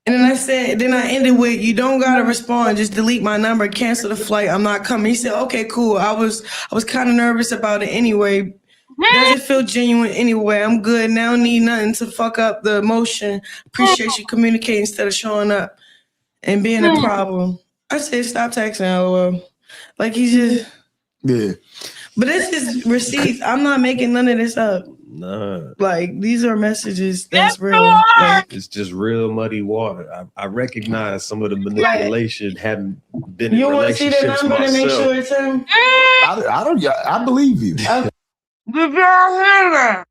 And then I ended with, you don't gotta respond, just delete my number, cancel the flight, I'm not coming. He said, okay, cool. I was kind of nervous about it anyway. Does it feel genuine anyway? I'm good. Now need nothing to fuck up the emotion. Appreciate you communicating instead of showing up and being a problem. I said, stop texting, LOL. Like he just... Yeah. But this is receipts. I'm not making none of this up. Nah. Like, these are messages that's real. Like, it's just real muddy water. I recognize some of the manipulation hadn't been you in want to see relationships the number to make myself. sure it's him? I believe you. Did y'all hear that?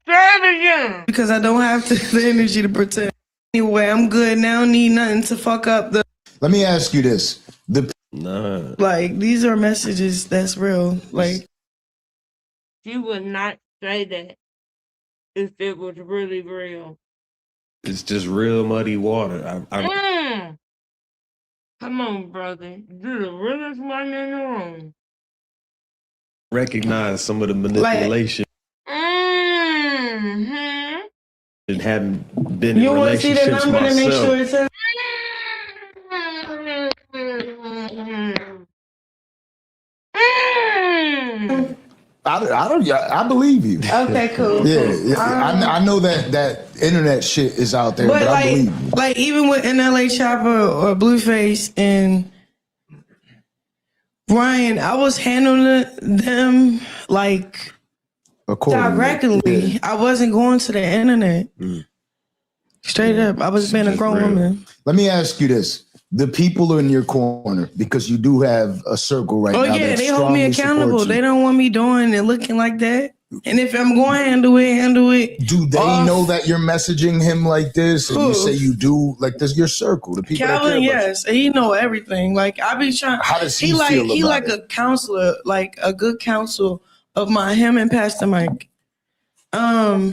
Say it again. Because I don't have the energy to pretend. Anyway, I'm good now. Need nothing to fuck up the... Let me ask you this. Like, these are messages that's real. Like, She would not say that if it was really real. It's just real muddy water. Come on, brother. You're the realest one in the room. Recognize some of the manipulation and hadn't been in relationships myself. To make sure it's him? I believe you. Okay, cool. Yeah, I know that internet shit is out there, but I believe you. Like even with NLA Chopper or Blueface and Ryan, I was handling them like directly. Yeah. I wasn't going to the internet. Straight up, I was being a grown woman. Let me ask you this. The people are in your corner because you do have a circle right now. Oh yeah, they hold me accountable. They don't want me doing and looking like that. And if I'm going to handle it. Do they know that you're messaging him like this? And you say you do, like this, your circle, the people Calvin, that care about yes. And he know everything. Like I be trying. How does he feel about He like a counselor, like a good counsel of him and Pastor Mike.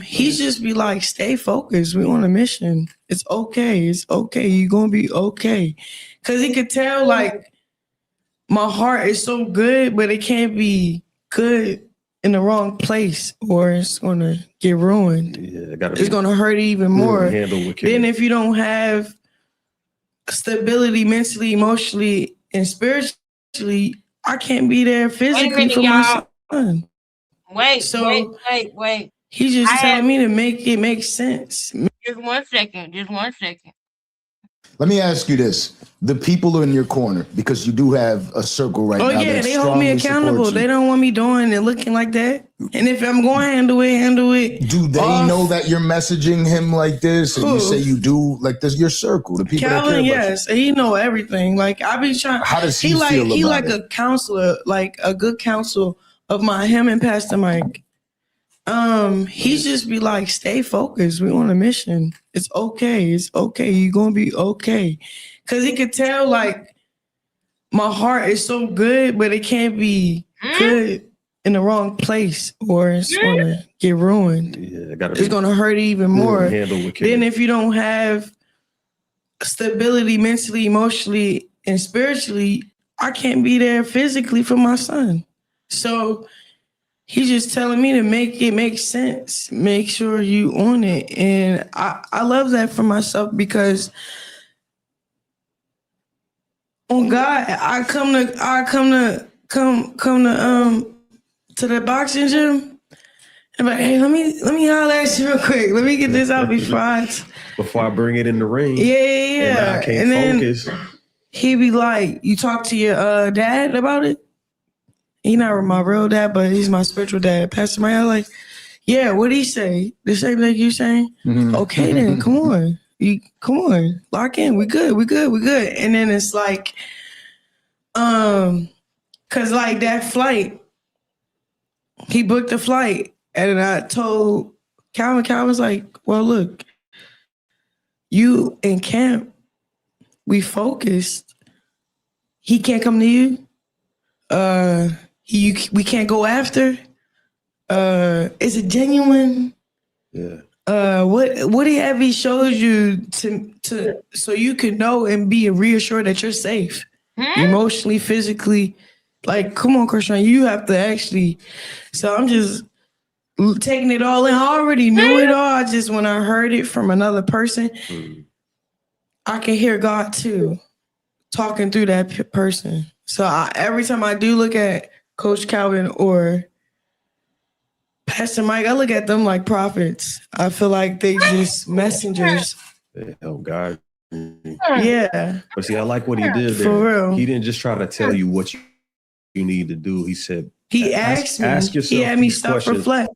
He just be like, stay focused. We on a mission. It's okay. It's okay. You're gonna be okay. Cause he could tell like my heart is so good, but it can't be good in the wrong place or it's gonna get ruined. Yeah, it's gonna hurt even more. Then if you don't have stability mentally, emotionally, and spiritually, I can't be there physically for my son. Wait. He's just telling me to make it make sense. Just one second. Let me ask you this. The people are in your corner because you do have a circle right now. Oh yeah, they hold me accountable. They don't want me doing and looking like that. And if I'm going to handle it. Do they know that you're messaging him like this? And you say you do, like this, your circle, the people Calvin, that care about yes. And he know everything. Like I be trying. How does he feel about He like a counselor, like a good counsel of him and Pastor Mike. He just be like, stay focused. We on a mission. It's okay. It's okay. You're gonna be okay. Cause he could tell like my heart is so good, but it can't be good in the wrong place or it's gonna get ruined. Yeah, it's gonna hurt even more. Then if you don't have stability mentally, emotionally, and spiritually, I can't be there physically for my son. So He's just telling me to make it make sense. Make sure you on it. And I love that for myself because on God, I come to the boxing gym. I'm like, hey, let me holler at you real quick. Let me get this out before I bring it in the ring. Yeah. And I can't focus. He be like, you talk to your dad about it? He not my real dad, but he's my spiritual dad. Pastor Maya, like, yeah, what'd he say? The same thing you saying? Mhm. Okay, then, come on. Come on, lock in. We good. And then it's like, cause like that flight, he booked the flight. And I told Calvin was like, well, look, you in camp, we focused. He can't come to you. We can't go after. Is it genuine? Yeah. What have he showed you to so you can know and be reassured that you're safe emotionally, physically? Like, come on, Christian, you have to actually. So I'm just taking it all in. I already knew it all. I just when I heard it from another person, I can hear God too talking through that person. So every time I do look at Coach Calvin or Pastor Mike, I look at them like prophets. I feel like they just messengers. They help God. Yeah. But see, I like what he did there. For real. He didn't just try to tell you what you need to do. He said, He asked me. Ask yourself He had me these stop, questions. reflect.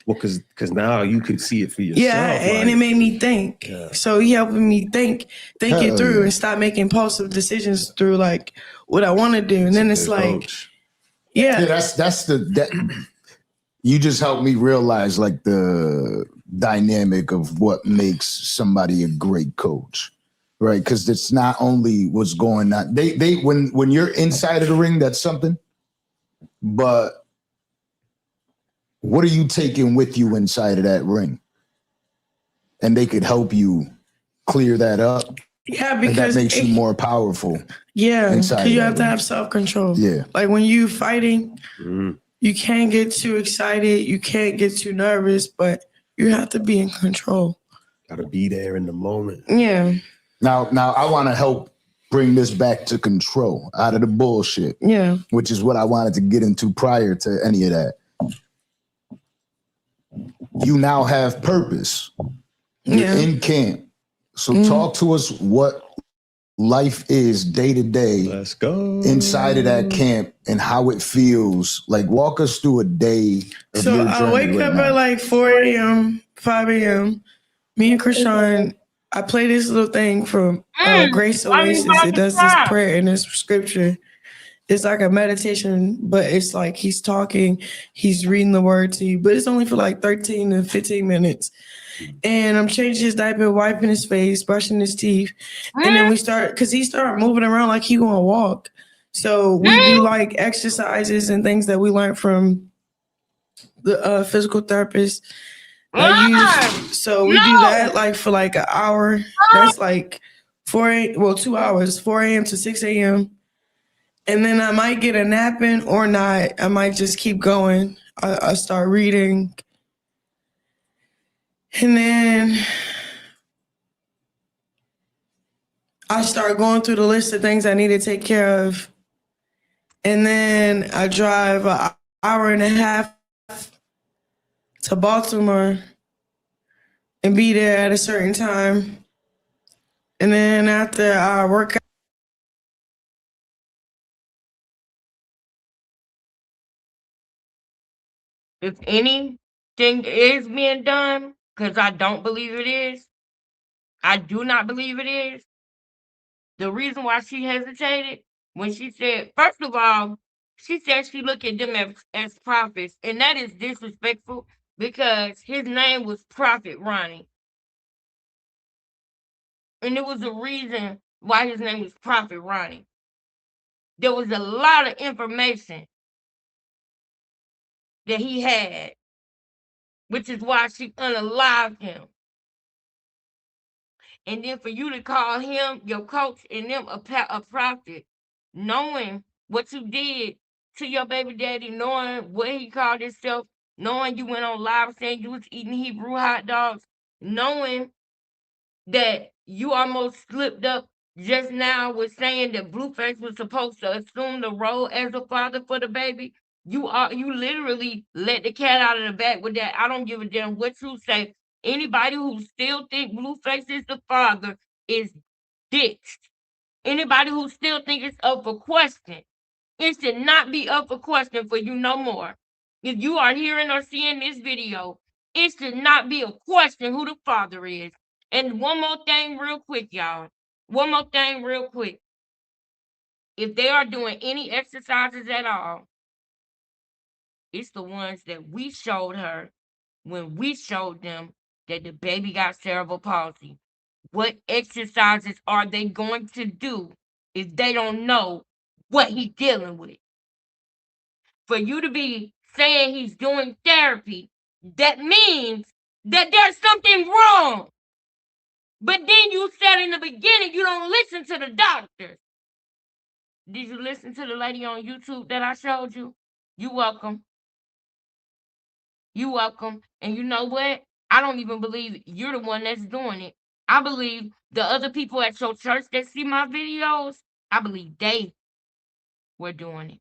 Well, because now you can see it for yourself. Yeah, and it made me think. Yeah. So he helping me think it through yeah. and stop making impulsive decisions through like what I want to do. And then it's like, Coach. Yeah, that's that you just helped me realize like the dynamic of what makes somebody a great coach. Right? Because it's not only what's going on. They when you're inside of the ring, that's something, but what are you taking with you inside of that ring? And they could help you clear that up. yeah, And because that makes you more powerful. yeah, inside because you that have to ring. have self-control. Yeah. Like when you fighting, Mhm. you can't get too excited. You can't get too nervous, but you have to be in control. Gotta be there in the moment. Yeah. Now I want to help bring this back to control out of the bullshit. Yeah. Which is what I wanted to get into prior to any of that. You now have purpose. You're in camp. So talk to us what life is day to day. Let's go. Inside of that camp and how it feels. Like walk us through a day of So your I journey wake right up now. at like 4 a.m., 5 a.m. Me and Krishan, I play this little thing from Grace Oasis. It does this prayer and this scripture. It's like a meditation, but it's like he's talking, he's reading the word to you, but it's only for like 13 to 15 minutes. And I'm changing his diaper, wiping his face, brushing his teeth. And then we start, because he started moving around like he gonna walk. So we do like exercises and things that we learned from the physical therapist. So we do that like for like an hour. That's like 2 hours, 4 a.m. to 6 a.m. And then I might get a nap in or not. I might just keep going. I start reading. And then I start going through the list of things I need to take care of. And then I drive an hour and a half to Baltimore and be there at a certain time. And then after I work out, If anything is being done, because I don't believe it is, I do not believe it is. The reason why she hesitated when she said, first of all, she said she looked at them as prophets, and that is disrespectful because his name was Prophet Ronnie. And there was a reason why his name was Prophet Ronnie. There was a lot of information that he had, which is why she unalived him. And then for you to call him, your coach, and them a prophet, knowing what you did to your baby daddy, knowing what he called himself, knowing you went on live saying you was eating Hebrew hot dogs, knowing that you almost slipped up just now with saying that Blueface was supposed to assume the role as a father for the baby. You literally let the cat out of the bag with that. I don't give a damn what you say. Anybody who still think Blueface is the father is ditched. Anybody who still think it's up for question, it should not be up for question for you no more. If you are hearing or seeing this video, it should not be a question who the father is. And one more thing real quick, y'all. One more thing real quick. If they are doing any exercises at all, it's the ones that we showed her when we showed them that the baby got cerebral palsy. What exercises are they going to do if they don't know what he's dealing with? For you to be saying he's doing therapy, that means that there's something wrong. But then you said in the beginning you don't listen to the doctors. Did you listen to the lady on YouTube that I showed you? You welcome. You welcome. And you know what? I don't even believe you're the one that's doing it. I believe the other people at your church that see my videos, I believe they were doing it.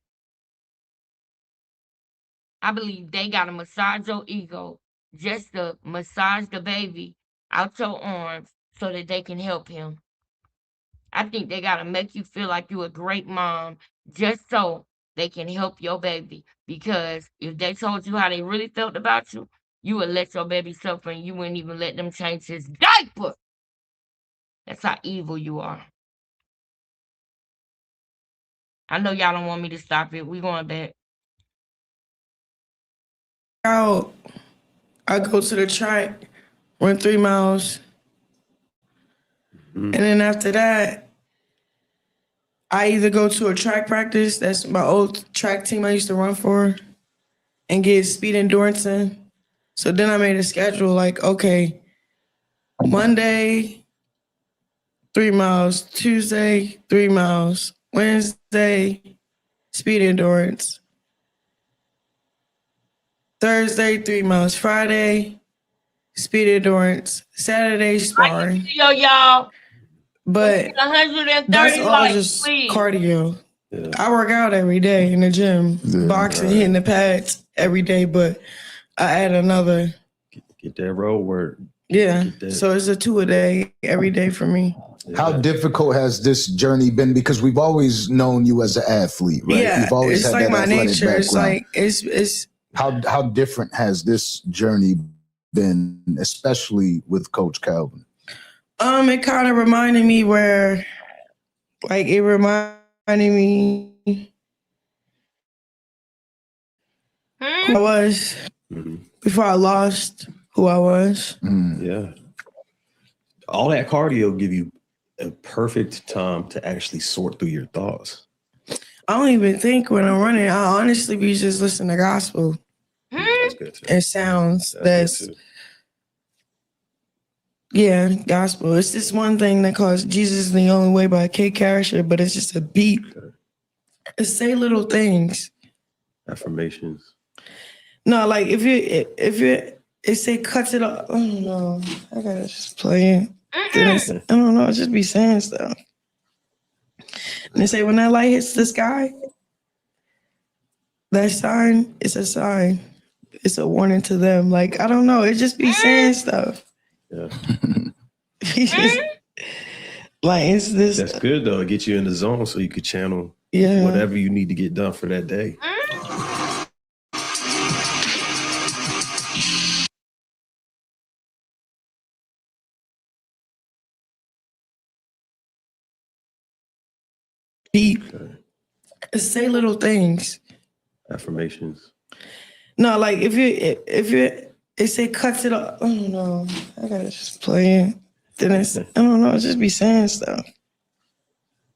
I believe they got to massage your ego just to massage the baby out your arms so that they can help him. I think they got to make you feel like you're a great mom just so they can help your baby. Because if they told you how they really felt about you, you would let your baby suffer and you wouldn't even let them change his diaper. That's how evil you are. I know y'all don't want me to stop it. We going back. Out, I go to the track, run 3 miles. And then after that, I either go to a track practice, that's my old track team I used to run for, and get speed endurance in. So then I made a schedule like, okay, Monday, 3 miles, Tuesday, 3 miles, Wednesday, speed endurance, Thursday, 3 miles, Friday, speed endurance, Saturday, sparring. Yo, y'all. But 130 that's all likes, just please. cardio. Yeah. I work out every day in the gym, boxing, hitting the pads every day, but I add another. Get that road work. Yeah. Get that. So it's a 2 a day every day for me. Yeah. How difficult has this journey been? Because we've always known you as an athlete, right? Yeah, You've always it's had like that my athletic nature. background. It's like it's How different has this journey been, especially with Coach Calvin? it kind of reminded me where, like, it reminded me who I was before I lost who I was. Yeah. All that cardio give you a perfect time to actually sort through your thoughts. I don't even think when I'm running. I honestly be just listening to gospel That's good too. and sounds. That's good too. Yeah, gospel. It's this one thing that calls Jesus is the Only Way by Kate Carrisher, but it's just a beat. It say little things. Affirmations. No, like if you it say cuts it off. I don't know. I gotta just play it. Then I don't know. I just be saying stuff. And they say when that light hits the sky, that sign is a sign. It's a warning to them. Like I don't know. It just be saying stuff. Yeah. Like it's this. That's good though. It gets you in the zone so you could channel whatever you need to get done for that day. Beat. Say little things. Affirmations. No, like if you it say cuts it off. I don't know. I gotta just play it. Then I don't know. I just be saying stuff.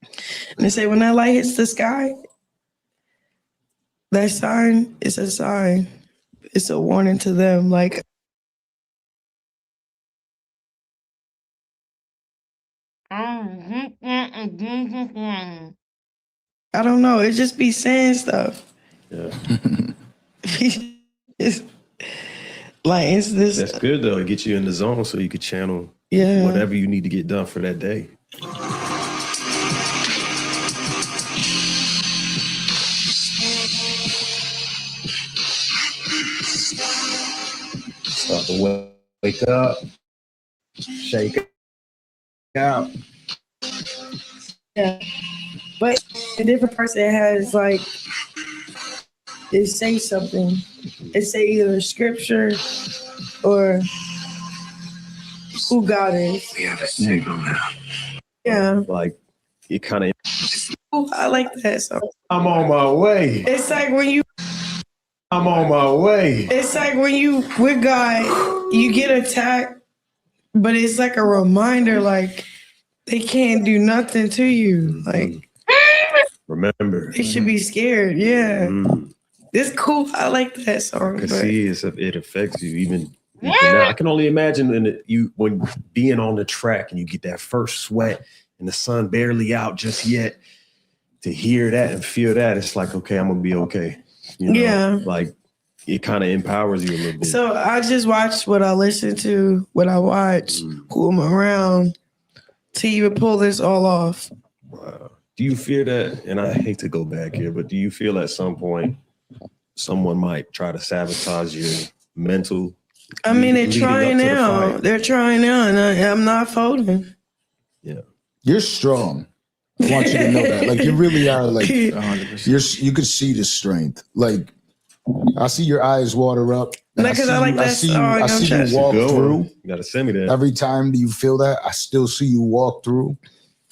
And they say when that light hits the sky, that sign is a sign. It's a warning to them. Like I don't know. It just be saying stuff. Yeah. It's like it's this. That's good though. It gets you in the zone so you can channel whatever you need to get done for that day. Start to wake up, shake out. Yeah, but a different person has like it say something. It say either scripture or who God is. We have a signal now. Yeah, Like it kind of. Ooh, I like that song. I'm on my way. It's like when you. I'm on my way. It's like when you with God, you get attacked, but it's like a reminder, like they can't do nothing to you. Like Remember, they should be scared. Yeah, mm, it's cool. I like that song. cause but- see, it affects you even now. I can only imagine when being on the track and you get that first sweat and the sun barely out just yet. To hear that and feel that, it's like, okay, I'm gonna be okay. You know? Yeah. Like it kind of empowers you a little bit. So I just watch what I listen to, what I watch, who I'm around, to even pull this all off. Wow. Do you fear that? And I hate to go back here, but do you feel at some point someone might try to sabotage your mental? I mean, they're leading trying up to the now. fight? They're trying now, and I'm not folding. Yeah. You're strong. I want you to know that. Like you really are. Like you could see the strength. Like I see your eyes water up. and Because I like that song. I I'm see trying- you walk Good one. through. You gotta send me that. Every time you feel that, I still see you walk through.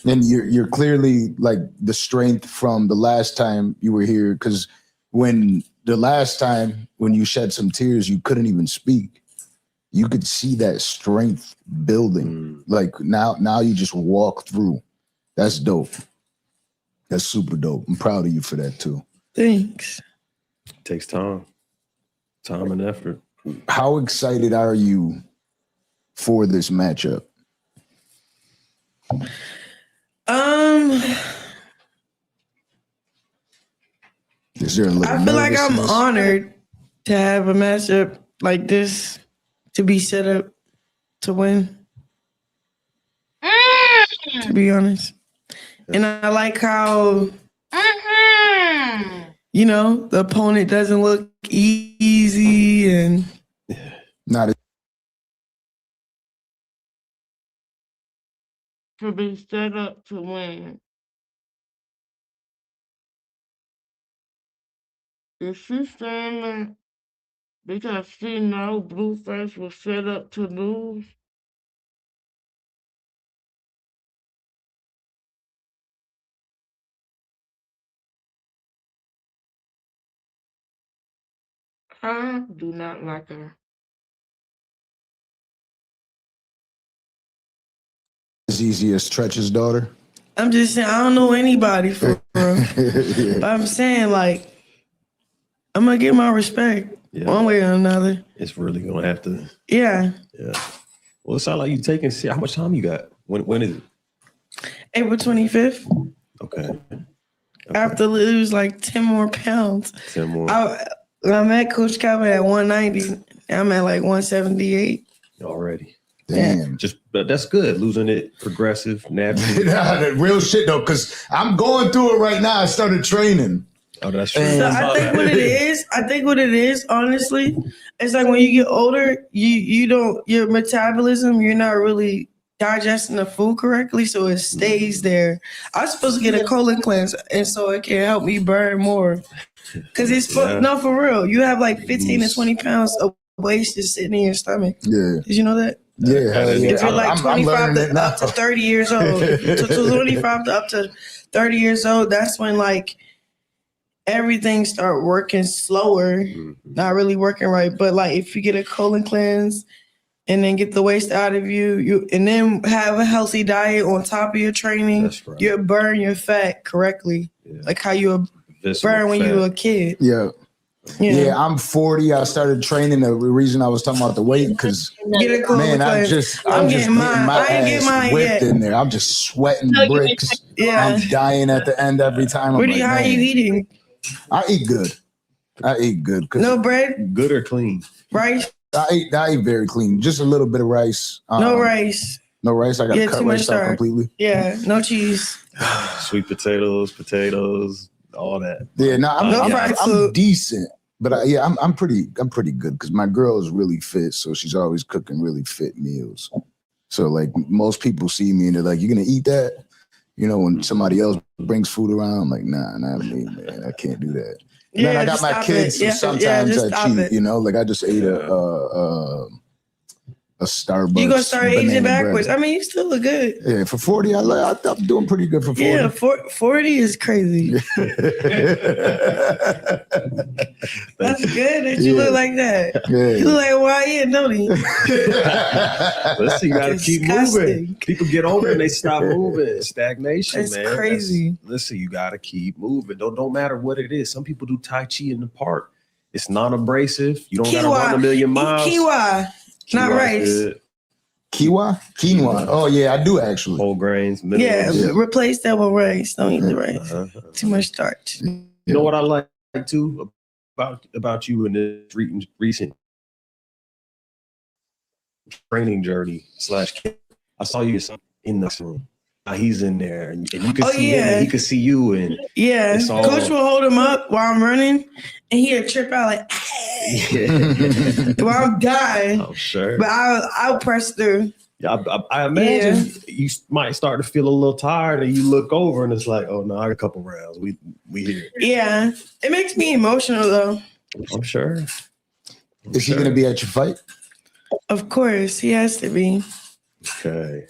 And you're clearly like the strength from the last time you were here. Because when you shed some tears, you couldn't even speak. You could see that strength building. Like now you just walk through. That's dope. That's super dope. I'm proud of you for that too. Thanks. It takes time and effort. How excited are you for this matchup? Is there a little I feel like I'm nervousness? honored to have a matchup like this, to be set up to win. To be honest. And I like how, the opponent doesn't look easy and Not a- To be set up to win. Is she saying that because she know Blueface was set up to lose? I do not like her. as easy as Tretch's daughter. I'm just saying, I don't know anybody for real. Yeah. But I'm saying, like, I'm going to get my respect one way or another. It's really gonna have to. Yeah. Yeah. Well, it sounds like you taking. How much time you got? When is it? April 25th. Okay. I have to lose like 10 more pounds. 10 more. I'm at Coach Calvin at 190. I'm at like 178. Already. Damn. But that's good. Losing it progressive, naturally. Nah, that real shit though, because I'm going through it right now. I started training. Oh, that's true. So I think what it is, honestly, it's like when you get older, you don't, your metabolism, you're not really digesting the food correctly, so it stays there. I'm supposed to get a colon cleanse, and so it can help me burn more. Because it's no, for real. You have like 15 to 20 pounds of waste just sitting in your stomach. Yeah. Did you know that? Yeah. Hell yeah. If you're like I'm 25 learning it to, now. up to 30 years old, to 25 to up to 30 years old, that's when like everything start working slower, not really working right. But like if you get a colon cleanse and then get the waste out of you and then have a healthy diet on top of your training, right. you'll burn your fat correctly, like how you burn when you were a kid. Yeah. Yeah, I'm 40. I started training. The reason I was talking about the weight, because Get it cool. man, I'm just getting mine. my I ain't get ass mine whipped yet. in there. I'm just sweating bricks. Yeah. I'm dying at the end every time. I'm How are you eating? I eat good. I eat good. No bread? Good or clean? Rice? I eat very clean. Just a little bit of rice. No rice. No rice. I got to cut too much rice out starch. completely. Yeah, no cheese. Sweet potatoes, all that. Yeah, no, I'm food. decent. But I'm pretty good because my girl is really fit, so she's always cooking really fit meals. So like most people see me and they're like, "You're gonna eat that?" You know, when somebody else brings food around, I'm like, "Nah, not me, man. I can't do that." And then I got my kids, so sometimes I cheat. You know, like I just ate a Starbucks. You gonna start aging backwards? Bread. I mean, you still look good. Yeah, for 40, I'm doing pretty good for 40. Yeah, 40 is crazy. That's good that you look like that. Yeah. You look like YN, don't he? Listen, you gotta keep moving. People get older and they stop moving. Stagnation, That's man. crazy. Listen, you gotta keep moving. Don't matter what it is. Some people do Tai Chi in the park. It's non-abrasive. You don't gotta run a million miles. Quinoa, not rice. Good. Quinoa. Oh yeah, I do actually. Whole grains, minerals. Yeah, replace that with rice. Don't eat the rice. Too much starch. You know what I like too about you in this recent training journey / I saw you in the room. He's in there, and you can see him, and he can see you, and Coach will hold him up while I'm running, and he'll trip out like, while I'm dying. I'm sure, but I'll press through. Yeah, I imagine you might start to feel a little tired, and you look over, and it's like, oh no, I got a couple rounds. We here. Yeah, it makes me emotional though. I'm sure. Is he going to be at your fight? Of course, he has to be. Okay.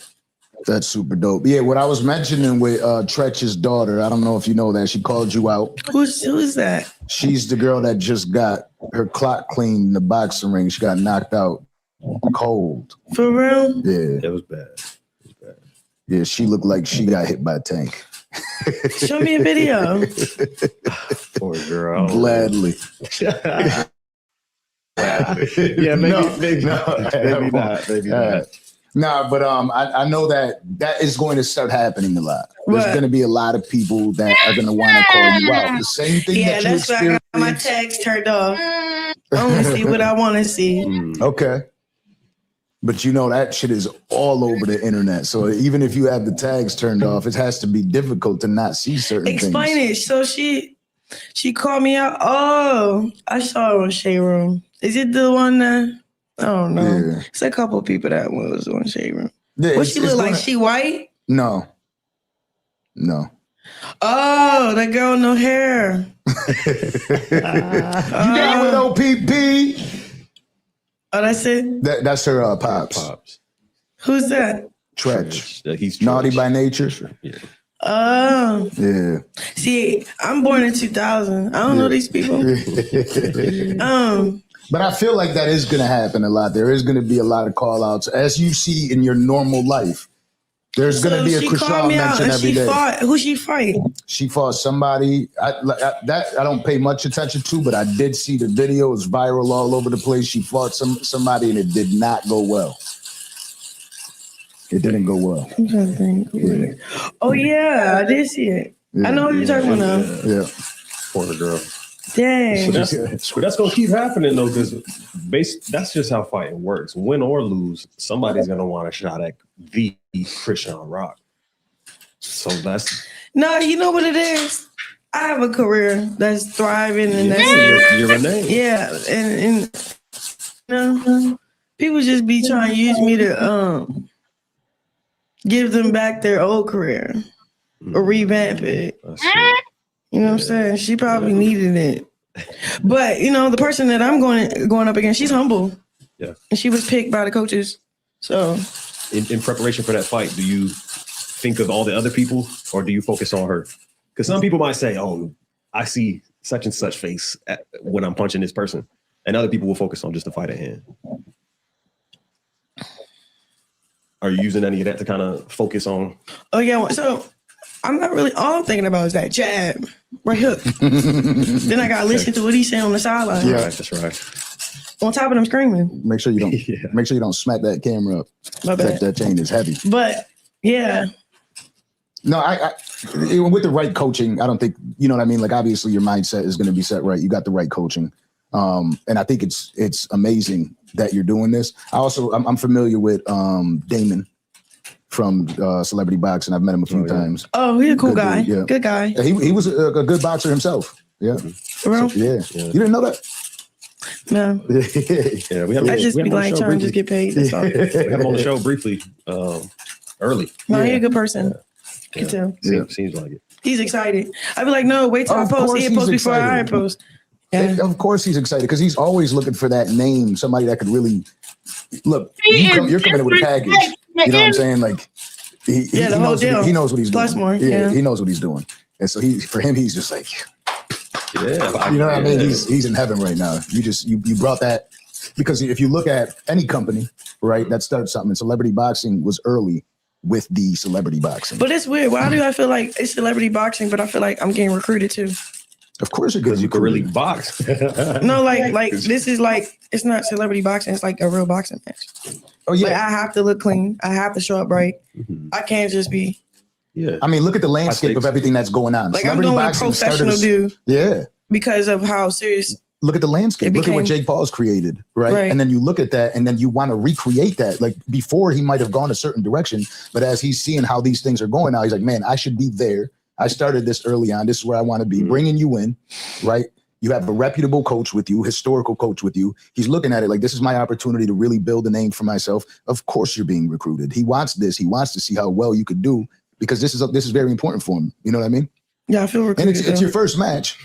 That's super dope. Yeah, what I was mentioning with Tretch's daughter, I don't know if you know that. She called you out. Who's that? She's the girl that just got her clock cleaned in the boxing ring. She got knocked out cold. For real? Yeah. It was bad. Yeah, she looked like she got hit by a tank. Show me a video. Poor girl. Gladly. Yeah, maybe not. Nah, but I know that is going to start happening a lot. There's going to be a lot of people that are going to want to call you out. The same thing that you that's why I got my tags turned off. I only see what I want to see. Okay. But you know that shit is all over the internet. So even if you have the tags turned off, it has to be difficult to not see certain things. Explain it. So she called me out. Oh, I saw her on Shade Room. Is it the one that? I don't know. Yeah. It's a couple of people that was on Shade Room. Yeah, what she look like? She white? No. Oh, that girl with no hair. You got with OPP. Oh, that's it? That's her pops. Who's that? Tretch. He's Naughty by nature. Yeah. Oh. Yeah. See, I'm born in 2000. I don't know these people. But I feel like that is going to happen a lot. There is going to be a lot of call outs as you see in your normal life. There's going to be a Krishan mention every day. Who she fight? She fought somebody I don't pay much attention to, but I did see the video. It was viral all over the place. She fought somebody and it did not go well. It didn't go well. I'm trying to think. Yeah. Oh yeah, I did see it. Yeah, I know what you're talking about now. Yeah. Poor girl. Dang. That's gonna keep happening though, because that's just how fighting works. Win or lose, somebody's gonna want a shot at the Krishan Rock. So that's you know what it is. I have a career that's thriving, and that's you're a name. Yeah, and people just be trying to use me to give them back their old career or revamp it. You know what I'm saying? She probably needed it. But, the person that I'm going up against, she's humble. Yeah. And she was picked by the coaches. So in preparation for that fight, do you think of all the other people or do you focus on her? Because some people might say, oh, I see such and such face when I'm punching this person. And other people will focus on just the fight at hand. Are you using any of that to kind of focus on? Oh, yeah. So I'm not really, all I'm thinking about is that jab. right hook. Then I gotta listen to what he's saying on the sideline. Yeah. Right, that's right. On top of them screaming. Make sure you don't. Yeah. Make sure you don't smack that camera up. My bad. That chain is heavy. But yeah. No, with the right coaching, I don't think, you know what I mean? Like, obviously your mindset is going to be set right. You got the right coaching. And I think it's amazing that you're doing this. I'm familiar with Damon from Celebrity Boxing. I've met him a few times. Oh, he's a cool Good guy. dude, yeah. Good guy. Yeah, he was a good boxer himself. Yeah. For real? So, yeah. You didn't know that? No. Yeah, we have I just be like trying to just get paid. That's all. We had him on the show briefly early. No, he's a good person. Yeah. Can tell. Seems like it. He's excited. I'd be like, no, wait till I Of post. course He'll he's post before I excited. post. Yeah. Of course he's excited because he's always looking for that name, somebody that could really look. You're coming in with a package. You know what I'm saying? Like, he the whole knows deal. he knows what he's Plus doing. more, yeah. He knows what he's doing. And so for him, he's just like, Yeah. you know what I mean? He's in heaven right now. You brought that because if you look at any company, right, that started something, and celebrity boxing was early with the celebrity boxing. But it's weird. Why do I feel like it's celebrity boxing, but I feel like I'm getting recruited too? Of course, Because you can really box. No, like this is like, it's not celebrity boxing. It's like a real boxing match. Oh yeah. Like I have to look clean. I have to show up right. Mhm. I can't just be Yeah. I mean, look at the landscape of everything that's going on. like I'm doing what a professional do Yeah. because of how serious. Look at the landscape. Look at what Jake Paul's created, right? And then you look at that and then you want to recreate that. Like before he might have gone a certain direction, but as he's seeing how these things are going now, he's like, man, I should be there. I started this early on. This is where I want to be, bringing you in, right? You have a reputable coach with you, historical coach with you. He's looking at it like, this is my opportunity to really build a name for myself. Of course you're being recruited. He wants this. He wants to see how well you could do because this is very important for him. You know what I mean? Yeah, I feel recruited. And it's your first match.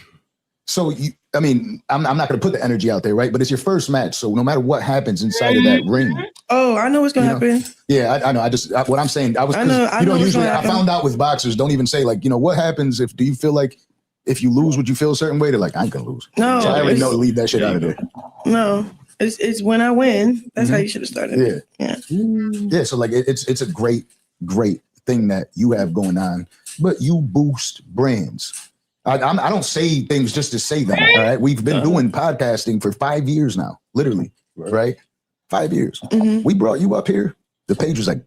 So, I'm not going to put the energy out there, right? But it's your first match. So no matter what happens inside of that ring. Oh, I know what's going to happen. Yeah, I know. What I'm saying, I know usually I found out with boxers, don't even say like, what happens do you feel like if you lose, would you feel a certain way? They're like, I ain't going to lose. No. So I already know to leave that shit out of there. No, it's when I win. That's how you should have started. Yeah. Yeah. So like, it's a great thing that you have going on, but you boost brands. I don't say things just to say them. All right. We've been doing podcasting for 5 years now, literally. Right. 5 years. We brought you up here. The page was like,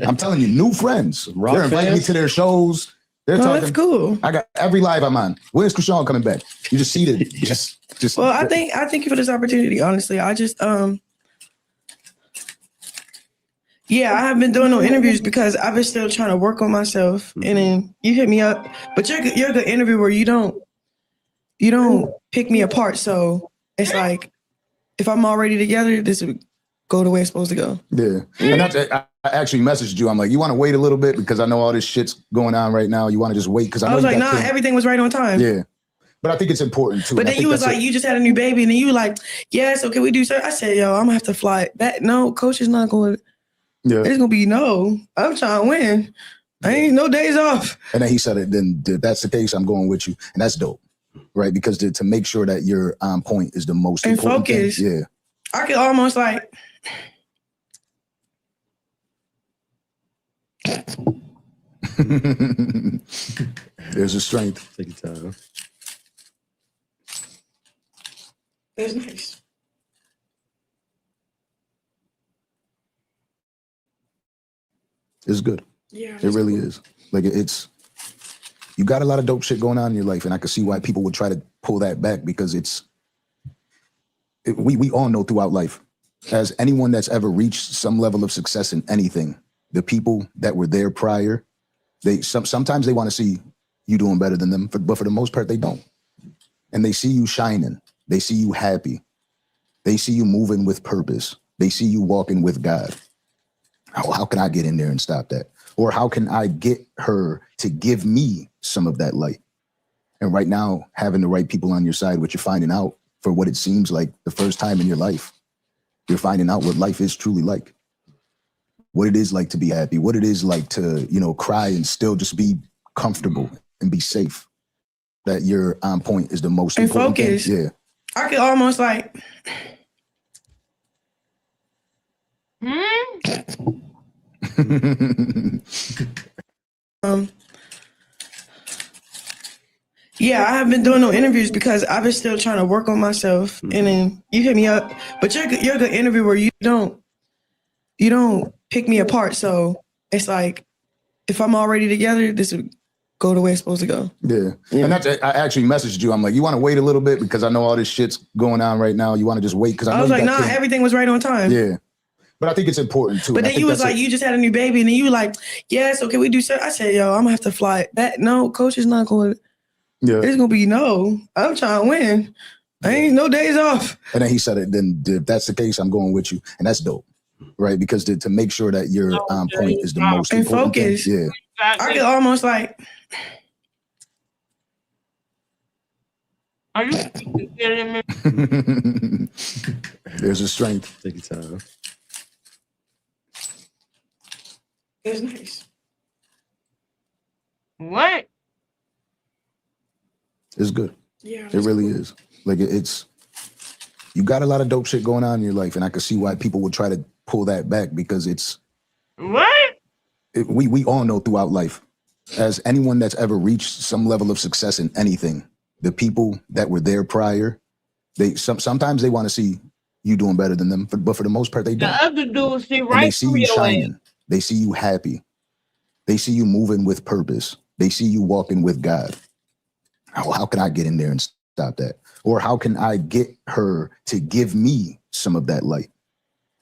I'm telling you, new friends. They're inviting me to their shows. They're talking. That's cool. I got every live I'm on. When's Krishan coming back? You just see it. Just. Well, I thank you for this opportunity. Honestly, I just yeah, I haven't been doing no interviews because I've been still trying to work on myself. And then you hit me up, but you're a good interviewer. You don't pick me apart. So it's like if I'm already together, this would go the way it's supposed to go. Yeah. And I actually messaged you. I'm like, you want to wait a little bit because I know all this shit's going on right now. You want to just wait because I was like, nah, everything was right on time. Yeah. But I think it's important too. But then you was like, you just had a new baby, and then you were like, yeah, so can we do so? I said, yo, I'm gonna have to fly back. No, coach is not going. Yeah. It's gonna be no. I'm trying to win. I ain't no days off. And then he said it. Then if that's the case, I'm going with you, and that's dope, right? Because to make sure that you're on point is the most important focus. thing. Yeah. I could almost like. There's a strength. Take your time. That's nice. It's good. Yeah. It really is. Like you got a lot of dope shit going on in your life, and I can see why people would try to pull that back because we all know throughout life, as anyone that's ever reached some level of success in anything, the people that were there prior, sometimes they want to see you doing better than them, but for the most part, they don't. And they see you shining. They see you happy. They see you moving with purpose. They see you walking with God. How can I get in there and stop that? Or how can I get her to give me some of that light? And right now, having the right people on your side, what you're finding out for what it seems like the first time in your life, you're finding out what life is truly like. What it is like to be happy, what it is like to, cry and still just be comfortable and be safe. That you're on point is the most important focus. thing. Yeah. I could almost like. Yeah, I haven't been doing no interviews because I've been still trying to work on myself. And then you hit me up, but you're a good interviewer. You don't pick me apart. So it's like if I'm already together, this would go the way it's supposed to go. Yeah. And that's, I actually messaged you. I'm like, you want to wait a little bit because I know all this shit's going on right now. You want to just wait because I know I was you like, got nah, kids. everything was right on time. Yeah. But I think it's important too. But And I then think you was that's like, you just had a new baby, and then you were like, yeah, so can we do so? I said, yo, I'm gonna have to fly. That no, coach is not going. Yeah. It's gonna be no. I'm trying to win. I ain't no days off. And then he said it. Then if that's the case, I'm going with you, and that's dope, right? Because to make sure that you're on point is the most And important focus. thing. Yeah. I could almost like. Are you kidding me? There's a strength. Take your time. It's nice. What? It's good. Yeah. It really is. Like it's, you got a lot of dope shit going on in your life, and I can see why people would try to pull that back because it's. What? We all know throughout life, as anyone that's ever reached some level of success in anything, the people that were there prior, sometimes they want to see you doing better than them, but for the most part they don't. The other dude see And they right see through you your shining. ass. They see you happy. They see you moving with purpose. They see you walking with God. How can I get in there and stop that? Or how can I get her to give me some of that light?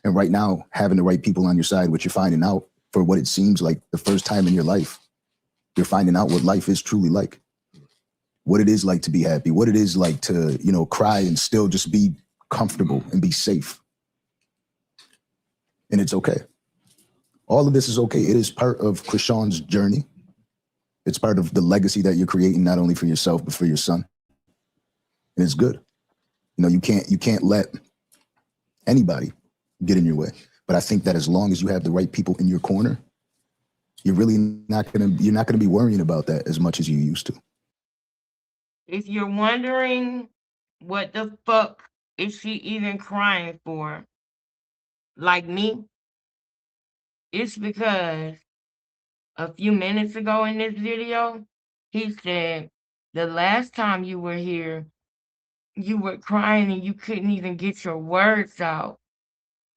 And right now, having the right people on your side, what you're finding out for what it seems like the first time in your life, you're finding out what life is truly like. What it is like to be happy, what it is like to, cry and still just be comfortable and be safe. And it's okay. All of this is okay. It is part of Krishan's journey. It's part of the legacy that you're creating, not only for yourself, but for your son. And it's good. You can't let anybody get in your way. But I think that as long as you have the right people in your corner, you're not gonna be worrying about that as much as you used to. If you're wondering what the fuck is she even crying for, like me, it's because a few minutes ago in this video, he said the last time you were here, you were crying and you couldn't even get your words out.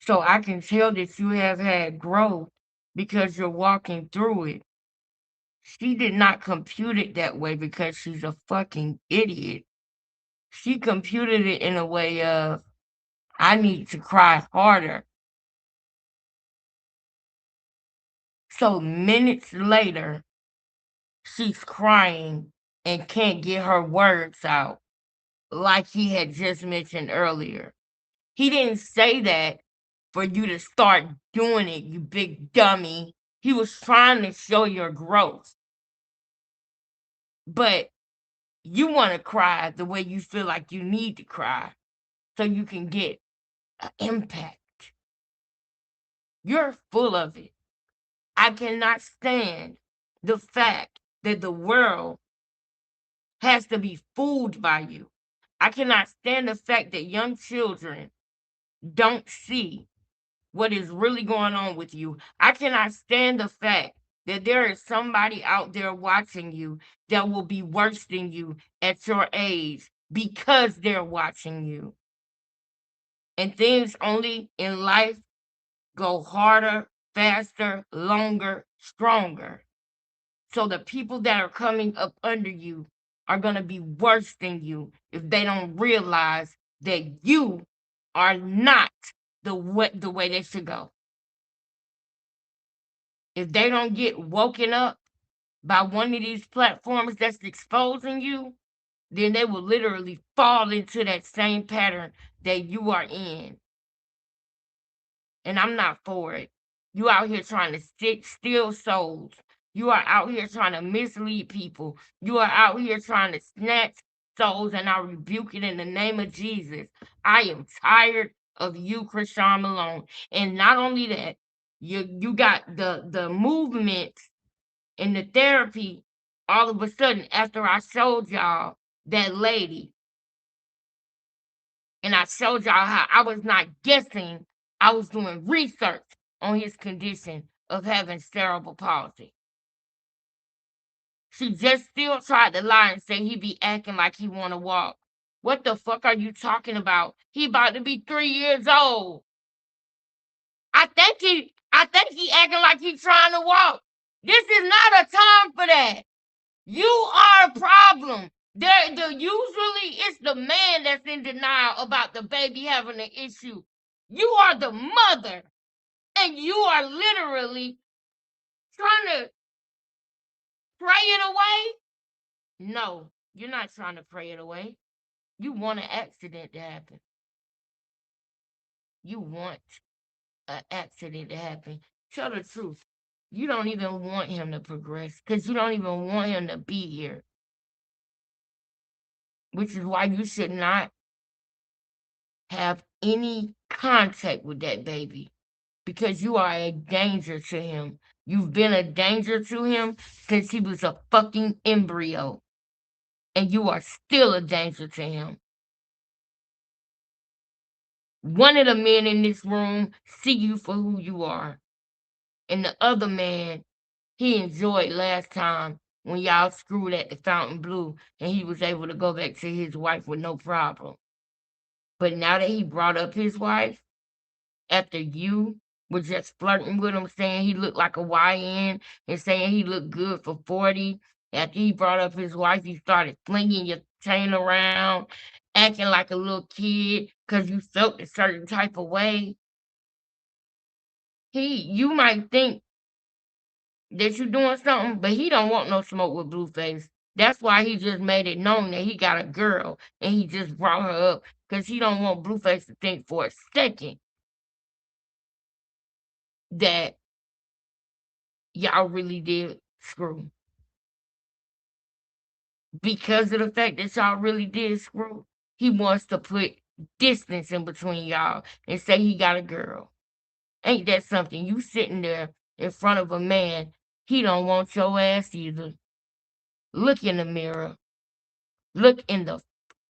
So I can tell that you have had growth because you're walking through it. She did not compute it that way because she's a fucking idiot. She computed it in a way of, I need to cry harder. So minutes later, she's crying and can't get her words out, like he had just mentioned earlier. He didn't say that for you to start doing it, you big dummy. He was trying to show your growth. But you want to cry the way you feel like you need to cry so you can get an impact. You're full of it. I cannot stand the fact that the world has to be fooled by you. I cannot stand the fact that young children don't see what is really going on with you. I cannot stand the fact that there is somebody out there watching you that will be worse than you at your age because they're watching you. And things only in life go harder, faster, longer, stronger. So the people that are coming up under you are going to be worse than you if they don't realize that you are not the way they should go. If they don't get woken up by one of these platforms that's exposing you, then they will literally fall into that same pattern that you are in. And I'm not for it. You out here trying to steal souls. You are out here trying to mislead people. You are out here trying to snatch souls, and I rebuke it in the name of Jesus. I am tired of you, Krishan Malone. And not only that, you got the movement and the therapy all of a sudden after I showed y'all that lady. And I showed y'all how I was not guessing, I was doing research on his condition of having cerebral palsy. She just still tried to lie and say he be acting like he want to walk. What the fuck are you talking about? He about to be 3 years old. I think he acting like he trying to walk. This is not a time for that. You are a problem. Usually it's the man that's in denial about the baby having an issue. You are the mother, and you are literally trying to pray it away. No, you're not trying to pray it away. You want an accident to happen. You want an accident to happen. Tell the truth. You don't even want him to progress because you don't even want him to be here. Which is why you should not have any contact with that baby because you are a danger to him. You've been a danger to him since he was a fucking embryo. And you are still a danger to him. One of the men in this room see you for who you are. And the other man, he enjoyed last time when y'all screwed at the Fountain Blue and he was able to go back to his wife with no problem. But now that he brought up his wife, after you were just flirting with him, saying he looked like a YN and saying he looked good for 40, after he brought up his wife, you started flinging your chain around, acting like a little kid because you felt a certain type of way. You might think that you're doing something, but he don't want no smoke with Blueface. That's why he just made it known that he got a girl and he just brought her up because he don't want Blueface to think for a second that y'all really did screw. Because of the fact that y'all really did screw, he wants to put distance in between y'all and say he got a girl. Ain't that something? You sitting there in front of a man, he don't want your ass either. Look in the mirror. Look in the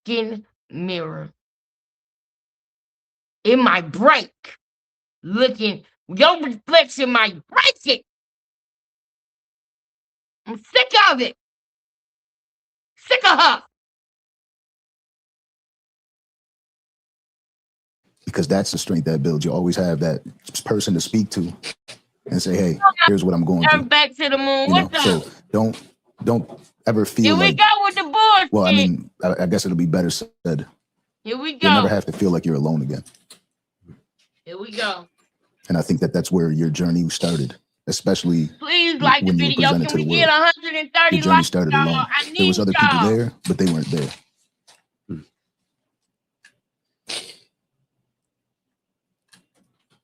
fucking mirror. It might break. Your reflection might break it. I'm sick of it. Sick of her. Because that's the strength that builds. You always have that person to speak to and say, hey, here's what I'm going through. Back to the moon. What's up? So don't ever feel Here we like, go with the bullshit. well, I mean, I guess it'll be better said. Here we go. You'll never have to feel like you're alone again. Here we go. And I think that's where your journey started, especially please like the video. Can we get 130 your journey likes? started alone. There was other people there, but they weren't there.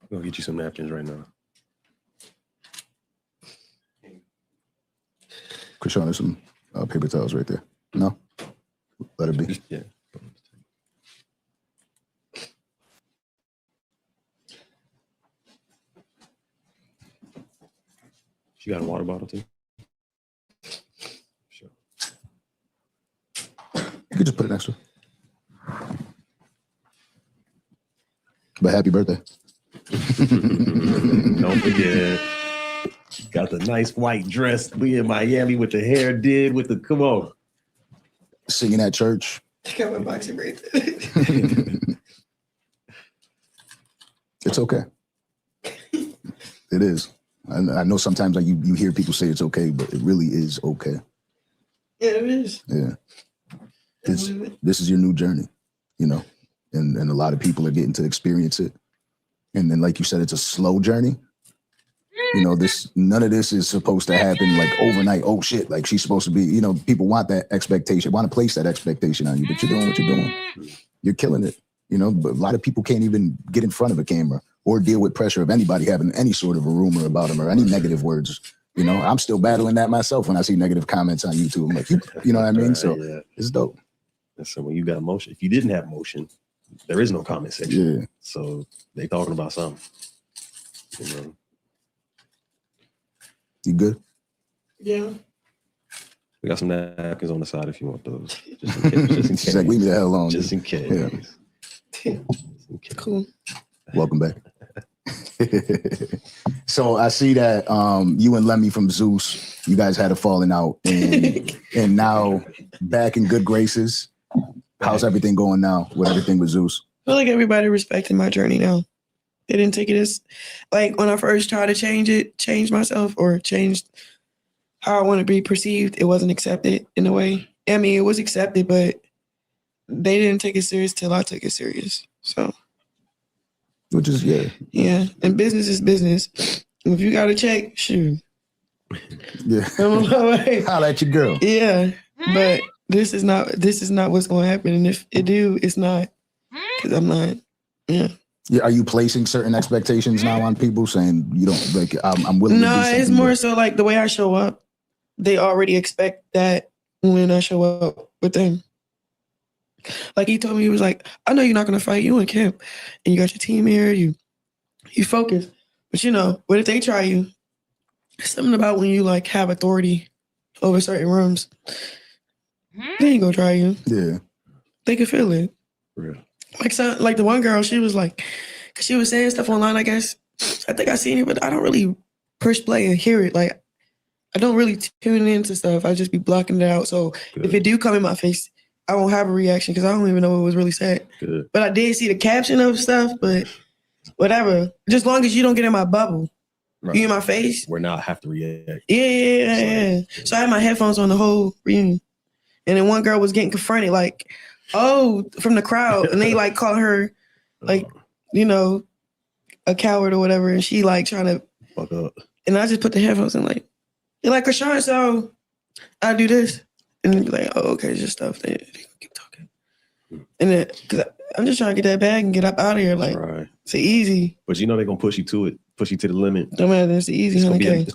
We'll get you some napkins right now. Krishan, there's some paper towels right there. No? Let it be. Yeah. You got a water bottle too? Sure. You could just put it next to her. But happy birthday. Don't forget. Got the nice white dress. We in Miami with the hair did with the, come on. Singing at church. Got my boxing right. It's okay. It is. I know sometimes like you hear people say it's okay, but it really is okay. Yeah, it is. Yeah. This is your new journey, you know, and a lot of people are getting to experience it. And then, like you said, it's a slow journey. You know, none of this is supposed to happen like overnight. Oh shit, like she's supposed to be, you know, people want that expectation, want to place that expectation on you, but you're doing what you're doing. You're killing it. You know, but a lot of people can't even get in front of a camera or deal with pressure of anybody having any sort of a rumor about them or any negative words. You know, I'm still battling that myself when I see negative comments on YouTube. I'm like, you know what I mean? So yeah. It's dope. And so when you got emotion, if you didn't have emotion, there is no comment section. Yeah. So they talking about something. You know. You good? Yeah. We got some napkins on the side if you want those. Just in case. Just in case. She's like, leave me the hell alone. Just in case. Yeah. Cool. Welcome back. So I see that you and Lemmy from Zeus, you guys had a falling out, and now back in good graces. How's everything going now with everything with Zeus? I feel like everybody respecting my journey now. They didn't take it as like when I first tried to change myself or changed how I want to be perceived, it wasn't accepted in a way. I mean, it was accepted, but they didn't take it serious till I took it serious. So, which is yeah. And business is business. If you got a check, shoot. Yeah. I'm on my way. Holla at your girl. Yeah, but this is not what's going to happen. And if it do, it's not because I'm not. Yeah. Yeah, are you placing certain expectations now on people saying you don't like? I'm willing. No, to do something it's more so like the way I show up. They already expect that when I show up with them. Like he told me, he was like, "I know you're not gonna fight. You in camp, and you got your team here. You focus, but you know, what if they try you? Something about when you like have authority over certain rooms, they ain't gonna try you. Yeah, they can feel it. Real. Like the one girl, she was like, cause she was saying stuff online. I guess I think I seen it, but I don't really push play and hear it. Like I don't really tune into stuff. I just be blocking it out. So if it do come in my face, I won't have a reaction because I don't even know what was really said. Good. But I did see the caption of stuff. But whatever, just long as you don't get in my bubble, you in my face. Where now I have to react. Yeah. So I had my headphones on the whole reunion, and then one girl was getting confronted, like, from the crowd, and they like call her, like, you know, a coward or whatever, and she like trying to fuck up. And I just put the headphones in, like, you're like, Krishan, so I do this, and then be like, oh, okay, it's just stuff. They keep talking, and then because I'm just trying to get that bag and get up out of here, like, it's easy. But you know they're gonna push you to it, push you to the limit. Don't matter, it's easy. It's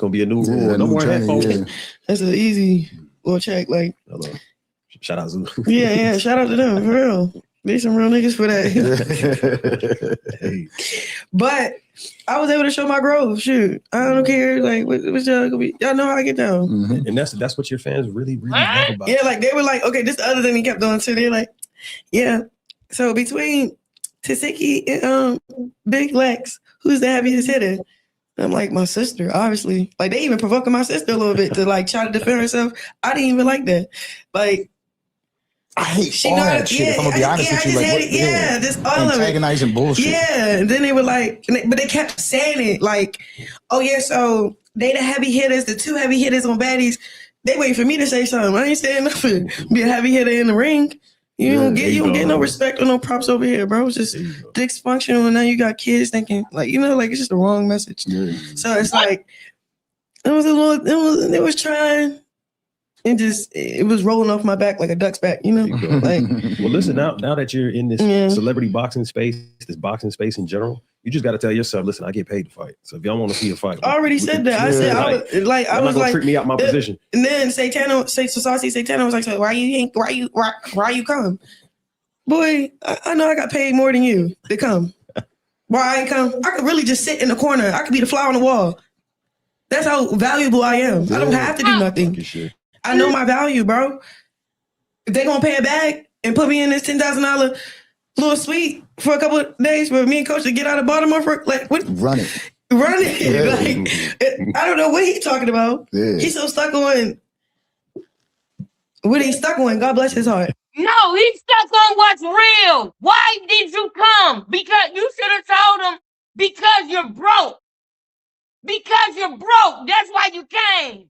gonna be a new rule. No more headphones. Yeah. That's an easy little check, like. Hello. Shout out Zoo. Yeah. Shout out to them for real. They some real niggas for that. But I was able to show my growth. Shoot, I don't care. Like, what's y'all gonna be? Y'all know how I get down. Mm-hmm. And that's what your fans really love about. Yeah, like they were like, okay, this is the other thing he kept doing too. They're like, yeah. So between Tasiki and Big Lex, who's the heaviest hitter? I'm like, my sister, obviously. Like, they even provoking my sister a little bit to like try to defend herself. I didn't even like that. Like, I hate all that shit. If I'm gonna be honest with you, like, just all of it. Antagonizing bullshit. Yeah, and then they were like, but they kept saying it like, oh yeah, so they the heavy hitters, the two heavy hitters on baddies. They wait for me to say something. I ain't saying nothing. Be a heavy hitter in the ring. You don't get no respect or no props over here, bro. It's just dysfunctional, and now you got kids thinking like, you know, like it's just the wrong message. Yeah. So it's like it was trying. It was rolling off my back like a duck's back, you know? Like, well, listen, now that you're in this celebrity boxing space, this boxing space in general, you just got to tell yourself, listen, I get paid to fight. So if y'all want to see a fight, I already said that. I said, I was like, treat me out my position. And then Satano was like, so why you come? Boy, I know I got paid more than you to come. Why I ain't come? I could really just sit in the corner. I could be the flower on the wall. That's how valuable I am. I don't have to do nothing. I know my value, bro. If they gonna pay it back and put me in this $10,000 little suite for a couple of days for me and Coach to get out of Baltimore for like what? Run it. Yeah. Like I don't know what he's talking about. Yeah. He's so stuck on what he's stuck on. God bless his heart. No, he's stuck on what's real. Why did you come? Because you should have told him because you're broke. Because you're broke. That's why you came.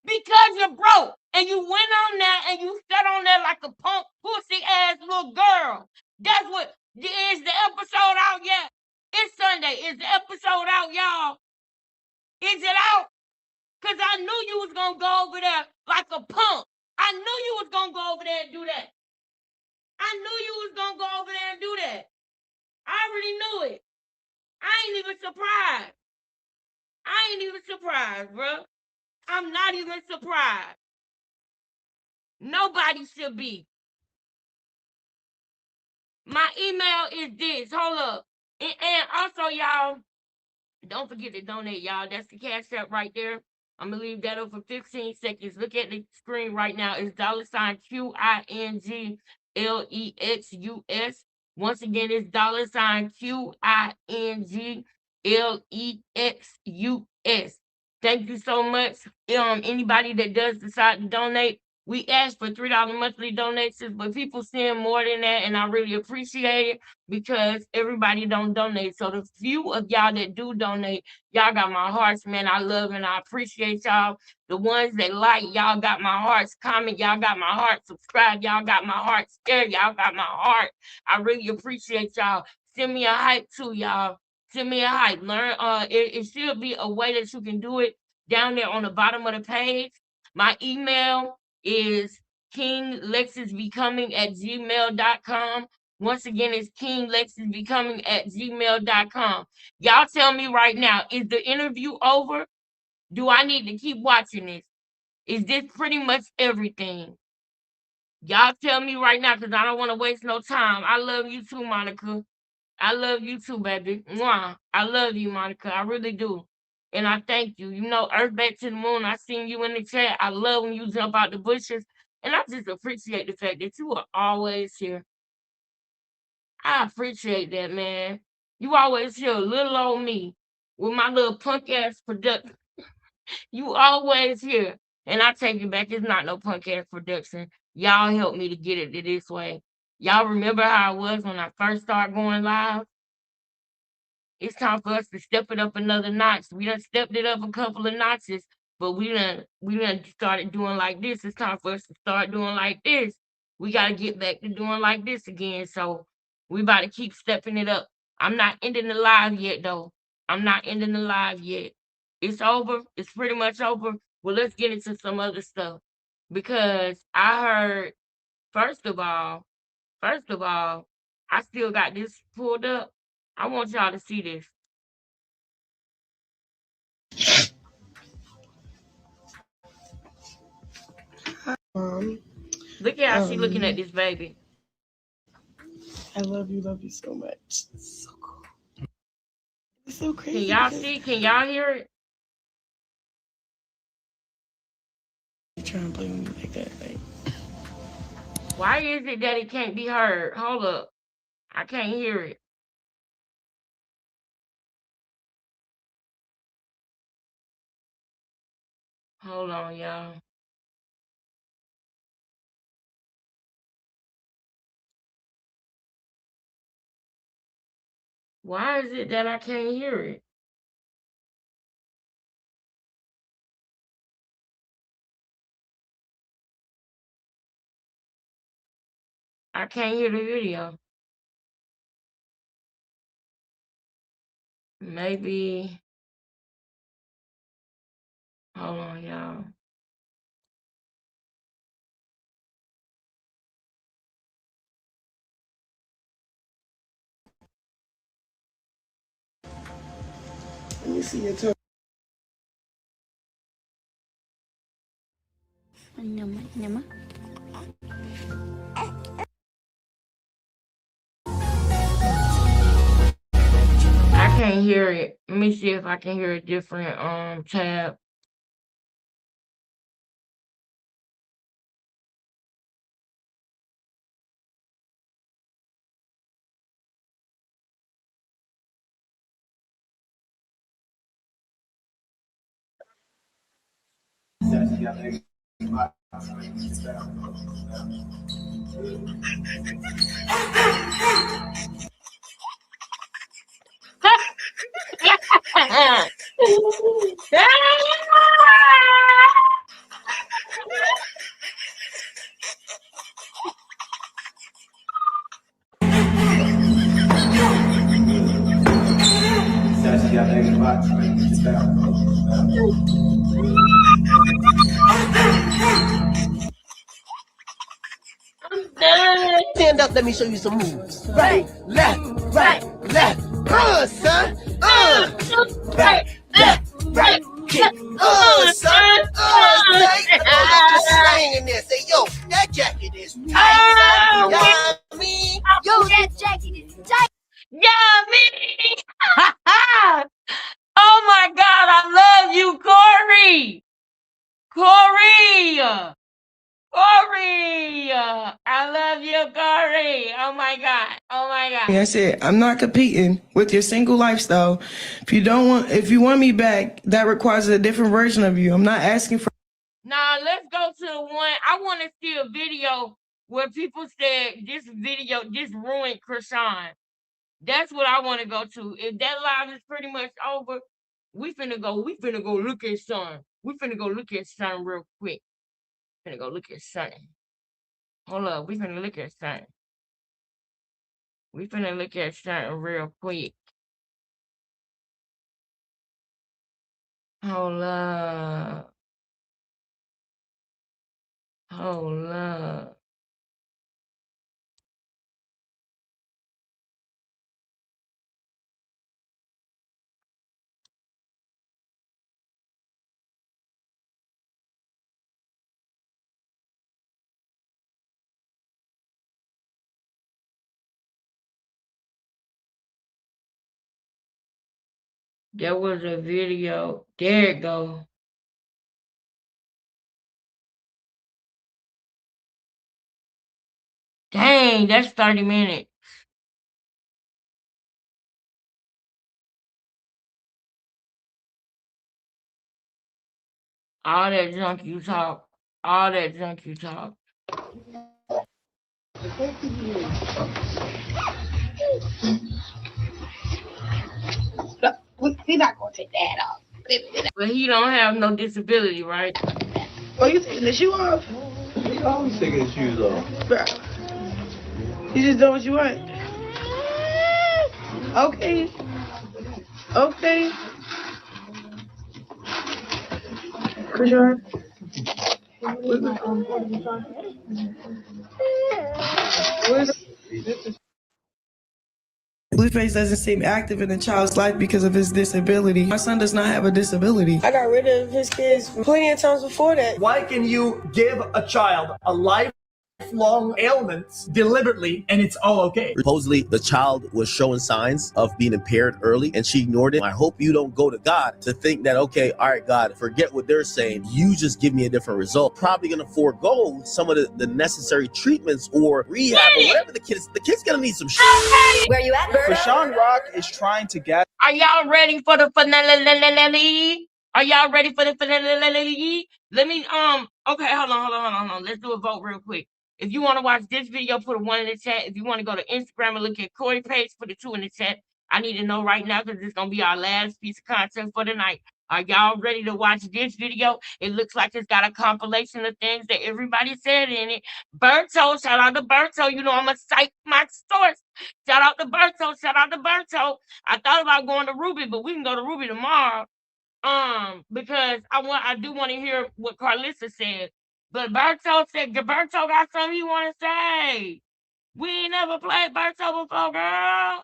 Because you're broke. And you went on there and you sat on there like a punk pussy ass little girl. That's what is the episode out yet? It's Sunday. Is the episode out, y'all? Is it out? Because I knew you was gonna go over there like a punk. I knew you was gonna go over there and do that. I knew you was gonna go over there and do that. I already knew it. I ain't even surprised. I ain't even surprised, bro. I'm not even surprised. Nobody should be. My email is this. Hold up. And also, y'all, don't forget to donate, y'all. That's the cash app right there. I'm going to leave that up for 15 seconds. Look at the screen right now. It's $QINGLEXUS. Once again, it's $QINGLEXUS. LEXUS. Thank you so much. Anybody that does decide to donate, we ask for $3 monthly donations, but people send more than that, and I really appreciate it because everybody don't donate. So the few of y'all that do donate, y'all got my hearts, man. I love and I appreciate y'all. The ones that like, y'all got my hearts. Comment, y'all got my heart. Subscribe, y'all got my heart. Share, y'all got my heart. I really appreciate y'all. Send me a hype too, y'all. Send me a hype. Learn. It should be a way that you can do it down there on the bottom of the page. My email is kinglexisbecoming@gmail.com. Once again, it's kinglexisbecoming@gmail.com. Y'all tell me right now, is the interview over? Do I need to keep watching this? Is this pretty much everything? Y'all tell me right now because I don't want to waste no time. I love you too, Monica. I love you too, baby. Mwah. I love you, Monica. I really do. And I thank you. You know, Earth Back to the Moon, I seen you in the chat. I love when you jump out the bushes. And I just appreciate the fact that you are always here. I appreciate that, man. You always hear a little old me with my little punk ass production. You always here. And I take it back. It's not no punk ass production. Y'all helped me to get it to this way. Y'all remember how it was when I first started going live? It's time for us to step it up another notch. We done stepped it up a couple of notches, but we done started doing like this. It's time for us to start doing like this. We got to get back to doing like this again. So we about to keep stepping it up. I'm not ending the live yet, though. I'm not ending the live yet. It's over. It's pretty much over. Well, let's get into some other stuff because I heard, first of all, I still got this pulled up. I want y'all to see this. Look at how she looking at this baby. I love you so much. It's so cool. It's so crazy. Can y'all see? Can y'all hear it? You trying to play with me like that, like. Why is it that it can't be heard? Hold up. I can't hear it. Hold on, y'all. Why is it that I can't hear it? I can't hear the video. Maybe. Hold on, y'all. Let me see your toe. I can't hear it. Let me see if I can hear a different tab. Stand up, let me show you some moves. Right, left, son. Right, left, kick. Son. Tight. Let you slang in there. Say, yo, that jacket is tight. You know what I mean? Yo, that jacket is tight. Yeah, me. Oh my God, I love you, Corey. I love you, Corey. Oh my God. Oh my God. I said, I'm not competing with your single lifestyle. If you want me back, that requires a different version of you. I'm not asking for. Now let's go to the one. I want to see a video where people said this ruined Krishan. That's what I want to go to. If that live is pretty much over, we finna go look at Son. We finna go look at Son real quick. Finna go look at Son. Hold up, we finna look at Son. We finna look at Son real quick. Hold up. Hold up. There was a video. There it go. Dang, that's 30 minutes. All that junk you talk. All that junk you talk. He's not gonna take that off. But he don't have no disability, right? Oh, you taking the shoe off? He's always taking his shoes off. Bro. You just doing what you want. Okay. Okay. Krishan. Blueface doesn't seem active in the child's life because of his disability. My son does not have a disability. I got rid of his kids plenty of times before that. Why can you give a child a lifelong ailment deliberately and it's all okay? Supposedly, the child was showing signs of being impaired early and she ignored it. I hope you don't go to God to think that, okay, all right, God, forget what they're saying. You just give me a different result. Probably going to forego some of the necessary treatments or rehab or whatever the kid's going to need some shit. Where you at, Birdo? Krishan Rock is trying to get. Are y'all ready for the finale? Are y'all ready for the finale? Let me, okay, hold on. Let's do a vote real quick. If you want to watch this video, put a 1 in the chat. If you want to go to Instagram and look at Corey page, put a 2 in the chat. I need to know right now because it's going to be our last piece of content for the night. Are y'all ready to watch this video? It looks like it's got a compilation of things that everybody said in it. Berto, shout out to Berto. You know I'm going to cite my source. Shout out to Berto. I thought about going to Ruby, but we can go to Ruby tomorrow. Because I do want to hear what Carlissa said. But Berto got something he want to say. We ain't never played Berto before, girl.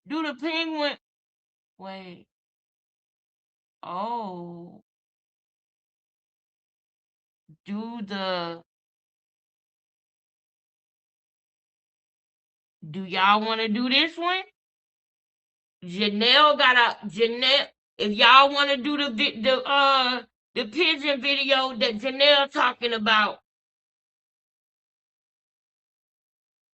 Do the penguin. Wait. Oh. Do y'all want to do this one? Janelle, if y'all want to do the pigeon video that Janelle talking about,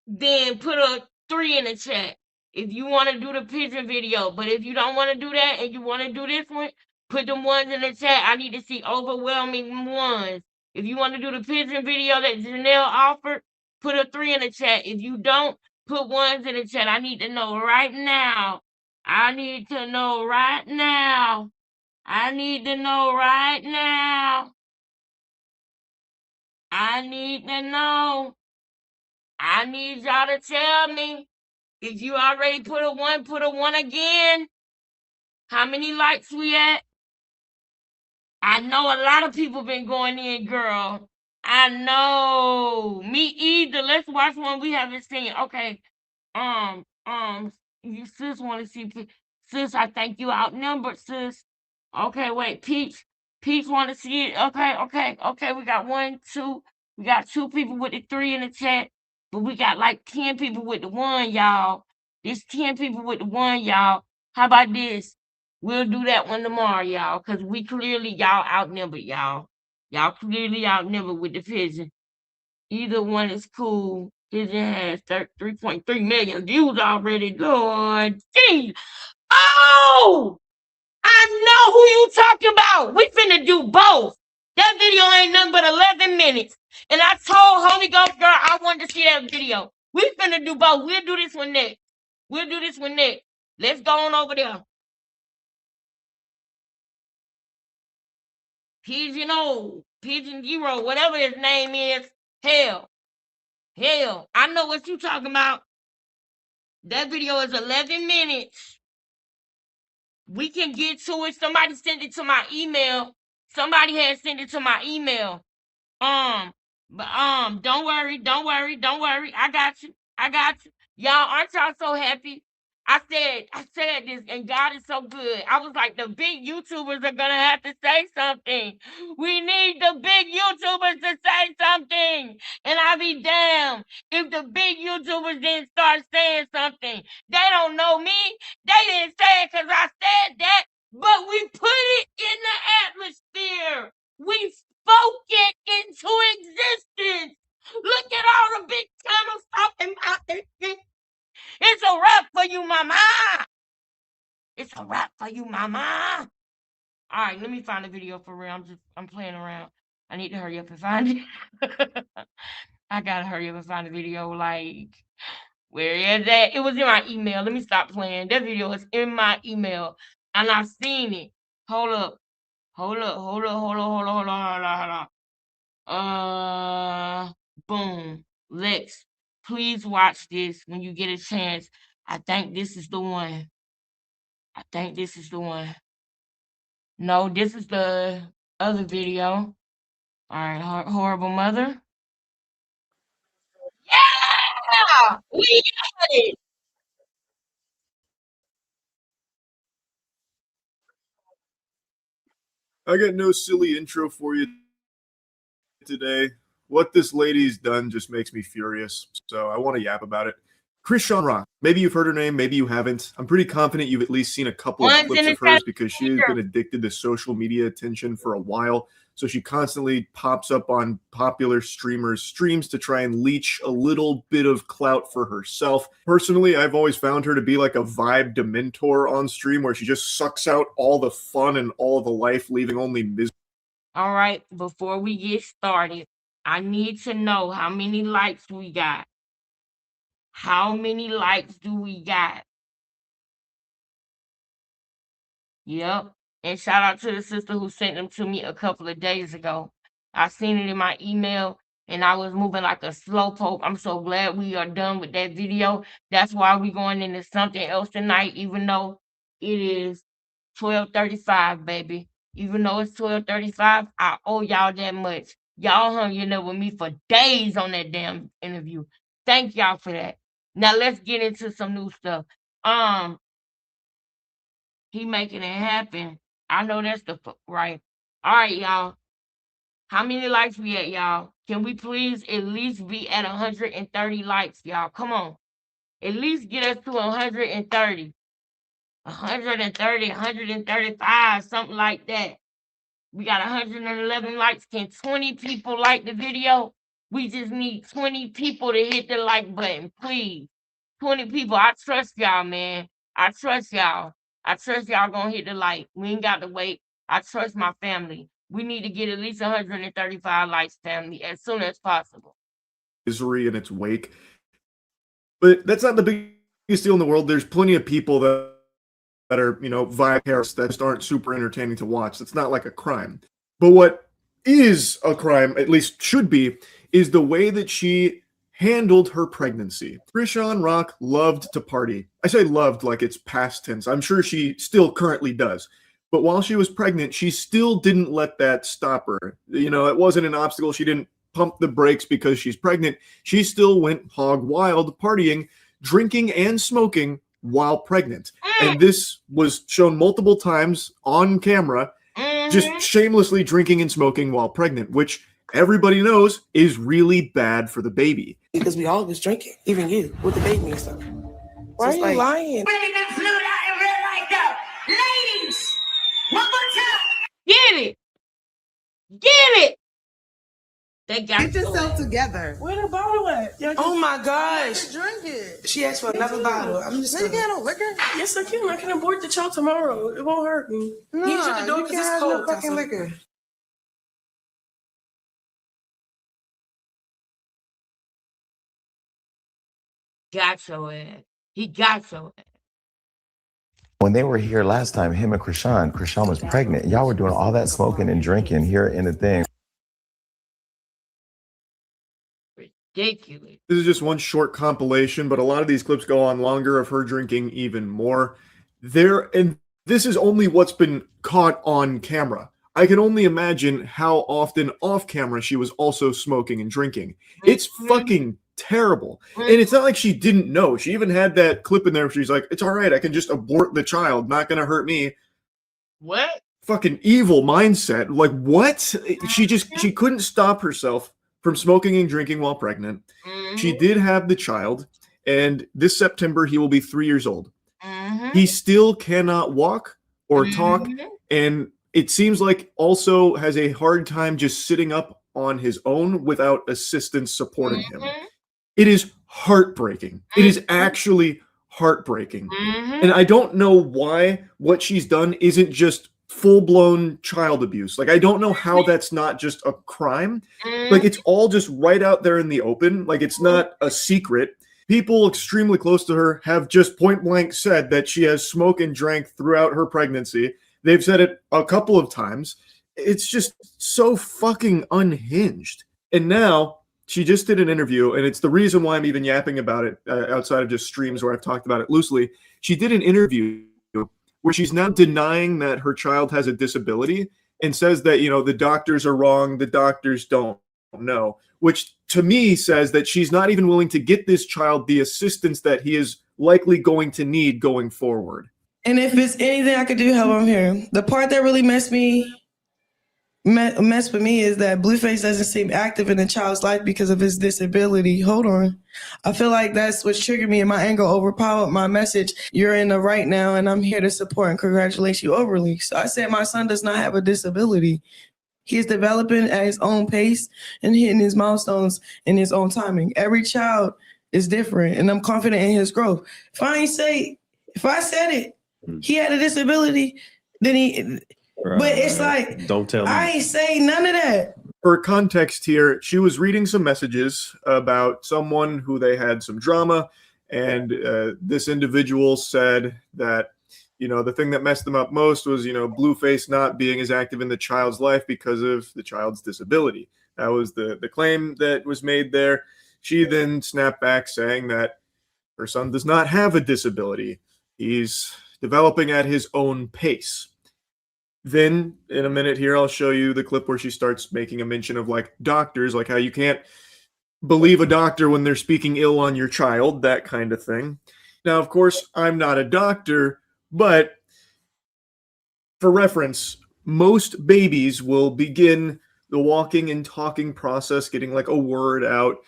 then put a 3 in the chat. If you want to do the pigeon video, but if you don't want to do that and you want to do this one, put them ones in the chat. I need to see overwhelming ones. If you want to do the pigeon video that Janelle offered, put a 3 in the chat. If you don't, put ones in the chat. I need to know right now. I need to know right now. I need to know. I need y'all to tell me. If you already put a 1 again. How many likes we at? I know a lot of people been going in, girl. I know. Me either. Let's watch one we haven't seen. Okay. You sis want to see sis, I think you outnumbered, sis. Okay, wait, Peach want to see it. Okay. We got 1, 2. We got 2 people with the 3 in the chat, but we got like 10 people with the 1, y'all. There's 10 people with the 1, y'all. How about this? We'll do that one tomorrow, y'all, because we clearly y'all outnumbered, y'all. Y'all clearly outnumbered with the pigeon. Either one is cool. It has 3.3 million views already. Lord, geez. Oh, I know who you talking about. We finna do both. That video ain't nothing but 11 minutes. And I told Holy Ghost girl I wanted to see that video. We finna do both. We'll do this one next. We'll do this one next. Let's go on over there. Pigeon O, Pigeon Zero, whatever his name is. Hell. I know what you talking about. That video is 11 minutes. We can get to it. Somebody sent it to my email. Somebody had sent it to my email. But don't worry. I got you. Y'all, aren't y'all so happy? I said this, and God is so good. I was like, the big YouTubers are gonna have to say something. We need the big YouTubers to say something. And I be damned if the big YouTubers didn't start saying something. They don't know me. They didn't say it because I said that, but we put it in the atmosphere. We spoke it into existence. Look at all the big channels talking about this. It's a wrap for you, mama. It's a wrap for you, mama. All right, let me find a video for real. I'm playing around. I need to hurry up and find it. I gotta hurry up and find a video. Like, where is that? It was in my email. Let me stop playing. That video is in my email, and I've seen it. Hold up. Boom. Lex, please watch this when you get a chance. I think this is the one. No, this is the other video. All right, horrible mother. Yeah! We got it! I got no silly intro for you today. What this lady's done just makes me furious, so I want to yap about it. Krishan Rock. Maybe you've heard her name, maybe you haven't. I'm pretty confident you've at least seen a couple of clips of hers because she has been addicted to social media attention for a while. So she constantly pops up on popular streamers' streams to try and leech a little bit of clout for herself. Personally, I've always found her to be like a vibe dementor on stream where she just sucks out all the fun and all the life, leaving only misery. All right, before we get started, I need to know how many likes we got. How many likes do we got? Yep. And shout out to the sister who sent them to me a couple of days ago. I seen it in my email and I was moving like a slowpoke. I'm so glad we are done with that video. That's why we're going into something else tonight, even though it is 12:35, baby. Even though it's 12:35, I owe y'all that much. Y'all hung in there with me for days on that damn interview. Thank y'all for that. Now let's get into some new stuff. He making it happen. I know that's the right. All right, y'all. How many likes we at, y'all? Can we please at least be at 130 likes, y'all? Come on. At least get us to 130. 130, 135, something like that. We got 111 likes. Can 20 people like the video? We just need 20 people to hit the like button, please. 20 people. I trust y'all, man. I trust y'all gonna hit the like. We ain't got to wait. I trust my family. We need to get at least 135 likes, family, as soon as possible. Misery in its wake. But that's not the biggest deal in the world. There's plenty of people that are, vibe terrorists that just aren't super entertaining to watch. That's not like a crime. But what is a crime, at least should be, is the way that she handled her pregnancy. Krishan Rock loved to party. I say loved like it's past tense. I'm sure she still currently does. But while she was pregnant, she still didn't let that stop her. It wasn't an obstacle. She didn't pump the brakes because she's pregnant. She still went hog wild, partying, drinking, and smoking while pregnant. And this was shown multiple times on camera, just shamelessly drinking and smoking while pregnant, which everybody knows is really bad for the baby. Because we all was drinking, even you, with the baby and stuff. Why are you lying? Ladies, one more time. Get it. They got Get yourself together. Where the bottle at? Oh my gosh. Drink it. She asked for another bottle. I'm just Nigga, gonna... no liquor? Yes, I can. I can abort the child tomorrow. It won't hurt me. Nah, He shut the door you because can't it's have cold. no fucking liquor. Got your ass. He got your ass. When they were here last time, him and Krishan was pregnant. Y'all were doing all that smoking and drinking here in the thing. Ridiculous. This is just one short compilation, but a lot of these clips go on longer of her drinking even more. And this is only what's been caught on camera. I can only imagine how often off camera she was also smoking and drinking. It's fucking terrible. And it's not like she didn't know. She even had that clip in there where she's like, it's all right, I can just abort the child, not gonna hurt me. What? Fucking evil mindset. Like, what? She couldn't stop herself from smoking and drinking while pregnant. She did have the child, and this September he will be 3 years old. He still cannot walk or talk, and it seems like also has a hard time just sitting up on his own without assistance supporting him. It is heartbreaking. It is actually heartbreaking. And I don't know why what she's done isn't just full-blown child abuse. Like, I don't know how that's not just a crime. Like, it's all just right out there in the open. Like, it's not a secret. People extremely close to her have just point blank said that she has smoked and drank throughout her pregnancy. They've said it a couple of times. It's just so fucking unhinged. And now she just did an interview, and it's the reason why I'm even yapping about it outside of just streams where I've talked about it loosely. She did an interview where she's now denying that her child has a disability and says that, you know, the doctors are wrong, the doctors don't know, which to me says that she's not even willing to get this child the assistance that he is likely going to need going forward. And if it's anything I could do, help him here. The part that really messed with me is that Blueface doesn't seem active in the child's life because of his disability. Hold on. I feel like that's what triggered me, and my anger overpowered my message. You're in the right now, and I'm here to support and congratulate you overly. So I said my son does not have a disability. He is developing at his own pace and hitting his milestones in his own timing. Every child is different, and I'm confident in his growth. If I said it, he had a disability, then he... But it's like, don't tell me. I ain't say none of that. For context here, she was reading some messages about someone who they had some drama, and this individual said that, you know, the thing that messed them up most was, you know, Blueface not being as active in the child's life because of the child's disability. That was the claim that was made there. She then snapped back saying that her son does not have a disability. He's developing at his own pace. Then in a minute here, I'll show you the clip where she starts making a mention of like doctors, like how you can't believe a doctor when they're speaking ill on your child, that kind of thing. Now, of course, I'm not a doctor, but for reference, most babies will begin the walking and talking process, getting like a word out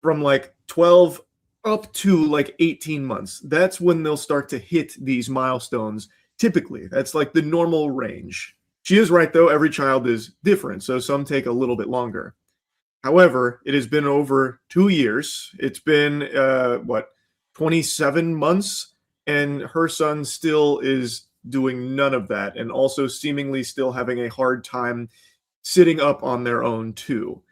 from like 12 up to like 18 months. That's when they'll start to hit these milestones. Typically, that's like the normal range. She is right, though. Every child is different, so some take a little bit longer. However, it has been over 2 years. It's been, 27 months, and her son still is doing none of that, and also seemingly still having a hard time sitting up on their own, too.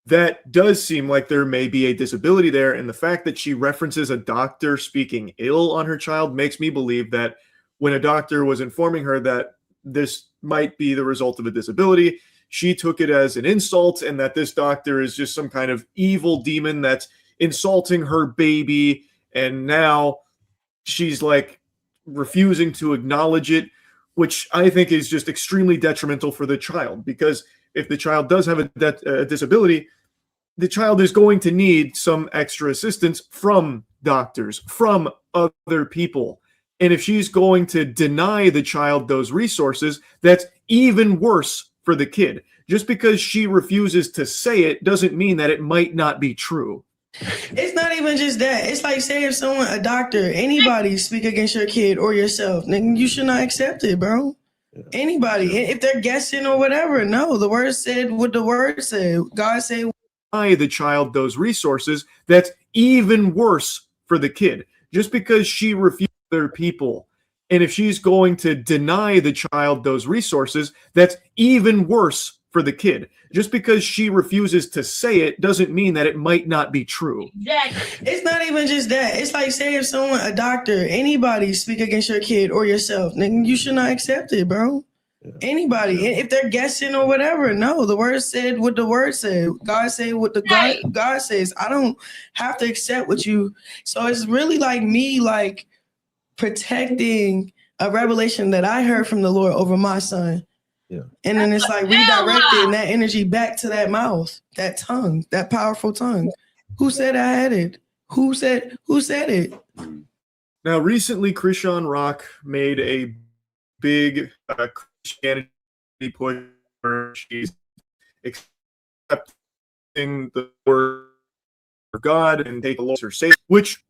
That does seem like there may be a disability there, and the fact that she references a doctor speaking ill on her child makes me believe that when a doctor was informing her that this might be the result of a disability, she took it as an insult, and that this doctor is just some kind of evil demon that's insulting her baby, and now she's like refusing to acknowledge it, which I think is just extremely detrimental for the child, because if the child does have a disability, the child is going to need some extra assistance from doctors, from other people. And if she's going to deny the child those resources, that's even worse for the kid. Just because she refuses to say it doesn't mean that it might not be true. It's not even just that. It's like, say if someone, a doctor, anybody speak against your kid or yourself, then you should not accept it, bro. Anybody, if they're guessing or whatever, no, the word said what the word said. God said, deny the child those resources, that's even worse for the kid. Just because she refused other people, and if she's going to deny the child those resources, that's even worse for the kid. Just because she refuses to say it doesn't mean that it might not be true. Exactly. it's not even just that. It's like, say if someone, a doctor, anybody speak against your kid or yourself, then you should not accept it, bro. Anybody, if they're guessing or whatever, no, the word said what the word said. God said what the God says. I don't have to accept what you. So it's really like me, like protecting a revelation that I heard from the Lord over my son. Yeah. And then it's like redirecting that energy back to that mouth, that tongue, that powerful tongue. Who said I had it? Who said it? Now, recently, Krishan Rock made a big Christianity push where she's accepting the word of God and take the Lord her safe, which,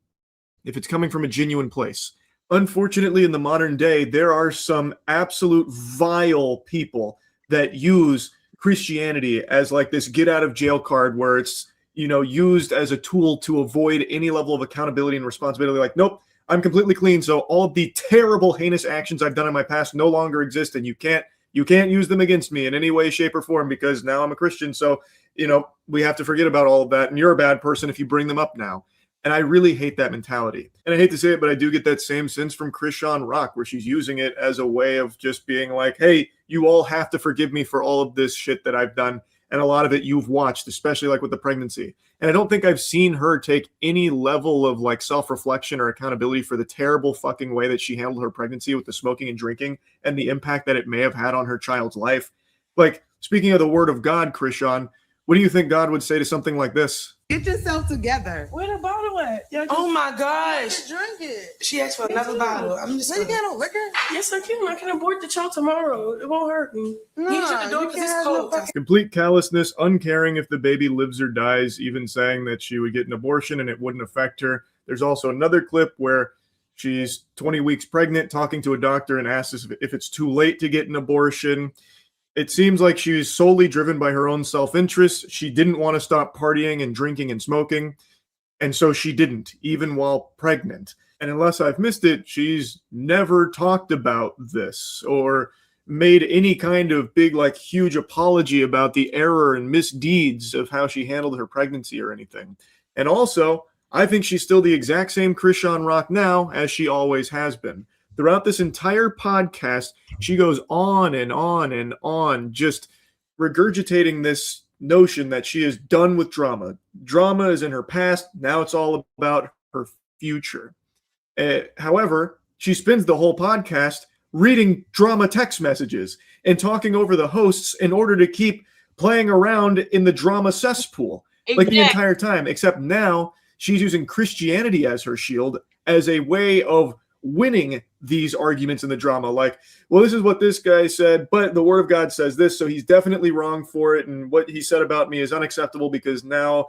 if it's coming from a genuine place. Unfortunately, in the modern day, there are some absolute vile people that use Christianity as like this get out of jail card where it's, used as a tool to avoid any level of accountability and responsibility. Like, nope, I'm completely clean. So all of the terrible, heinous actions I've done in my past no longer exist, and you can't use them against me in any way, shape, or form because now I'm a Christian. So, we have to forget about all of that. And you're a bad person if you bring them up now. And I really hate that mentality. And I hate to say it, but I do get that same sense from Krishan Rock, where she's using it as a way of just being like, hey, you all have to forgive me for all of this shit that I've done. And a lot of it you've watched, especially like with the pregnancy. And I don't think I've seen her take any level of like self-reflection or accountability for the terrible fucking way that she handled her pregnancy with the smoking and drinking and the impact that it may have had on her child's life. Like, speaking of the word of God, Krishan, what do you think God would say to something like this? Get yourself together. Where the bottle at? Oh my gosh. Drink it. She asked for another bottle. I'm just You gonna... get no liquor? Yes, I can. I can abort the child tomorrow. It won't hurt me. No, He shut the door you because can't it's have cold. no Complete callousness, uncaring if the baby lives or dies, even saying that she would get an abortion and it wouldn't affect her. There's also another clip where she's 20 weeks pregnant, talking to a doctor and asks if it's too late to get an abortion. It seems like she was solely driven by her own self-interest. She didn't want to stop partying and drinking and smoking, and so she didn't, even while pregnant. And unless I've missed it, she's never talked about this or made any kind of big, like, huge apology about the error and misdeeds of how she handled her pregnancy or anything. And also, I think she's still the exact same Krishan Rock now as she always has been. Throughout this entire podcast, she goes on and on and on, just regurgitating this notion that she is done with drama. Drama is in her past. Now it's all about her future. However, she spends the whole podcast reading drama text messages and talking over the hosts in order to keep playing around in the drama cesspool, like the entire time, except now she's using Christianity as her shield, as a way of winning these arguments in the drama. Like, well, this is what this guy said, but the word of God says this, so he's definitely wrong for it, and what he said about me is unacceptable because now,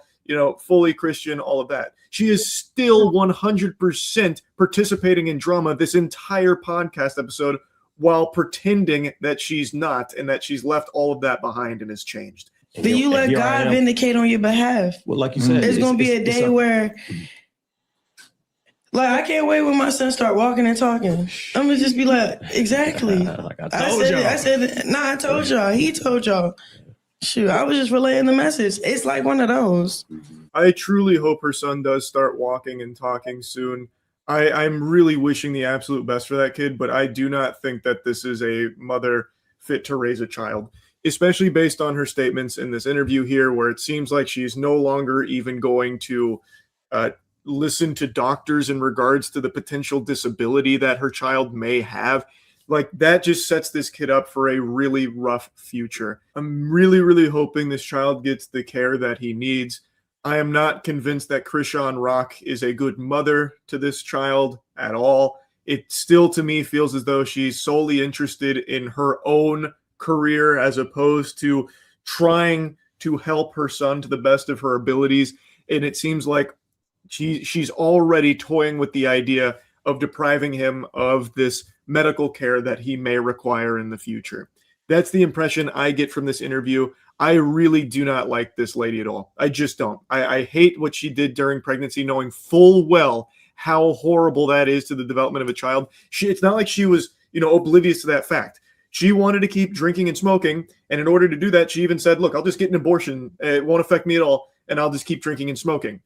fully Christian, all of that. She is still 100% participating in drama this entire podcast episode while pretending that she's not, and that she's left all of that behind and has changed. But you let God vindicate on your behalf. Well, like you said, it's going to be a day where, like, I can't wait when my son start walking and talking. I'm going to just be like, exactly. Like I told y'all. I told y'all. He told y'all. Shoot, I was just relaying the message. It's like one of those. I truly hope her son does start walking and talking soon. I'm really wishing the absolute best for that kid, but I do not think that this is a mother fit to raise a child, especially based on her statements in this interview here, where it seems like she's no longer even going to listen to doctors in regards to the potential disability that her child may have. Like, that just sets this kid up for a really rough future. I'm really, really hoping this child gets the care that he needs. I am not convinced that Krishan Rock is a good mother to this child at all. It still, to me, feels as though she's solely interested in her own career as opposed to trying to help her son to the best of her abilities. And it seems like she's already toying with the idea of depriving him of this medical care that he may require in the future. That's the impression I get from this interview. I really do not like this lady at all. I just don't. I hate what she did during pregnancy, knowing full well how horrible that is to the development of a child. It's not like she was, oblivious to that fact. She wanted to keep drinking and smoking, and in order to do that, she even said, look, I'll just get an abortion. It won't affect me at all, and I'll just keep drinking and smoking.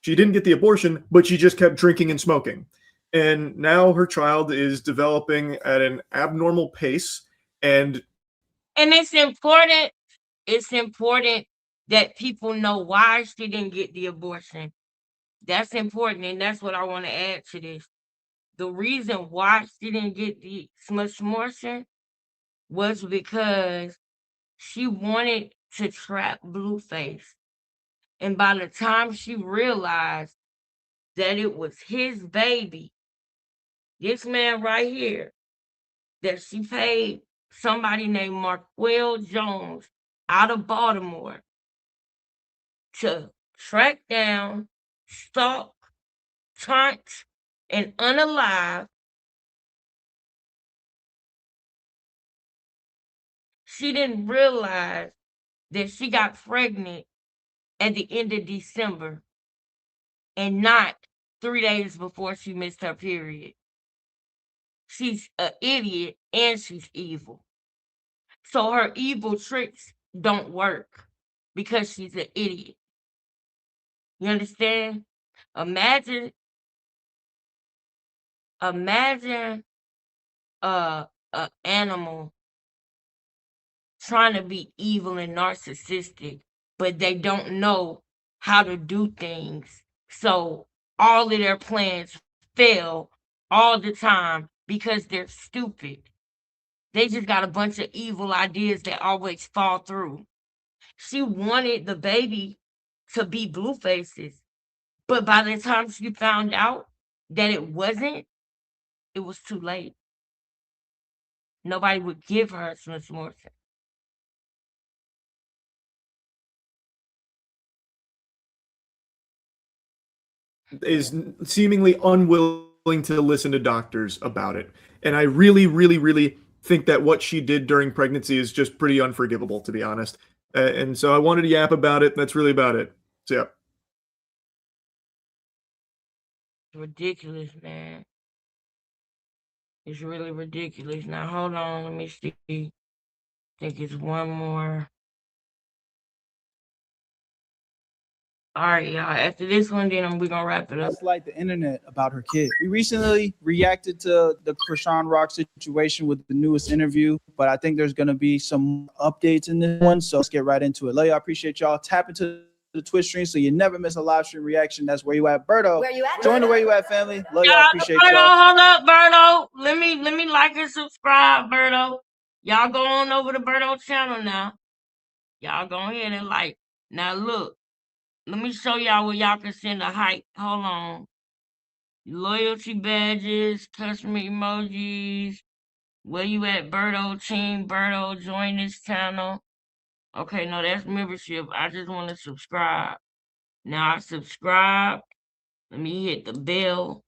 She didn't get the abortion, but she just kept drinking and smoking. And now her child is developing at an abnormal pace, and it's important. It's important that people know why she didn't get the abortion. That's important, and that's what I want to add to this. The reason why she didn't get the abortion was because she wanted to trap Blueface. And by the time she realized that it was his baby, this man right here, that she paid somebody named Marquell Jones out of Baltimore to track down, stalk, taunt, and unalive, she didn't realize that she got pregnant at the end of December and not 3 days before she missed her period. She's an idiot and she's evil. So her evil tricks don't work because she's an idiot. You understand? Imagine a animal trying to be evil and narcissistic, but they don't know how to do things. So all of their plans fail all the time because they're stupid. They just got a bunch of evil ideas that always fall through. She wanted the baby to be Blueface's, but by the time she found out that it wasn't, it was too late. Nobody would give her some more. Is seemingly unwilling to listen to doctors about it. And I really, really, really think that what she did during pregnancy is just pretty unforgivable, to be honest. And so I wanted to yap about it. That's really about it. So, yeah. Ridiculous, man. It's really ridiculous. Now, hold on. Let me see. I think it's one more. All right, y'all. After this one, then we're going to wrap it up. That's like the internet about her kid. We recently reacted to the Krishan Rock situation with the newest interview, but I think there's going to be some updates in this one. So let's get right into it. Love y'all. I appreciate y'all. Tap into the Twitch stream so you never miss a live stream reaction. That's Where You At, Berto. Where you at? Join the Where You At family. Love y'all. Appreciate Berto, y'all. hold up, Berto. Let me like and subscribe, Berto. Y'all go on over to Berto channel now. Y'all go ahead and like. Now look, let me show y'all where y'all can send a hype. Hold on. Loyalty badges, customer emojis. Where you at, Berto? Team Berto, join this channel. Okay, no, that's membership. I just want to subscribe. Now I subscribe. Let me hit the bell.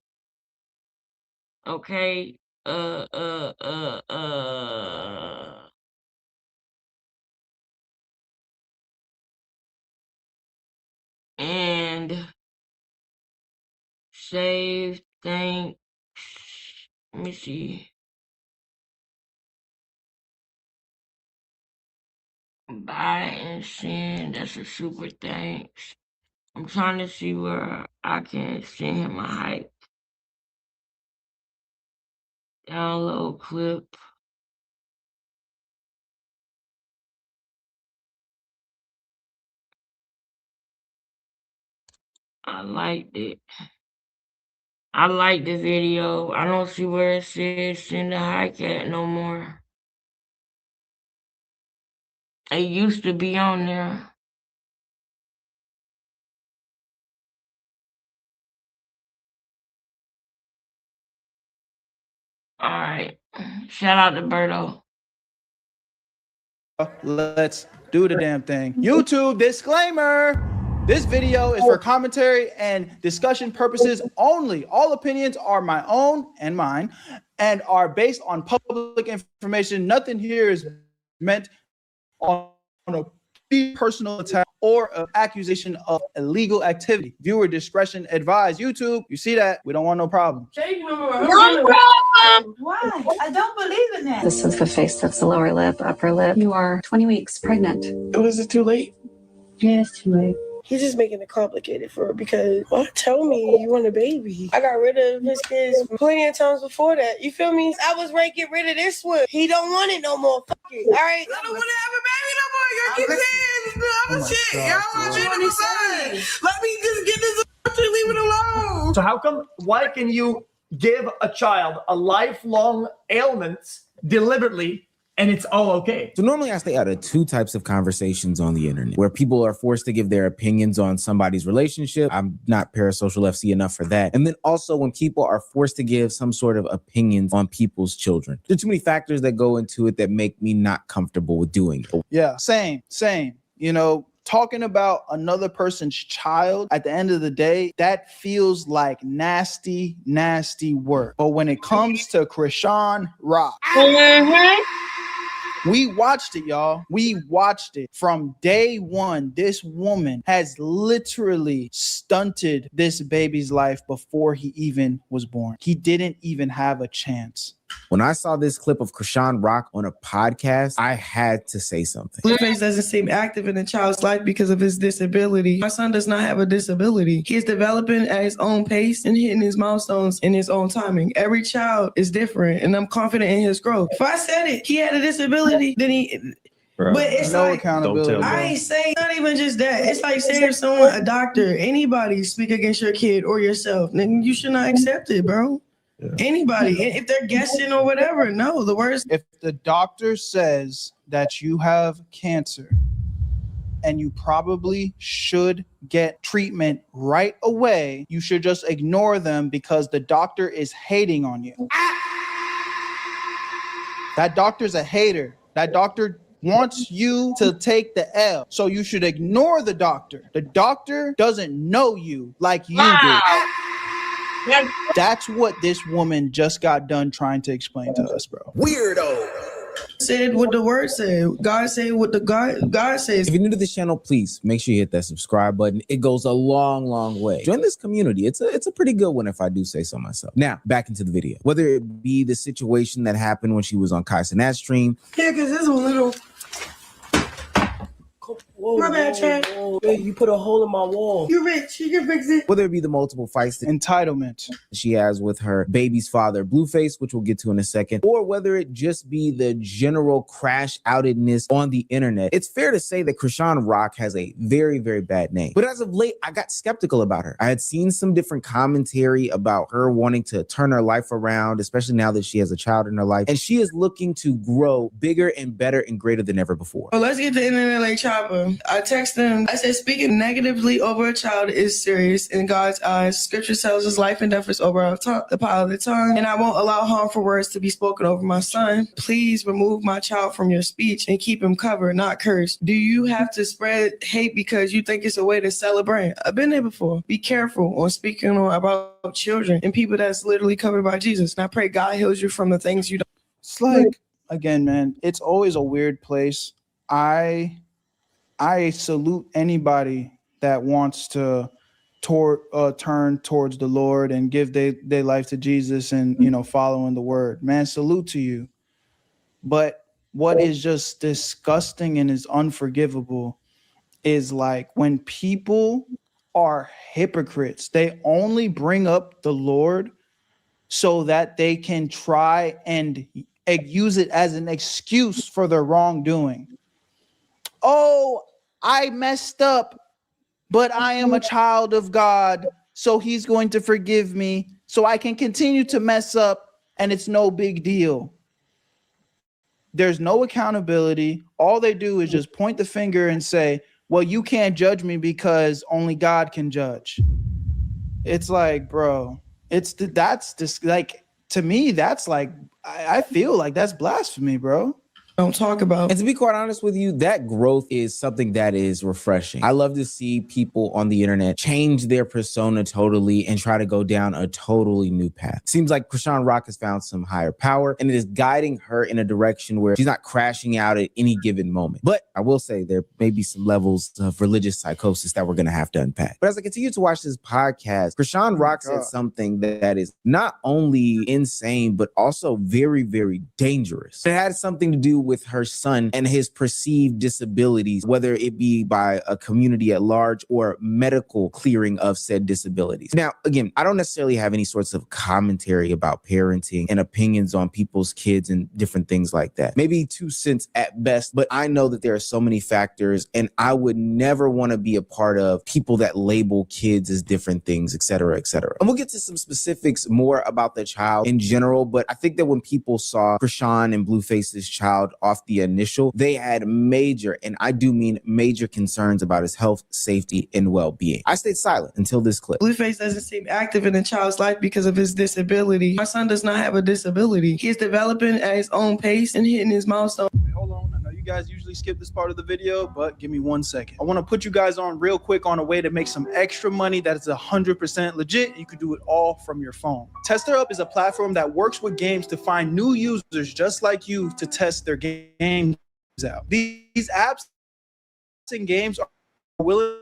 Okay. And save, thanks. Let me see. Buy and send. That's a super thanks. I'm trying to see where I can send him a hype. Download clip. I liked it. I like the video. I don't see where it says send a hype at no more. It used to be on there. All right. Shout out to Berto. Let's do the damn thing. YouTube disclaimer. This video is for commentary and discussion purposes only. All opinions are my own and mine and are based on public information. Nothing here is meant on a personal attack or an accusation of illegal activity. Viewer discretion advised. YouTube, you see that? We don't want no problems. No problem. Why? I don't believe in that. This is the face, that's the lower lip, upper lip. You are 20 weeks pregnant. Was it too late? Yeah, it's too late. He's just making it complicated for her because why tell me you want a baby? I got rid of his kids plenty of times before that. You feel me? I was ready to get rid of this one. He don't want it no more. Fuck it. All right. I don't want to have a baby no more. Y'all keep saying other shit. Y'all want to change my mind. Let me just get this and leave it alone. So how come? Why can you give a child a lifelong ailment deliberately and it's all okay? So normally I stay out of two types of conversations on the internet where people are forced to give their opinions on somebody's relationship. I'm not parasocial FC enough for that. And then also when people are forced to give some sort of opinions on people's children. There's too many factors that go into it that make me not comfortable with doing it. Yeah, same. You know, talking about another person's child at the end of the day, that feels like nasty, nasty work. But when it comes to Krishan Rock, we watched it, y'all. We watched it from day one. This woman has literally stunted this baby's life before he even was born. He didn't even have a chance. When I saw this clip of Krishan Rock on a podcast, I had to say something. Blueface doesn't seem active in the child's life because of his disability. My son does not have a disability. He is developing at his own pace and hitting his milestones in his own timing. Every child is different, and I'm confident in his growth. If I said it, he had a disability, then he... Right. But it's no like, accountability. I ain't saying not even just that. It's like saying if someone, a doctor, anybody speak against your kid or yourself, then you should not accept it, bro. Yeah. Anybody, if they're guessing or whatever, no, the worst. If the doctor says that you have cancer and you probably should get treatment right away, you should just ignore them because the doctor is hating on you. That doctor's a hater. That doctor wants you to take the L. So you should ignore the doctor. The doctor doesn't know you like you do. That's what this woman just got done trying to explain to us, bro. Weirdo. Said what the word said. God said what the God says. If you're new to this channel, please make sure you hit that subscribe button. It goes a long, long way. Join this community. It's a pretty good one if I do say so myself. Now, back into the video. Whether it be the situation that happened when she was on Kai Cenat's stream. Yeah, because this is a little... Whoa, my bad, Chad. Hey, you put a hole in my wall. You're rich. You can fix it. Whether it be the multiple fights that entitlement she has with her baby's father, Blueface, which we'll get to in a second, or whether it just be the general crash outedness on the internet, it's fair to say that Krishan Rock has a very, very bad name. But as of late, I got skeptical about her. I had seen some different commentary about her wanting to turn her life around, especially now that she has a child in her life, and she is looking to grow bigger and better and greater than ever before. Well, let's get to internet like Chopper. I text him. I said, speaking negatively over a child is serious in God's eyes. Scripture tells us life and death is over the power of the tongue, and I won't allow harmful words to be spoken over my son. Please remove my child from your speech and keep him covered, not cursed. Do you have to spread hate because you think it's a way to celebrate? I've been there before. Be careful on speaking about children and people that's literally covered by Jesus. And I pray God heals you from the things you don't. It's like, again, man, it's always a weird place. I salute anybody that wants to turn towards the Lord and give their life to Jesus and, you know, following the word. Man, salute to you. But what is just disgusting and is unforgivable is like when people are hypocrites, they only bring up the Lord so that they can try and use it as an excuse for their wrongdoing. Oh, I messed up, but I am a child of God, so he's going to forgive me, so I can continue to mess up, and it's no big deal. There's no accountability. All they do is just point the finger and say, well, you can't judge me because only God can judge. It's like, bro, that's like, to me, that's like, I feel like that's blasphemy, bro. don't talk about. And to be quite honest with you, that growth is something that is refreshing. I love to see people on the internet change their persona totally and try to go down a totally new path. Seems like Krishan Rock has found some higher power, and it is guiding her in a direction where she's not crashing out at any given moment. But I will say there may be some levels of religious psychosis that we're going to have to unpack. But as I continue to watch this podcast, Krishan Rock said something that is not only insane, but also very, very dangerous. It had something to do with her son and his perceived disabilities, whether it be by a community at large or medical clearing of said disabilities. Now, again, I don't necessarily have any sorts of commentary about parenting and opinions on people's kids and different things like that. Maybe 2 cents at best, but I know that there are so many factors, and I would never want to be a part of people that label kids as different things, et cetera, et cetera. And we'll get to some specifics more about the child in general, but I think that when people saw Krishan and Blueface's child off the initial, they had major, and I do mean major, concerns about his health, safety, and well-being. I stayed silent until this clip. Blueface doesn't seem active in the child's life because of his disability. My son does not have a disability. He is developing at his own pace and hitting his milestone. Hold on. I know you guys usually skip this part of the video, but give me 1 second. I want to put you guys on real quick on a way to make some extra money that is 100% legit. You can do it all from your phone. Tester Up is a platform that works with games to find new users just like you to test their games out. These apps and games are willing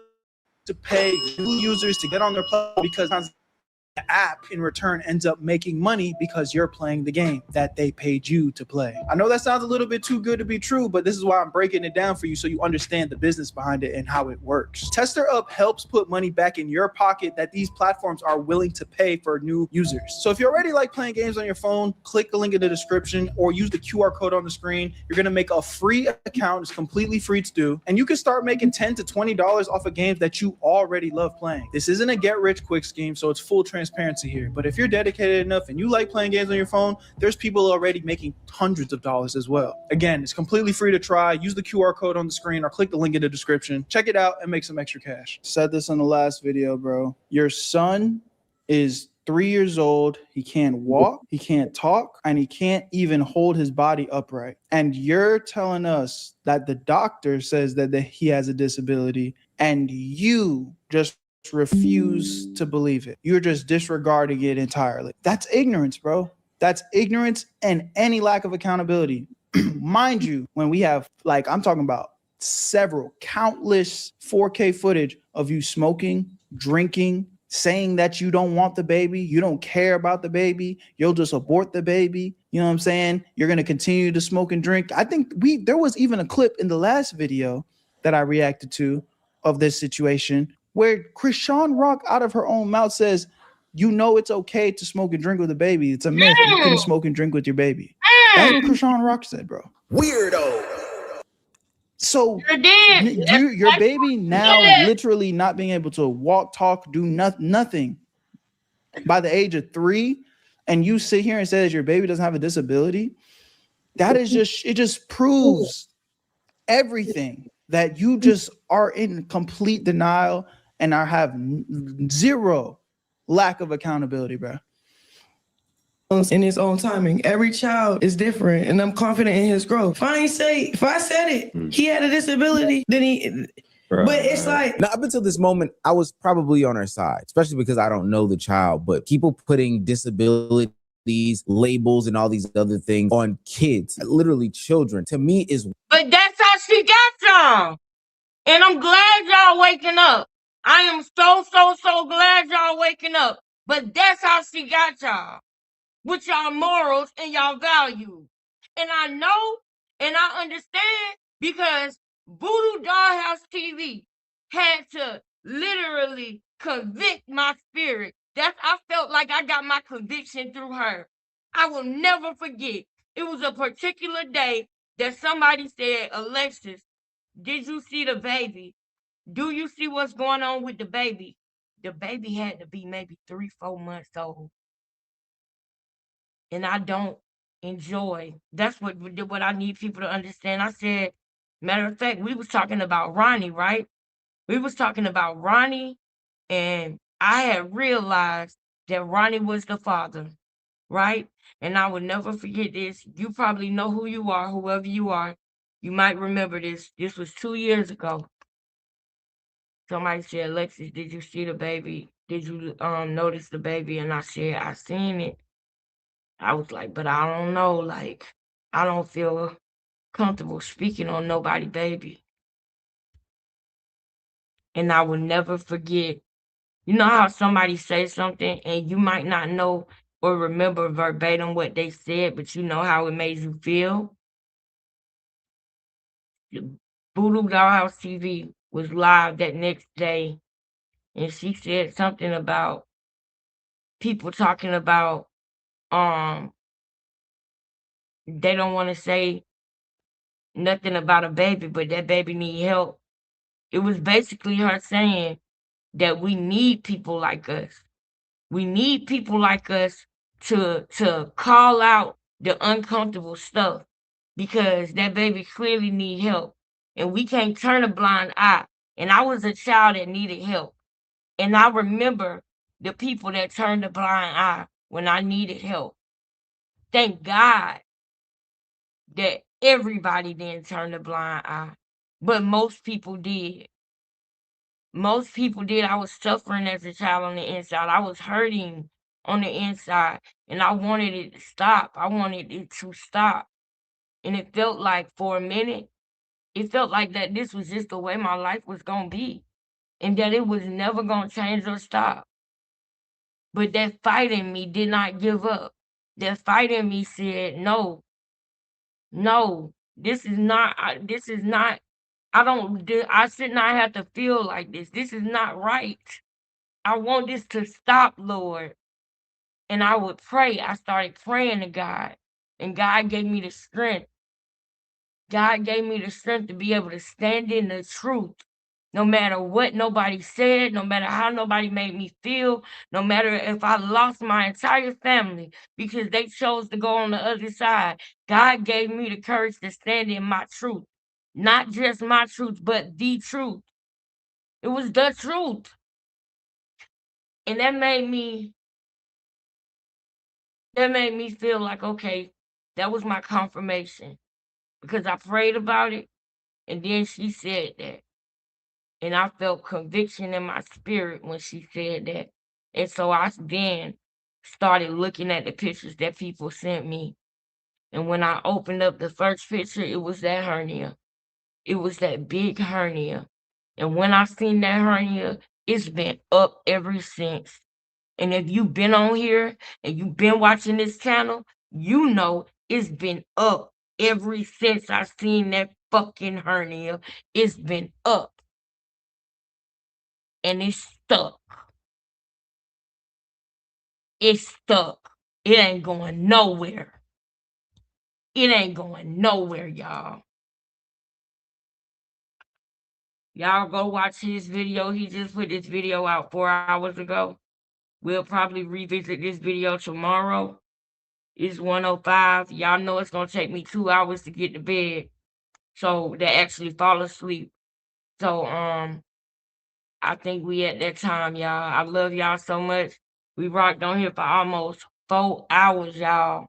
to pay new users to get on their platform because the app in return ends up making money because you're playing the game that they paid you to play. I know that sounds a little bit too good to be true, but this is why I'm breaking it down for you so you understand the business behind it and how it works. Tester Up helps put money back in your pocket that these platforms are willing to pay for new users. So if you already like playing games on your phone, click the link in the description or use the QR code on the screen. You're going to make a free account. It's completely free to do. And you can start making $10 to $20 off of games that you already love playing. This isn't a get rich quick scheme, so it's full transparency here. But if you're dedicated enough and you like playing games on your phone, there's people already making hundreds of dollars as well. Again, it's completely free to try. Use the QR code on the screen or click the link in the description. Check it out and make some extra cash. Said this in the last video, bro. Your son is 3 years old. He can't walk, he can't talk, and he can't even hold his body upright. And you're telling us that the doctor says that he has a disability, and you just refuse to believe it. You're just disregarding it entirely. That's ignorance, bro. That's ignorance and any lack of accountability. Mind you, when we have, like, I'm talking about countless 4K footage of you smoking, drinking, saying that you don't want the baby, you don't care about the baby, you'll just abort the baby. You know what I'm saying? You're going to continue to smoke and drink. I think there was even a clip in the last video that I reacted to of this situation where Krishan Rock out of her own mouth says, you know, it's okay to smoke and drink with a baby. It's a myth. You couldn't smoke and drink with your baby. That's what Krishan Rock said, bro. Weirdo. So your baby now literally not being able to walk, talk, do nothing by the age of 3, and you sit here and say that your baby doesn't have a disability. That is it just proves everything that you just are in complete denial and have zero lack of accountability, bro. In his own timing. Every child is different, and I'm confident in his growth. If I said it, he had a disability, then he. But it's like, now, up until this moment, I was probably on her side, especially because I don't know the child. But people putting disabilities, labels, and all these other things on kids, literally children, to me is. But that's how she got y'all, and I'm glad y'all waking up. I am so glad y'all waking up. But that's how she got y'all, with y'all morals and y'all values. And I know and I understand because Voodoo Dollhouse TV had to literally convict my spirit. I felt like I got my conviction through her. I will never forget. It was a particular day that somebody said, Alexis, did you see the baby? Do you see what's going on with the baby? The baby had to be maybe 3-4 months old. And I don't enjoy. That's what I need people to understand. I said, matter of fact, we was talking about Ronnie, right? We was talking about Ronnie, and I had realized that Ronnie was the father. right? And I will never forget this. You probably know who you are, whoever you are. You might remember this. This was 2 years ago. Somebody said, Alexis, did you see the baby? Did you notice the baby? And I said, I seen it. I was like, but I don't know. Like, I don't feel comfortable speaking on nobody baby. And I will never forget. You know how somebody says something and you might not know or remember verbatim what they said, but you know how it made you feel? Voodoo Dollhouse TV was live that next day, and she said something about people talking about they don't want to say nothing about a baby, but that baby need help. It was basically her saying that we need people like us. We need people like us to call out the uncomfortable stuff because that baby clearly need help, and we can't turn a blind eye. And I was a child that needed help, and I remember the people that turned a blind eye when I needed help. Thank God that everybody didn't turn a blind eye, but most people did. Most people did. I was suffering as a child on the inside. I was hurting on the inside, and I wanted it to stop. I wanted it to stop. And it felt like for a minute, it felt like that this was just the way my life was going to be, and that it was never going to change or stop. But that fight in me did not give up. That fight in me said, no, this is not, I should not have to feel like this. This is not right. I want this to stop, Lord. And I would pray. I started praying to God, and God gave me the strength. God gave me the strength to be able to stand in the truth. No matter what nobody said, no matter how nobody made me feel, no matter if I lost my entire family because they chose to go on the other side, God gave me the courage to stand in my truth. Not just my truth, but the truth. It was the truth. And that made me feel like, okay, that was my confirmation because I prayed about it and then she said that. And I felt conviction in my spirit when she said that. And so I then started looking at the pictures that people sent me. And when I opened up the first picture, it was that hernia. It was that big hernia. And when I seen that hernia, it's been up ever since. And if you've been on here and you've been watching this channel, you know it's been up ever since I seen that fucking hernia. It's been up. And it's stuck. It's stuck. It ain't going nowhere. It ain't going nowhere, y'all. Y'all go watch his video. He just put this video out 4 hours ago. We'll probably revisit this video tomorrow. It's 1:05. Y'all know it's gonna take me 2 hours to get to bed. So to actually fall asleep. So I think we at that time, y'all. I love y'all so much. We rocked on here for almost 4 hours, y'all.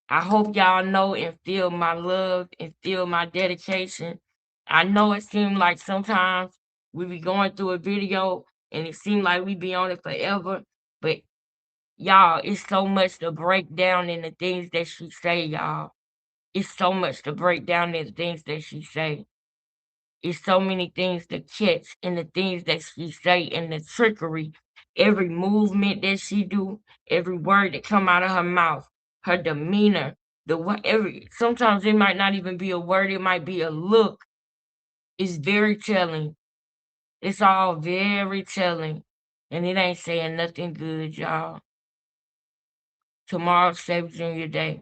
I hope y'all know and feel my love and feel my dedication. I know it seemed like sometimes we be going through a video and it seemed like we be on it forever, but y'all, it's so much to break down in the things that she say, y'all. It's so much to break down in the things that she say. It's so many things to catch in the things that she say and the trickery, every movement that she do, every word that come out of her mouth, her demeanor, sometimes it might not even be a word, it might be a look. It's very telling. It's all very telling. And it ain't saying nothing good, y'all. Tomorrow's Save Junior Day.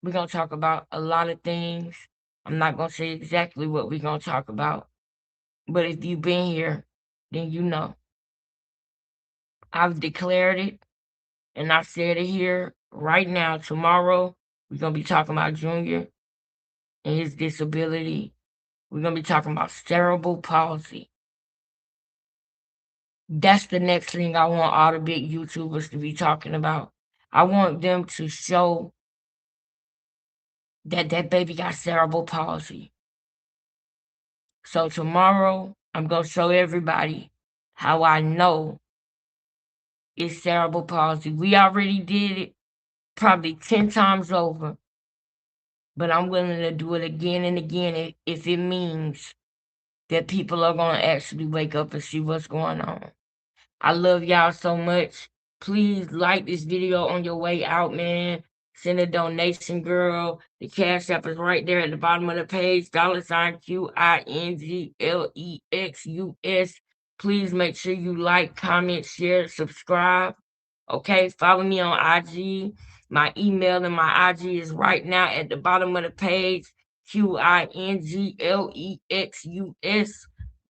We're gonna talk about a lot of things. I'm not gonna say exactly what we're gonna talk about. But if you've been here, then you know. I've declared it, and I've said it here right now. Tomorrow, we're going to be talking about Junior and his disability. We're going to be talking about cerebral palsy. That's the next thing I want all the big YouTubers to be talking about. I want them to show that that baby got cerebral palsy. So tomorrow, I'm going to show everybody how I know it's cerebral palsy. We already did it probably 10 times over, but I'm willing to do it again and again if it means that people are going to actually wake up and see what's going on. I love y'all so much. Please like this video on your way out, man. Send a donation, girl. The Cash App is right there at the bottom of the page. $QINGLEXUS. Please make sure you like, comment, share, subscribe. Okay, follow me on IG. My email and my IG is right now at the bottom of the page. QINGLEXUS.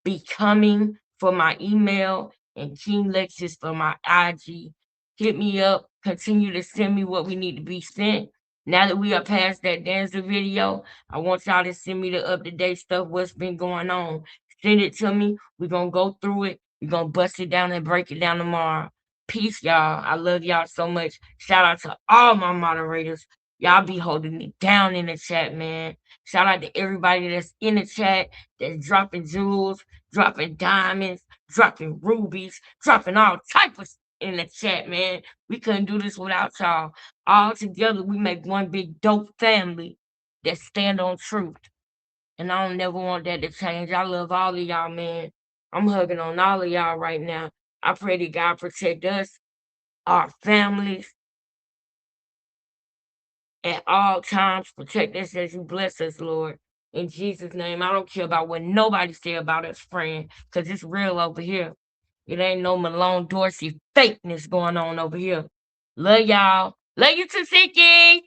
Becoming for my email and King Lexus for my IG. Hit me up. Continue to send me what we need to be sent. Now that we are past that dancer video, I want y'all to send me the up-to-date stuff, what's been going on. Send it to me. We're going to go through it. We're going to bust it down and break it down tomorrow. Peace, y'all. I love y'all so much. Shout out to all my moderators. Y'all be holding it down in the chat, man. Shout out to everybody that's in the chat, that's dropping jewels, dropping diamonds, dropping rubies, dropping all type of in the chat, man. We couldn't do this without y'all. All together, we make one big dope family that stand on truth. And I don't never want that to change. I love all of y'all, man. I'm hugging on all of y'all right now. I pray that God protect us, our families, at all times. Protect us as you bless us, Lord. In Jesus' name, I don't care about what nobody say about us, friend, because it's real over here. It ain't no Malone Dorsey fakeness going on over here. Love y'all. Love you, Tasiki.